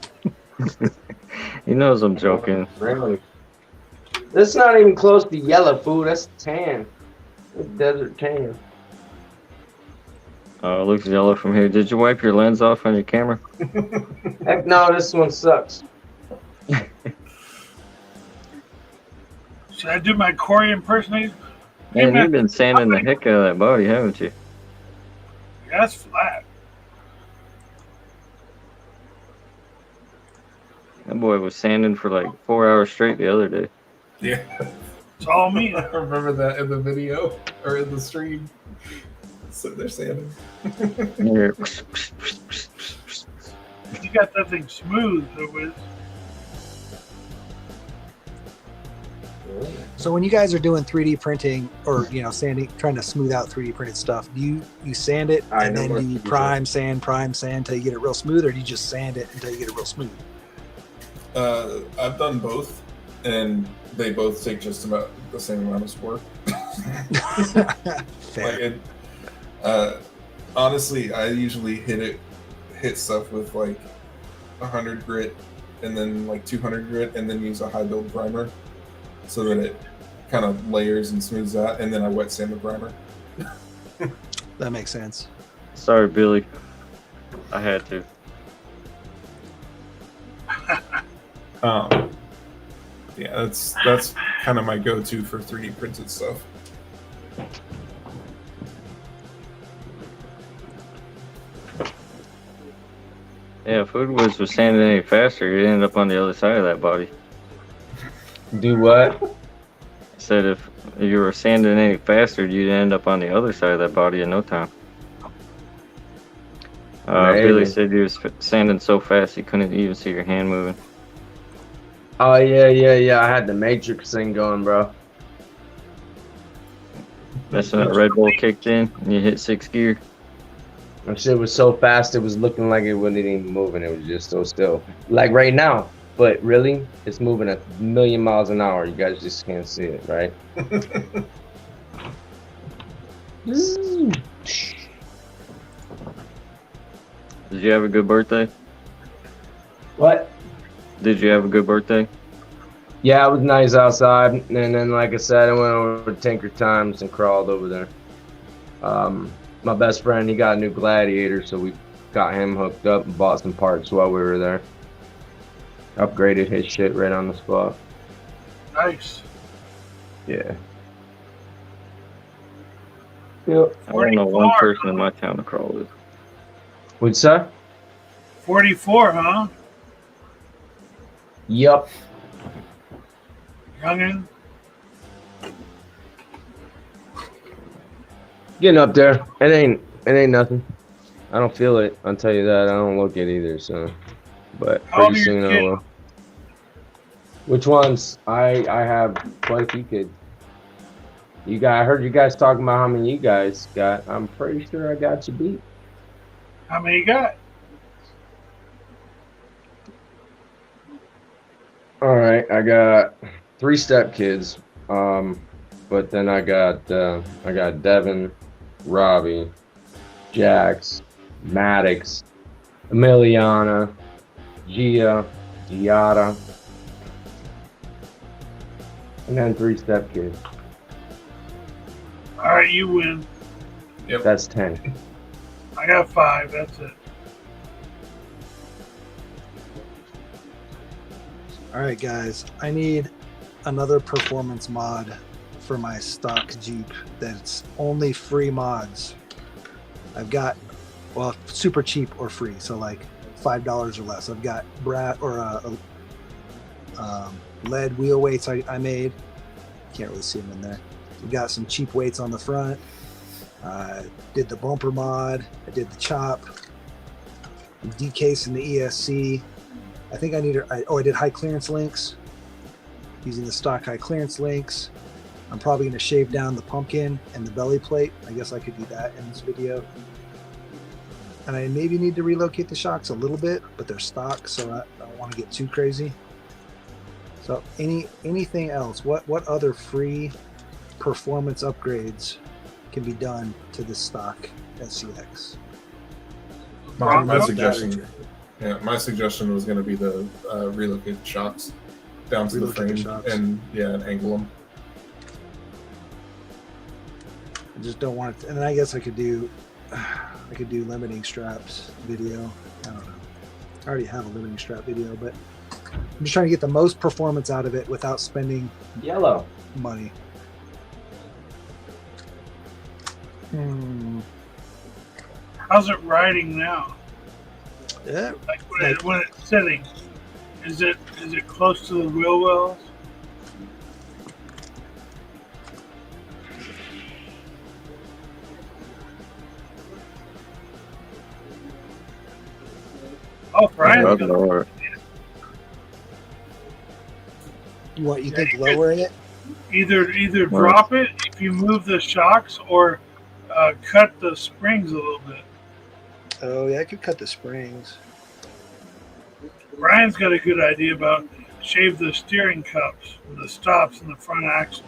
He knows I'm joking. Really? That's not even close to yellow, food. That's tan. It's desert tan. Oh, it looks yellow from here. Did you wipe your lens off on your camera? Heck no, this one sucks. Should I do my Corey impersonation? Man, you've been sanding the heck out of that body, haven't you? That's flat. That boy was sanding for like 4 hours straight the other day. Yeah. It's all me. I remember that in the video or in the stream. So they're sanding. Here. You got that thing smooth, though, Wiz. So when you guys are doing 3D printing or sanding, trying to smooth out 3D printed stuff, do you sand it I and know then what do you you do. prime sand until you get it real smooth, or do you just sand it until you get it real smooth? I've done both, and they both take just about the same amount of work. Fair. Honestly, I usually hit stuff with like 100 grit and then like 200 grit, and then use a high build primer so that it kind of layers and smooths out, and then I wet sand the primer. That makes sense. Sorry, Billy. I had to. Yeah, that's kind of my go-to for 3D printed stuff. Yeah, if Hoodlums was sanding any faster, you'd end up on the other side of that body. Do what? I said if you were sanding any faster, you'd end up on the other side of that body in no time. Maybe. Billy said you was sanding so fast you couldn't even see your hand moving. Oh yeah. I had the Matrix thing going, bro. That's when that Red Bull kicked in and you hit 6th gear. That shit was so fast, it was looking like it wasn't even moving. It was just so still. Like right now. But really, it's moving at 1,000,000 miles an hour. You guys just can't see it, right? Did you have a good birthday? What? Did you have a good birthday? Yeah, it was nice outside. And then, like I said, I went over to Tinker Times and crawled over there. My best friend, he got a new Gladiator, so we got him hooked up and bought some parts while we were there. Upgraded his shit right on the spot. Nice. Yeah. Yep. I don't know one 44, person in my town to crawl with. What's that? 44, huh? Yup. Youngin. Getting up there. It ain't nothing. I don't feel it. I'll tell you that. I don't look it either, so. But How old pretty are soon your I will. Which ones? I have quite a few kids. You guys, I heard you guys talking about how many you guys got. I'm pretty sure I got you beat. How many you got? All right, I got 3 stepkids. But then I got Devin, Robbie, Jax, Maddox, Emiliana, Gia, Giada, and then 3 stepkids. All right, you win. That's 10. I got 5. That's it. All right, guys. I need another performance mod for my stock Jeep that's only free mods. I've got, well, super cheap or free, so like $5 or less. I've got lead wheel weights I made. Can't really see them in there. We've got some cheap weights on the front. Did the bumper mod. I did the chop. Decasing the ESC. I think I need. I did high clearance links using the stock high clearance links. I'm probably going to shave down the pumpkin and the belly plate. I guess I could do that in this video. And I maybe need to relocate the shocks a little bit, but they're stock, so I don't want to get too crazy. So anything else? What other free performance upgrades can be done to this stock SCX? My suggestion, my suggestion was going to be the relocate the shocks down to the frame and angle them. I just don't want it. And then I guess I could do limiting straps video. I don't know. I already have a limiting strap video, but I'm just trying to get the most performance out of it without spending Yellow money. How's it riding now? Yeah. Like when it's sitting, is it close to the wheel wells? Oh, Brian's gonna What you think? Lowering it? either drop it if you move the shocks or cut the springs a little bit. Oh yeah, I could cut the springs. Brian's got a good idea about shave the steering cups, the stops, and the front axle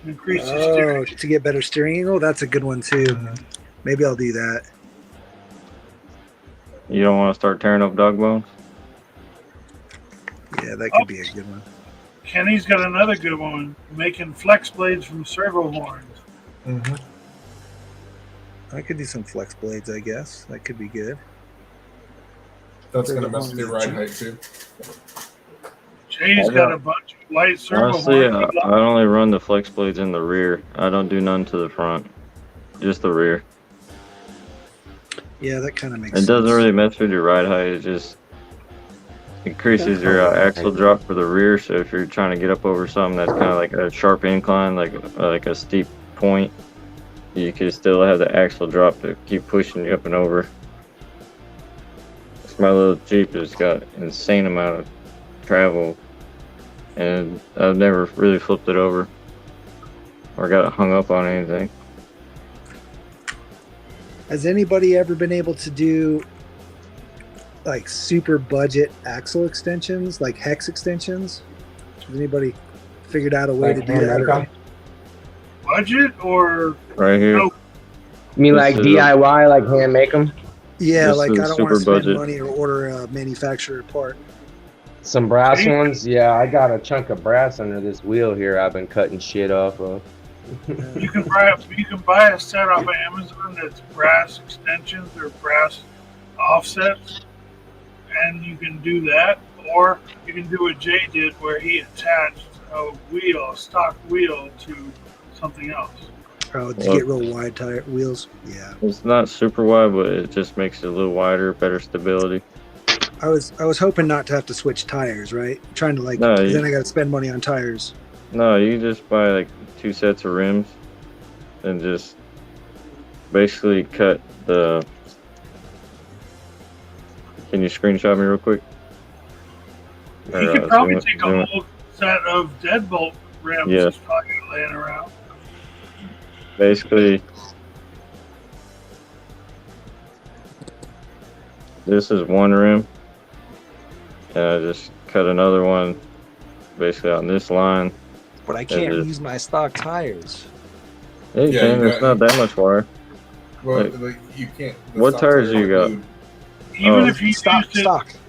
to increase the steering. To get better steering angle. That's a good one too. Maybe I'll do that. You don't want to start tearing up dog bones? Yeah, that could be a good one. Kenny's got another good one, making flex blades from servo horns. I could do some flex blades, I guess. That could be good. That's going to mess with your ride height too. Jay's got a bunch of light servo Honestly, horns. I only run the flex blades in the rear. I don't do none to the front. Just the rear. Yeah, that kind of makes sense. It doesn't really mess with your ride height. It just increases your axle drop for the rear. So if you're trying to get up over something that's kind of like a sharp incline, like a steep point, you can still have the axle drop to keep pushing you up and over. My little Jeep has got insane amount of travel, and I've never really flipped it over or got it hung up on anything. Has anybody ever been able to do like super budget axle extensions, like hex extensions? Has anybody figured out a way to do that? Budget or right here? No. You mean like DIY, like hand make them? Yeah, This like I is don't want super to spend budget. money or order a manufacturer part. Some brass ones? Yeah, I got a chunk of brass under this wheel here I've been cutting shit off of. you can buy a set off of Amazon that's brass extensions or brass offsets, and you can do that, or you can do what Jay did where he attached a stock wheel to something else. Oh, to get real wide tire wheels. Yeah. It's not super wide, but it just makes it a little wider, better stability. I was hoping not to have to switch tires, right? Trying to like, No, then I got to spend money on tires. No, you can just buy like 2 sets of rims and just basically cut the. Can you screenshot me real quick? You could probably take a whole set of deadbolt rims that's probably laying around. Basically, this is one rim, and I just cut another one basically on this line. But I can't use my stock tires. Yeah, you can. It's not that much wire. Well, like you can't. What tires do you got? Even if you stock,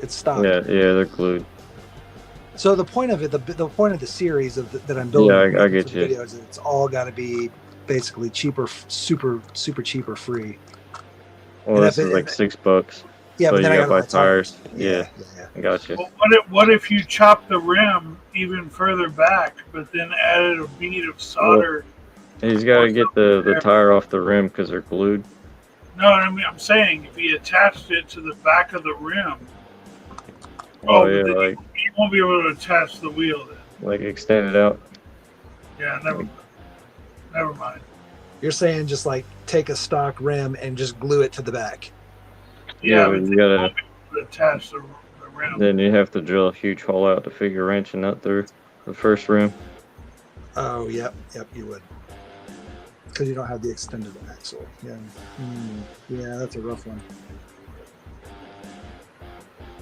it's stock. Yeah, they're glued. So the point of it, the point of the series that I'm building, I get you. Videos, is it's all got to be basically cheaper, super cheap or free. Well, this is like $6. Yeah, so but then I got got to buy tires. Yeah. I got you. Well, what if you chop the rim even further back, but then added a bead of solder? He's got to get the tire off the rim because they're glued. No, I mean, I'm saying if he attached it to the back of the rim. Oh yeah, like you won't be able to attach the wheel then. Like extend it out. Yeah, never mind. You're saying just like take a stock rim and just glue it to the back. Yeah, but but you they gotta. won't be able to attach the rim. Then you have to drill a huge hole out to figure wrench and nut through the first rim. Oh, yep, you would. Because you don't have the extended axle. Yeah. Yeah, that's a rough one.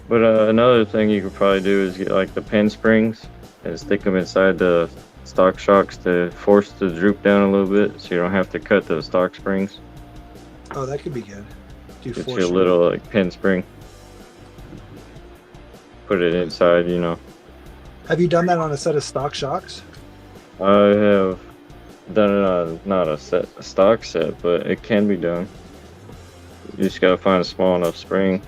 But another thing you could probably do is get like the pin springs and stick them inside the stock shocks to force the droop down a little bit, so you don't have to cut the stock springs. Oh, that could be good. Do Get force you a little like pin spring. Put it inside, you know. Have you done that on a set of stock shocks? I have done it on not a stock set, but it can be done. You just gotta find a small enough spring.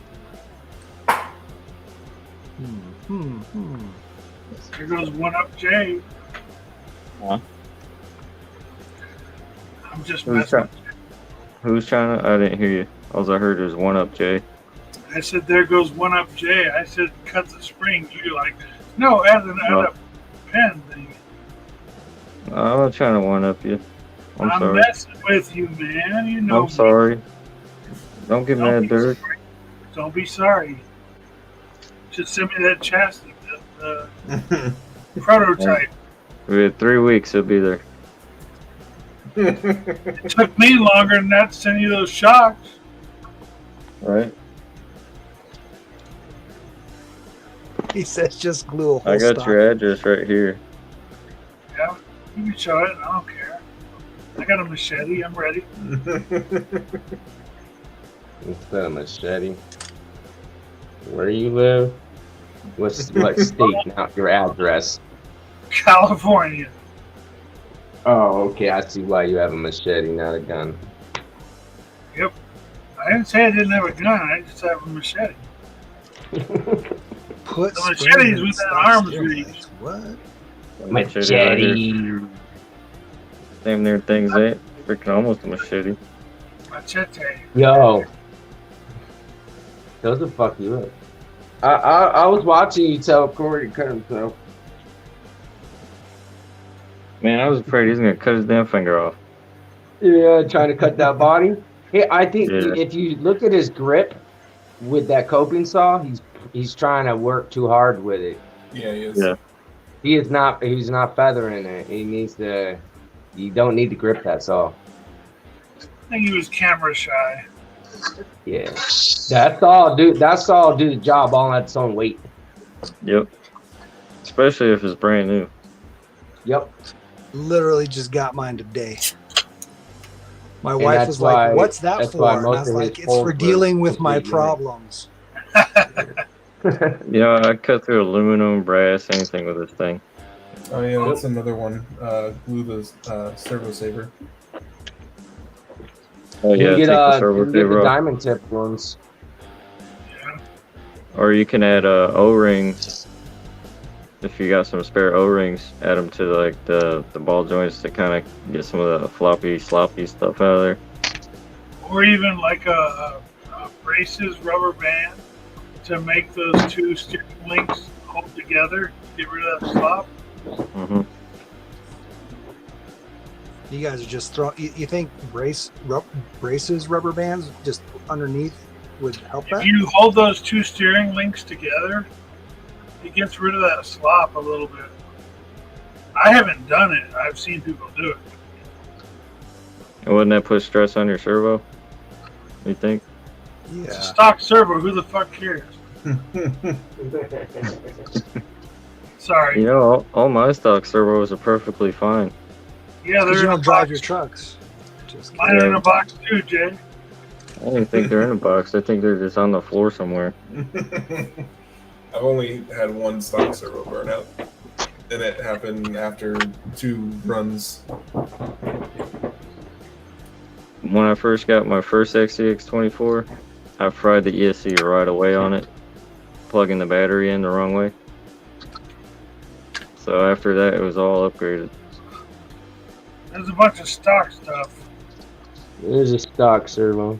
Here goes one up Jay. Huh? I'm just Who's messing. trying? Who's trying to? I didn't hear you. All I heard is one up, Jay. I said, there goes one up Jay. I said, cut the spring. You're like, no, add a pen thing. I'm not trying to one up you. I'm sorry. messing with you, man. You know. I'm sorry. Don't get mad, be Derek. sorry. Don't be sorry. Just send me that chassis, the prototype. We had 3 weeks. It'll be there. It took me longer than that to send you those shocks. Right? He says just glue a whole I got stock. your address right here. Yeah, you can show it. I don't care. I got a machete. I'm ready. Instead of machete. Where you live? What state? Not your address. California. Oh, okay. I see why you have a machete, not a gun. Yep. I didn't say I didn't have a gun. I just have a machete. Put The spring machete's in within stock arm's steering reach. legs. What? Machete. Damn near things ain't freaking almost a machete. Machete. Yo. Those will fuck you up. I was watching you tell Corey to cut himself. Man, I was afraid he's gonna cut his damn finger off. Yeah, trying to cut that body. Hey, I think Yeah. if you look at his grip with that coping saw, he's trying to work too hard with it. Yeah, he is. Yeah. He's not feathering it. He needs to. You don't need to grip that saw. I think he was camera shy. Yeah, that's all. Do the job all at its own weight. Yep. Especially if it's brand new. Yep. Literally just got mine today. My And wife that's was why- like, "What's that that's for?" why And I most was of his like, "It's poles for were dealing with my completely right. problems." Yeah, I cut through aluminum, brass, anything with this thing. Oh yeah, that's another one. Glue the servo saver. Oh You yeah, can take get, the you servo can get the saver off. diamond tip ones. Yeah. Or you can add O-rings. If you got some spare O-rings, add them to like the ball joints to kind of get some of the floppy, sloppy stuff out of there. Or even like a braces rubber band to make those two steering links hold together. Get rid of that slop. hmm You guys are just throwing. You think braces, rubber bands, just underneath would help If that? you hold those two steering links together, it gets rid of that slop a little bit. I haven't done it. I've seen people do it. And wouldn't that put stress on your servo? You think? It's a Yeah. stock servo. Who the fuck cares? Sorry. You know, all my stock servos are perfectly fine. Yeah, Because they're you in a don't drive box. your trucks. Just Mine are in a box too, Jay. I don't even think they're in a box. I think they're just on the floor somewhere. I've only had one stock servo burnout, and it happened after 2 runs. When I first got my first SCX24, I fried the ESC right away on it, plugging the battery in the wrong way. So after that, it was all upgraded. There's a bunch of stock stuff. There's a stock servo.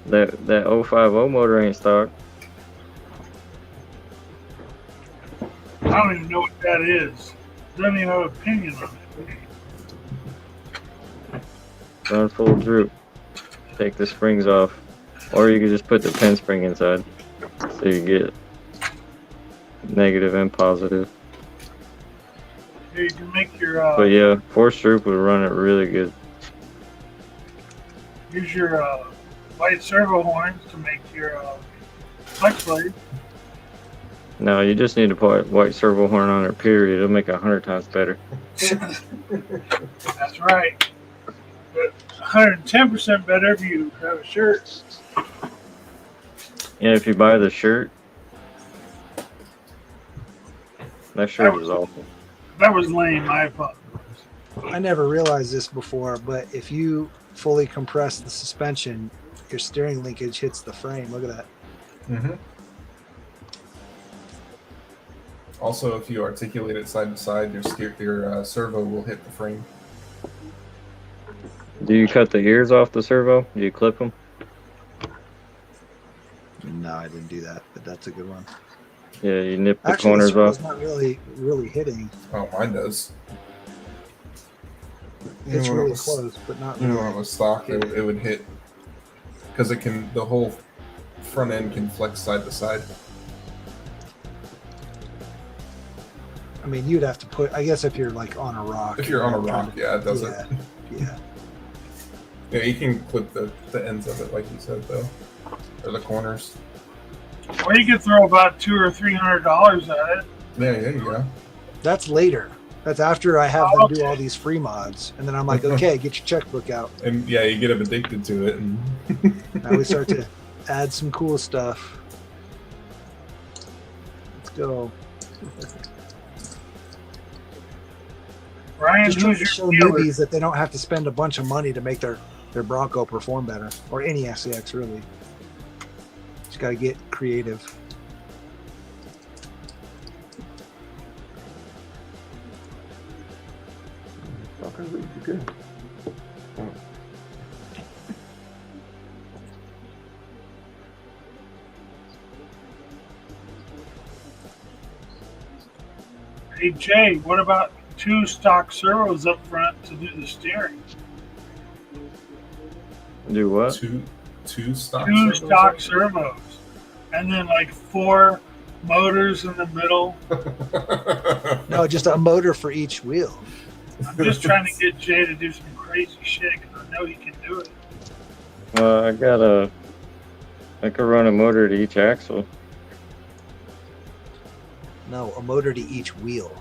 That 050 motor ain't stock. I don't even know what that is. Doesn't even have an opinion on it. run full droop. Take the springs off, or you could just put the pen spring inside, so you get negative and positive. Here, you can make your But yeah, force droop would run it really good. use your white servo horns to make your flex blade. No, you just need to put white servo horn on it, period. It'll make it 100 times better. That's right. But 110% better if you have a shirt. Yeah, if you buy the shirt, that shirt is awful. That was lame. I apologize. I never realized this before, but if you fully compress the suspension, your steering linkage hits the frame. Look at that. Mm-hmm. Also, if you articulate it side to side, your servo will hit the frame. Do you cut the ears off the servo? Do you clip them? No, I didn't do that, but that's a good one. Yeah, you nip the Actually, corners the servo's off. not really hitting. Oh, mine does. It's Even when it really was- close, but not Even really. when it was stock, it would hit because it can. The whole front end can flex side to side. I mean, you'd have to put. I guess if you're like on a rock. If you're on a rock, yeah, it does Yeah. it. Yeah. Yeah, you can clip the ends of it, like you said, though, or the corners. Or you could throw about $200 or $300 at it. Yeah, there you go. That's later. That's after I have them do all these free mods, and then I'm like, okay, get your checkbook out. And yeah, you get them addicted to it, and Now we start to add some cool stuff. Let's go. Ryan, Just trying who's to show your dealer? newbies that they don't have to spend a bunch of money to make their Bronco perform better, or any SCX really. Just got to get creative. Good. Hey, Jay, what about 2 stock servos up front to do the steering? Do what? two stock. 2 servos. stock servos. And then like 4 motors in the middle. No, just a motor for each wheel. I'm just trying to get Jay to do some crazy shit because I know he can do it. I could run a motor to each axle. No, a motor to each wheel.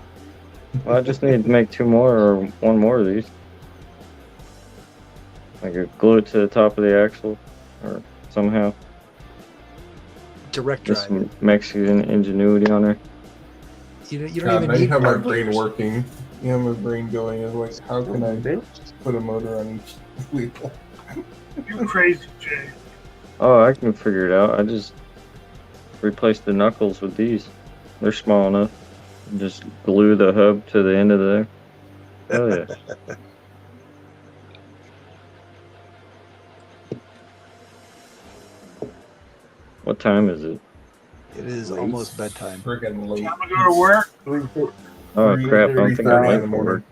Well, I just need to make 2 more or 1 more of these. I could glue it to the top of the axle, or somehow. Direct Just drive. some Mexican ingenuity on there. You don't God, even now you need have my motors. brain working. You have my brain going. It's like, how can I put a motor on each wheel? You're crazy, Jay. Oh, I can figure it out. I just replace the knuckles with these. They're small enough. Just glue the hub to the end of there. Oh yeah. What time is it? It is almost bedtime. Friggin' late. Time to go to work. Oh crap! I don't think I'm 3:30 in late the for morning. work.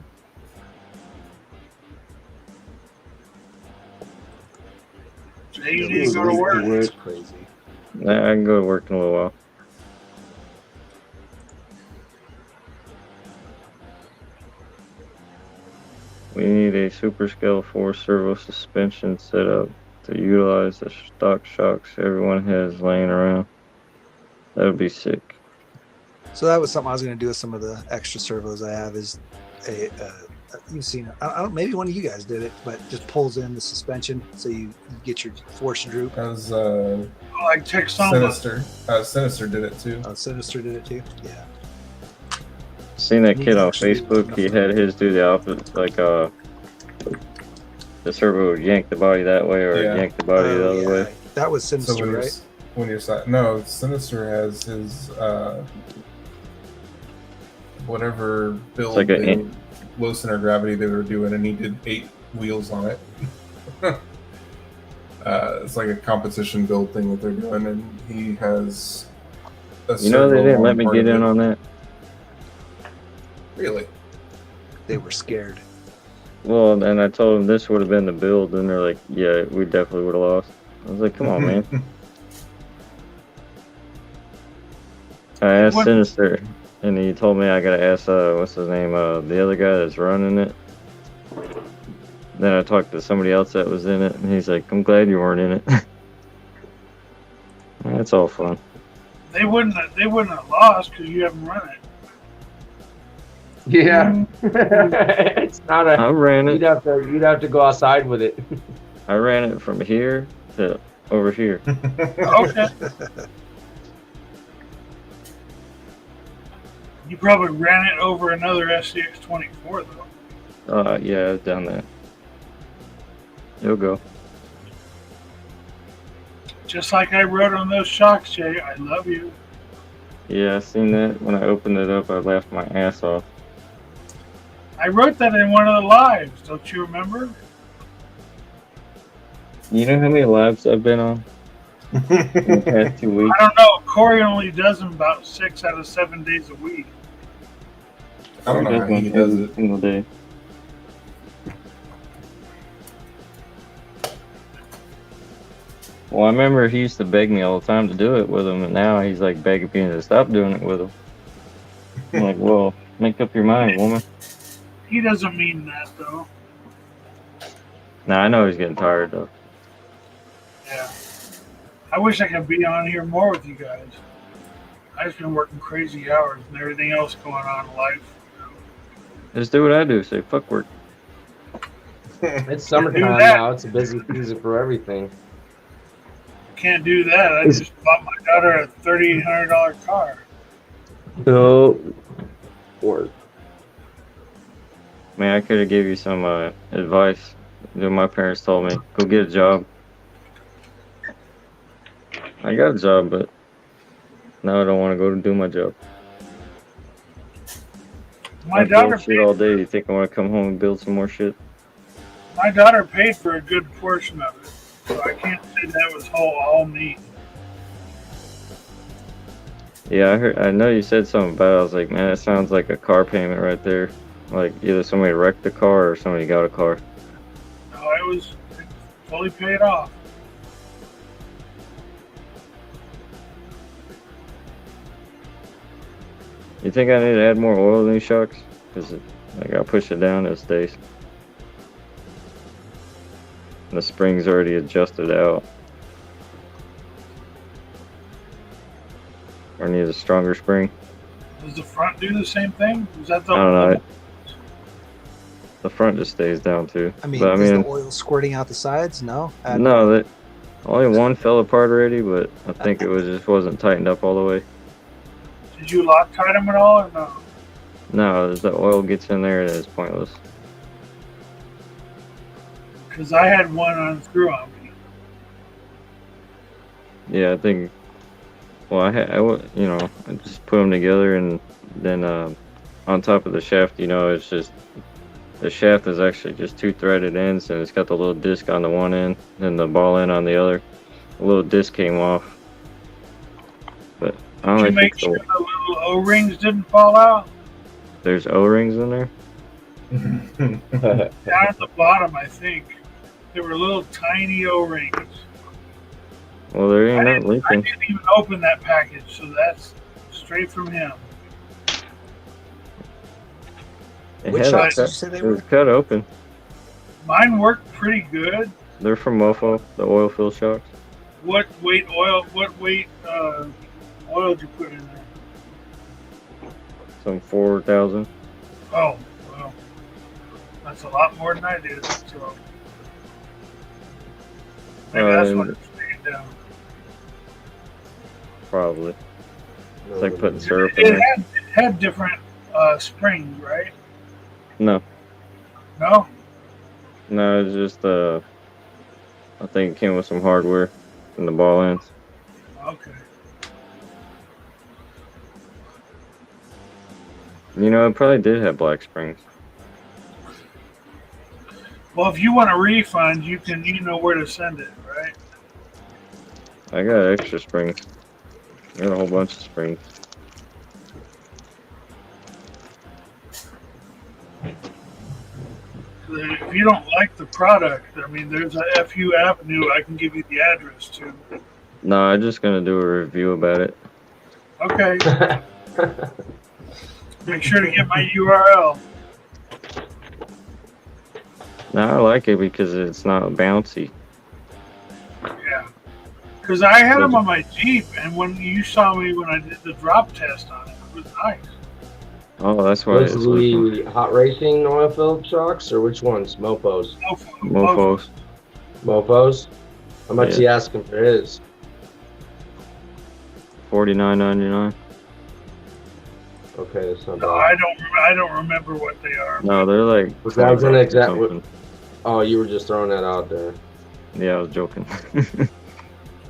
Jay, you need to go to work. It's crazy. Nah, I can go to work in a little while. We need a super scale 4 servo suspension setup to utilize the stock shocks everyone has laying around. That would be sick. So that was something I was going to do with some of the extra servos I have. Is you've seen it? I don't. Maybe one of you guys did it, but just pulls in the suspension so you get your force droop. That was Like Texoma. Sinister. Sinister did it too. Sinister did it too. Yeah. Seen that You kid can on actually Facebook. He had his do the opposite, like the servo would yank the body that way or Yeah. yank the body the Oh, other yeah. way. That was So Sinister, when you're, right? when you're no, Sinister has his whatever build, It's like a- low center gravity they were doing, and he did 8 wheels on it. It's like a competition build thing that they're doing, and he has. You know they servo didn't let me part get of in it. on that. Really? They were scared. Well, and I told them this would have been the build, and they're like, yeah, we definitely would have lost. I was like, come on, man. I asked What- Sinister, and he told me I gotta ask, what's his name, the other guy that's running it. Then I talked to somebody else that was in it, and he's like, I'm glad you weren't in it. That's all fun. They wouldn't have lost because you haven't run it. Yeah. It's not I a. ran it. You'd have to go outside with it. I ran it from here to over here. Okay. You probably ran it over another SCX24 though. Yeah, I've done that. You'll go. Just like I wrote on those shocks, Jay. I love you. Yeah, I seen that. When I opened it up, I laughed my ass off. I wrote that in one of the lives. Don't you remember? You know how many lives I've been on in the past 2 weeks? I don't know. Corey only does them about 6 out of 7 days a week. I don't know how he does every it. single day. Well, I remember he used to beg me all the time to do it with him, and now he's like begging me to stop doing it with him. I'm like, well, make up your mind, woman. He doesn't mean that though. Nah, I know he's getting tired though. Yeah. I wish I could be on here more with you guys. I've just been working crazy hours and everything else going on in life. Just do what I do. Say fuck work. It's summertime Do that. now. It's a busy season for everything. Can't do that. I just bought my daughter a $3,800 car. So, work. Man, I could have gave you some advice. My parents told me, go get a job. I got a job, but now I don't want to go to do my job. My I daughter build shit paid, all day. You think I want to come home and build some more shit? my daughter paid for a good portion of it, so I can't say that was all me. Yeah, I know you said something about it. I was like, man, that sounds like a car payment right there. Like either somebody wrecked the car or somebody got a car. No, it was fully paid off. You think I need to add more oil in these shocks? Because I gotta push it down, it stays. And the spring's already adjusted out. Or need a stronger spring. Does the front do the same thing? Is that the I don't know. The front just stays down too. I mean, But is the oil squirting out the sides? No. no, that only one fell apart already, but I think it was just wasn't tightened up all the way. Did you Loctite them at all or no? No, the oil gets in there and it's pointless. Because I had one unscrew on me. Yeah, I think. Well, I just put them together and then on top of the shaft, it's just the shaft is actually just 2 threaded ends and it's got the little disc on the one end and the ball end on the other. The little disc came off, but I don't Did you think make sure the little O-rings didn't fall out? there's O-rings in there. Down at the bottom, I think. There were little tiny O-rings. Well, there ain't I no didn't leaking. even open that package, so that's straight from him. It Which had shocks a did cut, you say they it was were? cut open. Mine worked pretty good. They're from Mofo, the oil fill shocks. What weight oil did you put in there? Some 4,000. Oh, well, that's a lot more than I did. So maybe that's what it's taken down. Probably. It's like putting syrup It in there. had different springs, right? No, No? it's just I think it came with some hardware in the ball ends. Okay. It probably did have black springs. Well, if you want a refund, you know where to send it, right? I got extra springs. I got a whole bunch of springs. If you don't like the product, I mean, there's a FU Avenue. I can give you the address to. No, I'm just gonna do a review about it. Okay. Make sure to get my URL. No, I like it because it's not bouncy. Yeah. Because I had them on my Jeep, and when you saw me when I did the drop test on it, it was nice. Oh, that's why Those it's are the hot racing oil filled shocks, or which ones? Mofos. Mofos. Mofos. How much Yeah. he asking for his? $49.99. Okay, that's not No, bad. I don't remember what they are. No, they're like. Was that an $20 exact? something. Oh, you were just throwing that out there. Yeah, I was joking.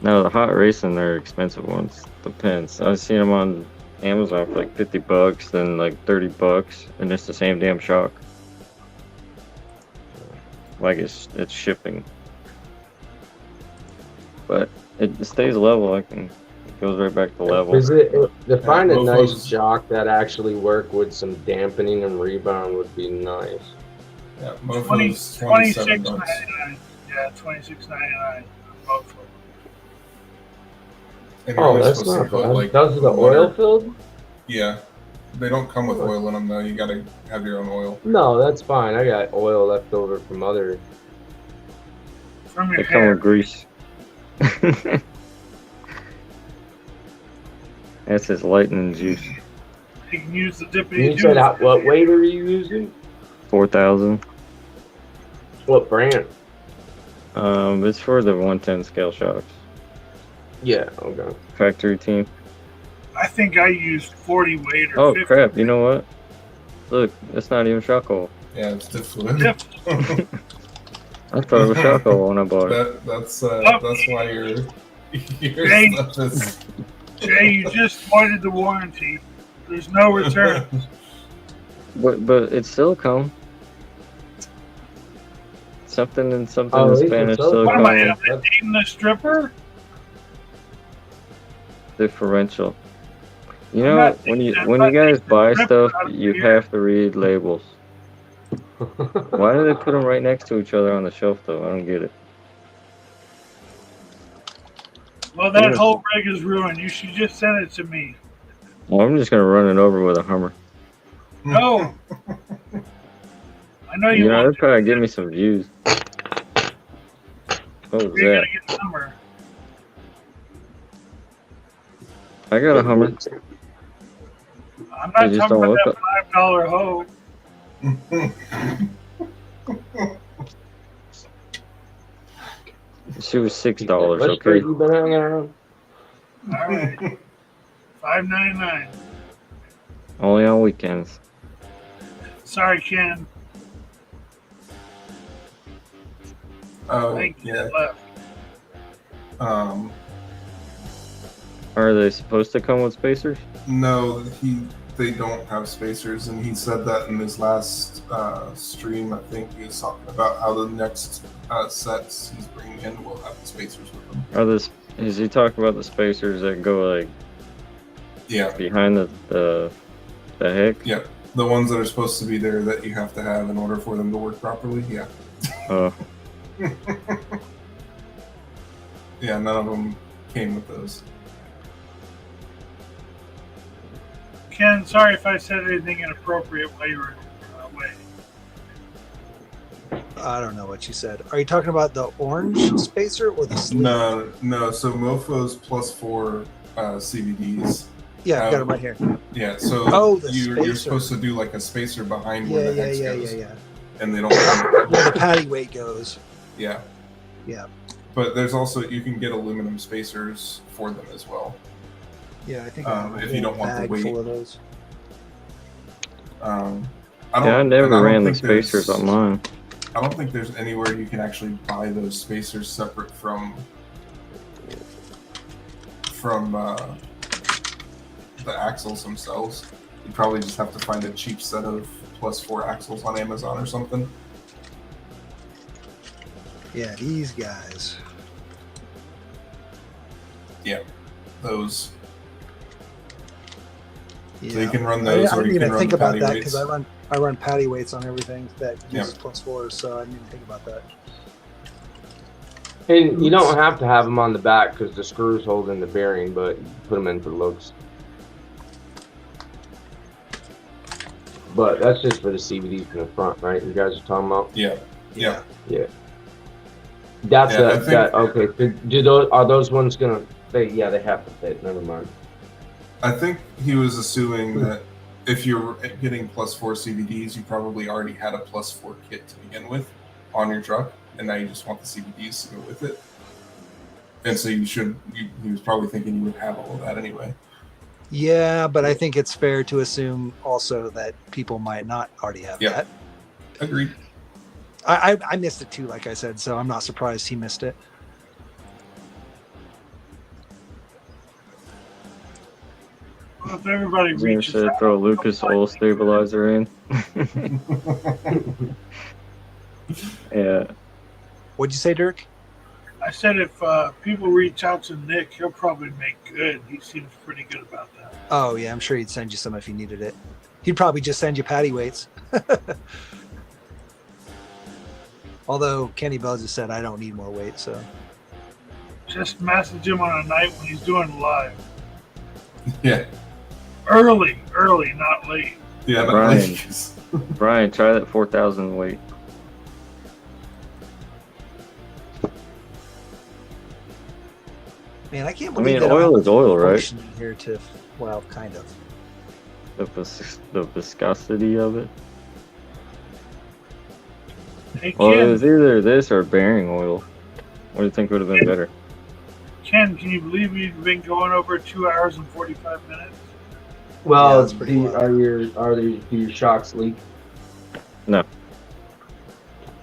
No, the hot racing, they're expensive ones. Depends. I've seen them on Amazon for like $50, then like $30, and it's the same damn shock. Like it's shipping, but it stays level. It goes right back to level. Is it to find a Mofos. nice shock that actually work with some dampening and rebound would be nice. Yeah, 20, Mofo's $27. $26.99. Yeah, $26.99. Both. And you're Oh, only that's supposed to not put, bad. like, Those are the water- oil filled? Yeah. They don't come with oil in them, though. You gotta have your own oil. No, that's fine. I got oil left over from other. From They your come hair. with grease. That's his lightning juice. You can use the dippity You juice. said what weight are you using? 4,000. What brand? It's for the 110 scale shocks. Yeah, okay. Factory team. I think I used 40 weight or Oh 50. crap! You know what? Look, it's not even shock hole. Yeah, it's dip fluid. Dip. I thought it was shock hole when I bought it. That's why your Hey. stuff is. Jay, you just voided the warranty. There's no return. But it's silicone. Something in Oh, at least it's Spanish silicone. What am I, silicone am I dating a stripper? differential. You I'm know, not when you thinking- I'm not guys thinking buy stripper stuff, out of you here. have to read labels. Why do they put them right next to each other on the shelf though? I don't get it. Well, that Yeah. whole rig is ruined. You should just send it to me. Well, I'm just gonna run it over with a Hummer. No. I know you You know, want that'd probably give me some views. What was You're that? gonna get a number. I got a Hummer. I'm They not just talking don't about look that $5 hoe. She was $6. What Okay. street you been hanging around? All right. $5.99. Only on weekends. Sorry, Ken. Oh, Thank you. yeah. Left. Are they supposed to come with spacers? No, they don't have spacers, and he said that in his last stream. I think he was talking about how the next sets he's bringing in will have the spacers with them. Is he talking about the spacers that go like Yeah, behind the heck? yeah, the ones that are supposed to be there that you have to have in order for them to work properly. Yeah, yeah, none of them came with those. Ken, sorry if I said anything inappropriate while you were away. I don't know what you said. Are you talking about the orange spacer or the sleeve? No. So Mofo's +4 CVDs. Yeah, I've got them right here. Yeah, so The you're spacer. supposed to do like a spacer behind Yeah, where the yeah, hex yeah, goes, yeah. and they don't. Have Where the patty weight goes. Yeah. Yeah. But there's also you can get aluminum spacers for them as well. Yeah, I think I have a if you whole don't want the bag weight. full of those. I never ran the spacers on mine. I don't think there's anywhere you can actually buy those spacers separate from the axles themselves. You probably just have to find a cheap set of +4 axles on Amazon or something. Yeah, these guys. Those. Yeah. So you can run those, I or didn't you can even run think the about patty that weights. because I run patty weights on everything that Yeah. uses +4s, so I didn't even think about that. And you don't have to have them on the back because the screws hold in the bearing, but you put them in for looks. But that's just for the CVDs in the front, right? You guys are talking about? Yeah. Yeah. Yeah. That's Yeah, I a, think- that okay. Do those are those ones gonna? They have to fit. Never mind. I think he was assuming that if you're getting +4 CVDs, you probably already had a +4 kit to begin with on your truck, and now you just want the CVDs to go with it. And so he was probably thinking you would have all of that anyway. Yeah, but I think it's fair to assume also that people might not already have Yeah. that. Agreed. I missed it too, like I said, so I'm not surprised he missed it. Well, if everybody You reaches should out, throw a Lucas oil stabilizer in. Yeah. What'd you say, Dirk? I said if people reach out to Nick, he'll probably make good. He seems pretty good about that. Oh yeah, I'm sure he'd send you some if he needed it. He'd probably just send you patty weights. Although Kenny Buzz has said I don't need more weight, so Just message him on a night when he's doing live. Yeah. Early, not late. Yeah. But Brian. Brian, try that 4,000 weight. man, I can't I believe mean, they don't oil have is oil, right? function in here to, well, kind of. The viscosity of it. Hey, Well, it Ken, was either this or bearing oil. What do you think would have been better? Ken, can you believe we've been going over 2 hours and 45 minutes? Well, that's pretty wild. do your shocks leak? No.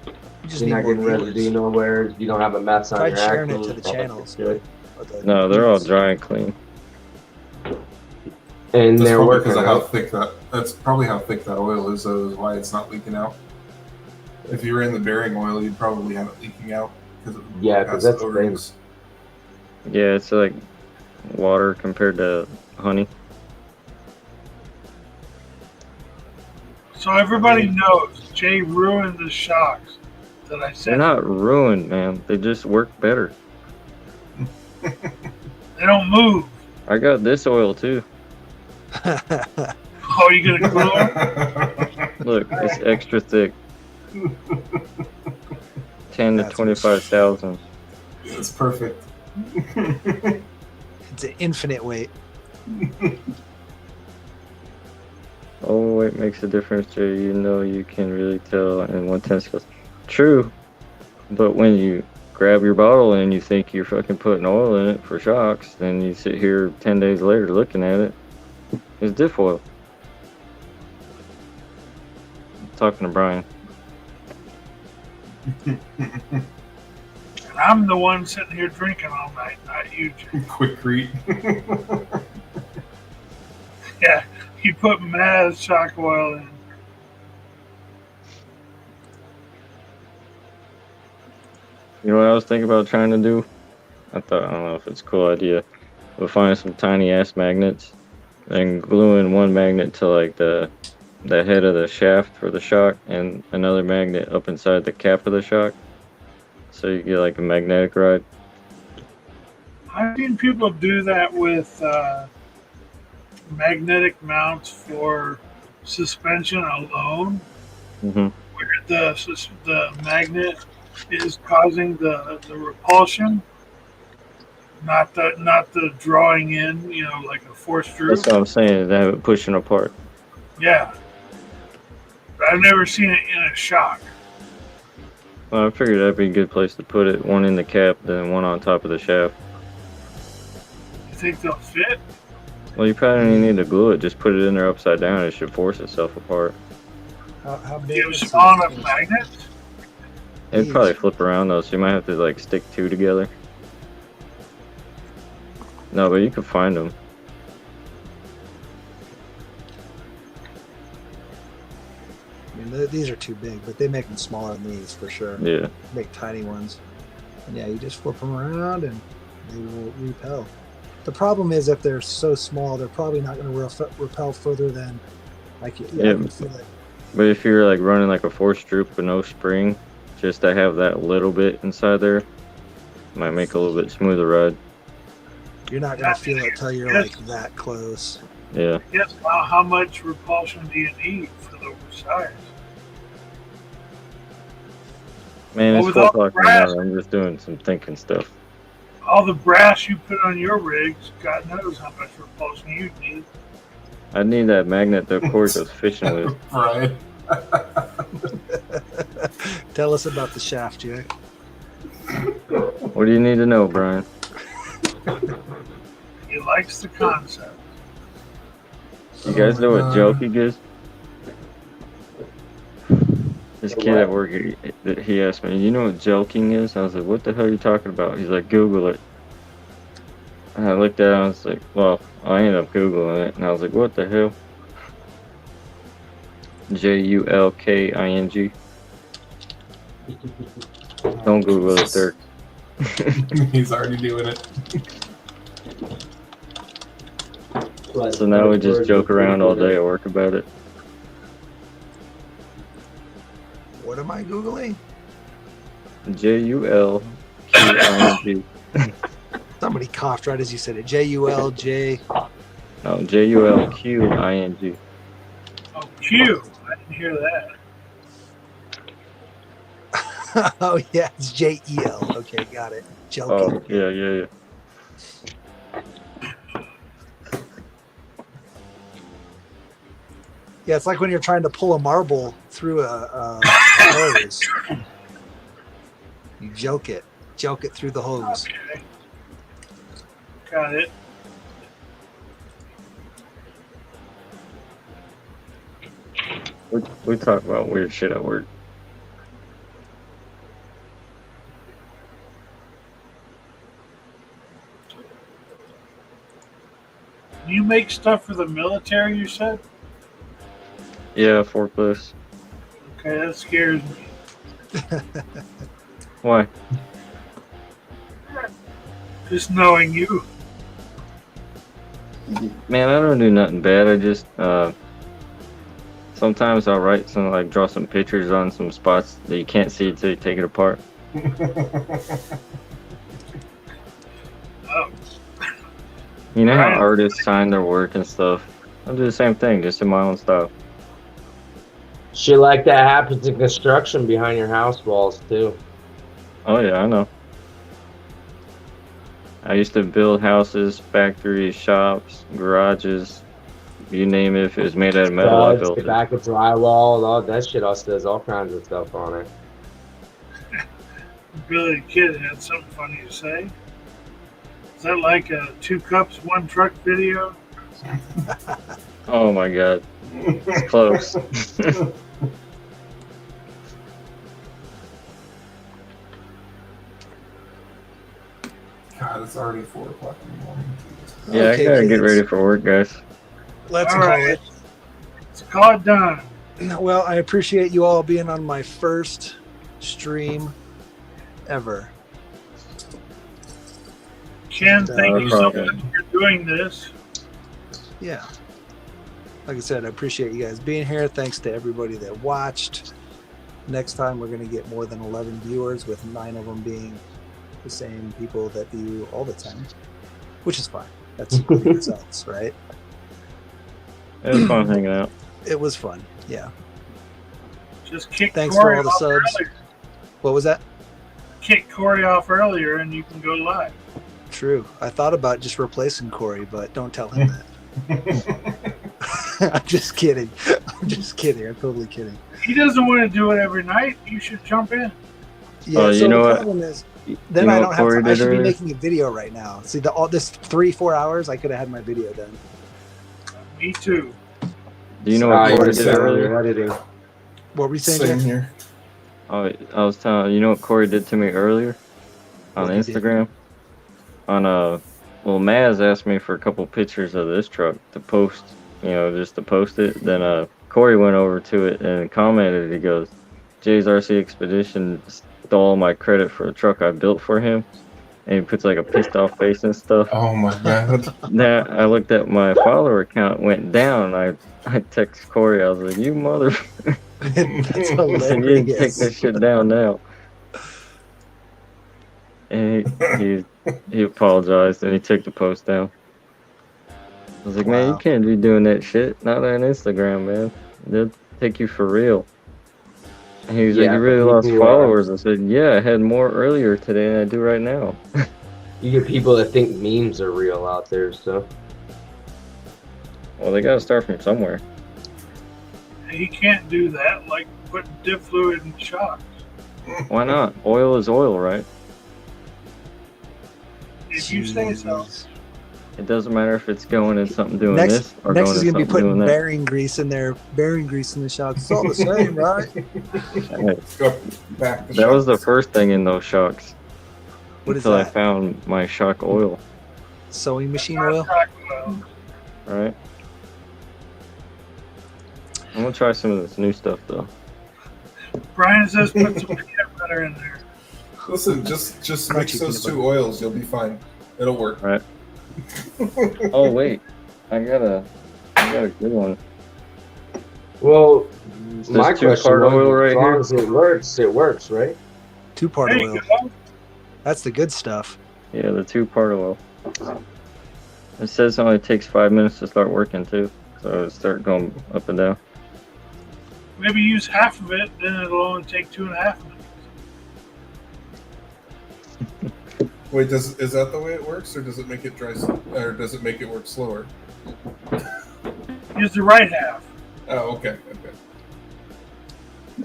You just You're need not more getting residue viewers. nowhere. You don't have a mess on Tried your sharing it axles. to the all that channels. good. but No, they're all dry and clean. And That's they're probably working. because of how Right? thick that's probably how thick that oil is, though, is why it's not leaking out. If you were in the bearing oil, you'd probably have it leaking out because Yeah, 'cause that's the thing. Yeah, it's like water compared to honey. So everybody knows Jay ruined the shocks that I They're said. not ruined, man. They just work better. They don't move. I got this oil too. Oh, you gonna glue them? Look, it's extra thick. 10 to That's 25,000. It's perfect. It's an infinite weight. Oh, it makes a difference, Jay. You know, you can really tell in 1/10 scales. True, but when you grab your bottle and you think you're fucking putting oil in it for shocks, then you sit here 10 days later looking at it. It's diff oil. I'm talking to Brian. And I'm the one sitting here drinking all night, not you, Jay. Quick read. Yeah, you put mad shock oil in. You know what I was thinking about trying to do? I don't know if it's a cool idea, but find some tiny ass magnets and glue in one magnet to like the head of the shaft for the shock and another magnet up inside the cap of the shock. So you get like a magnetic ride. I've seen people do that with magnetic mounts for suspension alone, Mm-hmm. where the magnet is causing the repulsion, not the drawing in, like a force screw. That's what I'm saying. They have it pushing apart. Yeah, but I've never seen it in a shock. Well, I figured that'd be a good place to put it. One in the cap, then one on top of the shaft. You think they'll fit? Well, you probably don't even need to glue it. Just put it in there upside down. It should force itself apart. How Do big you have is small it? enough magnets? It'd probably flip around though, so you might have to like stick two together. No, but you can find them. I mean, these are too big, but they make them smaller than these for sure. Yeah. Make tiny ones. And yeah, you just flip them around and they will repel. The problem is if they're so small, they're probably not going to repel further than, like, yeah, Yeah. I can feel it. But if you're like running like a 4-stroke with no spring, just to have that little bit inside there, might make a little bit smoother ride. You're not gonna feel it till you're like that close. Yeah. Yes. How much repulsion do you need for the size? Man, Well, it's with 4 all o'clock in the brass- morning. I'm just doing some thinking stuff. All the brass you put on your rigs, God knows how much repulsion you need. I need that magnet that Corey goes fishing with. Brian. Tell us about the shaft, Jay. What do you need to know, Brian? He likes the concept. You guys know what joking is? This kid at work, he asked me, you know what joking is? I was like, what the hell are you talking about? He's like, Google it. And I looked at it, I was like, well, I ended up Googling it, and I was like, what the hell? Julking. Don't Google it, Dirk. He's already doing it. So now we just joke around all day at work about it. What am I Googling? Julking. Somebody coughed right as you said it. J-U-L-J. No, Julqing. Oh, Q. I didn't hear that. Oh, yeah, it's J-E-L. Okay, got it. Joking. Oh, yeah. Yeah, it's like when you're trying to pull a marble through a hose. You joke it through the hose. Okay. Got it. We talk about weird shit at work. You make stuff for the military, you said? Yeah, forklifts. Okay, that scares me. Why? Just knowing you. Man, I don't do nothing bad. I just sometimes I'll write some, like, draw some pictures on some spots that you can't see until you take it apart. Oh, You know how Right. artists sign their work and stuff? I'll do the same thing, just in my own style. Shit like that happens in construction behind your house walls too. Oh yeah, I know. I used to build houses, factories, shops, garages, you name it. If it was made out of metal, I built The it. back of drywall, all that shit also does all kinds of stuff on it. Billy the Kid had something funny to say. Is that like a 2 cups, 1 truck video? Oh my god, it's close. God, it's already 4 o'clock in the morning. Yeah, Okay, I gotta get kids. ready for work, guys. Let's All call right. it. Let's call it done. Well, I appreciate you all being on my first stream ever. Ken, thank you so problem. much for doing this. Yeah. Like I said, I appreciate you guys being here. Thanks to everybody that watched. Next time, we're going to get more than 11 viewers, with 9 of them being the same people that view all the time, which is fine. That's good results, right? It was fun hanging out. It was fun. Yeah. Just kick Thanks for Corey all the off subs. earlier. What was that? Kick Corey off earlier and you can go live. True. I thought about just replacing Corey, but don't tell him that. I'm just kidding. I'm just kidding. I'm totally kidding. He doesn't want to do it every night. You should jump in. Yeah, you so know the what? problem is, You then know I what don't have Corey to. I did should be earlier? making a video right now. See, all this 3-4 hours, I could have had my video done. Me too. Do you know what Ah, Corey you're did so earlier? editing. What were you saying, Same Jack? here. Oh, I was telling you know what Corey did to me earlier on What he did? Instagram. Well, Maz asked me for a couple pictures of this truck to post, just to post it. Then Corey went over to it and commented. He goes, "Jay's RC Expedition stole my credit for a truck I built for him," and he puts like a pissed off face and stuff. Oh my god. Now I looked at my follower count, went down. I text Corey. I was like, "You mother." That's And you didn't take hilarious. that shit down now. And he apologized and he took the post down. I was like, man, you Wow. can't be doing that shit. Not on Instagram, man. They'll take you for real. And he was like, Yeah, you really but lost people, followers. I said, yeah, I had more earlier today than I do right now. you get people that think memes are real out there, so. Well, they gotta start from somewhere. He can't do that. Like put diff fluid in shocks. Why not? Oil is oil, right? If you say so. Jeez. It doesn't matter if it's going in something doing Next, this or next going is in gonna be something doing putting that. bearing grease in there. Bearing grease in the shocks. It's all the same, right? Hey, Let's go back to that was the shocks. first thing in those shocks. What is Until I that? found my shock oil, Sewing machine oil. Contract well. right? I'm gonna try some of this new stuff though. Brian says put some peanut butter in there. Listen, just Crunchy mix those peanut two oils. You'll be fine. It'll work. Right. Oh wait, I got a good one. Well, Is my this question two-part was, oil right as long here? as it works, right? 2-part There you oil. go. That's the good stuff. Yeah, the 2-part oil. It says it only takes 5 minutes to start working too, so it start going up and down. Maybe use half of it, then it'll only take 2.5 minutes. Wait, is that the way it works, or does it make it dry, or does it make it work slower? Use the right half. Oh, okay, okay.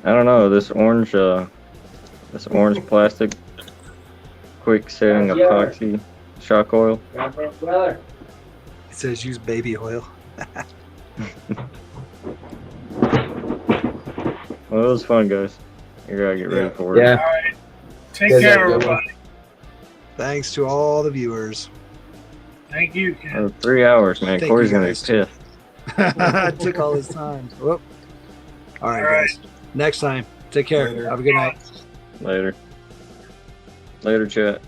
I don't know, this orange plastic quick setting epoxy shock oil. It says use baby oil. Well, it was fun, guys. You gotta get ready Yeah. for it. Yeah. All right. Take Guys, care, have a good one. everybody. Thanks to all the viewers. Thank you, Ken. 3 hours, man. Thank Corey's you, gonna be guys. pissed. It took all his time. Whoop. All right, guys. Next time. Take care. Later. Have a good night. Later. Later, chat.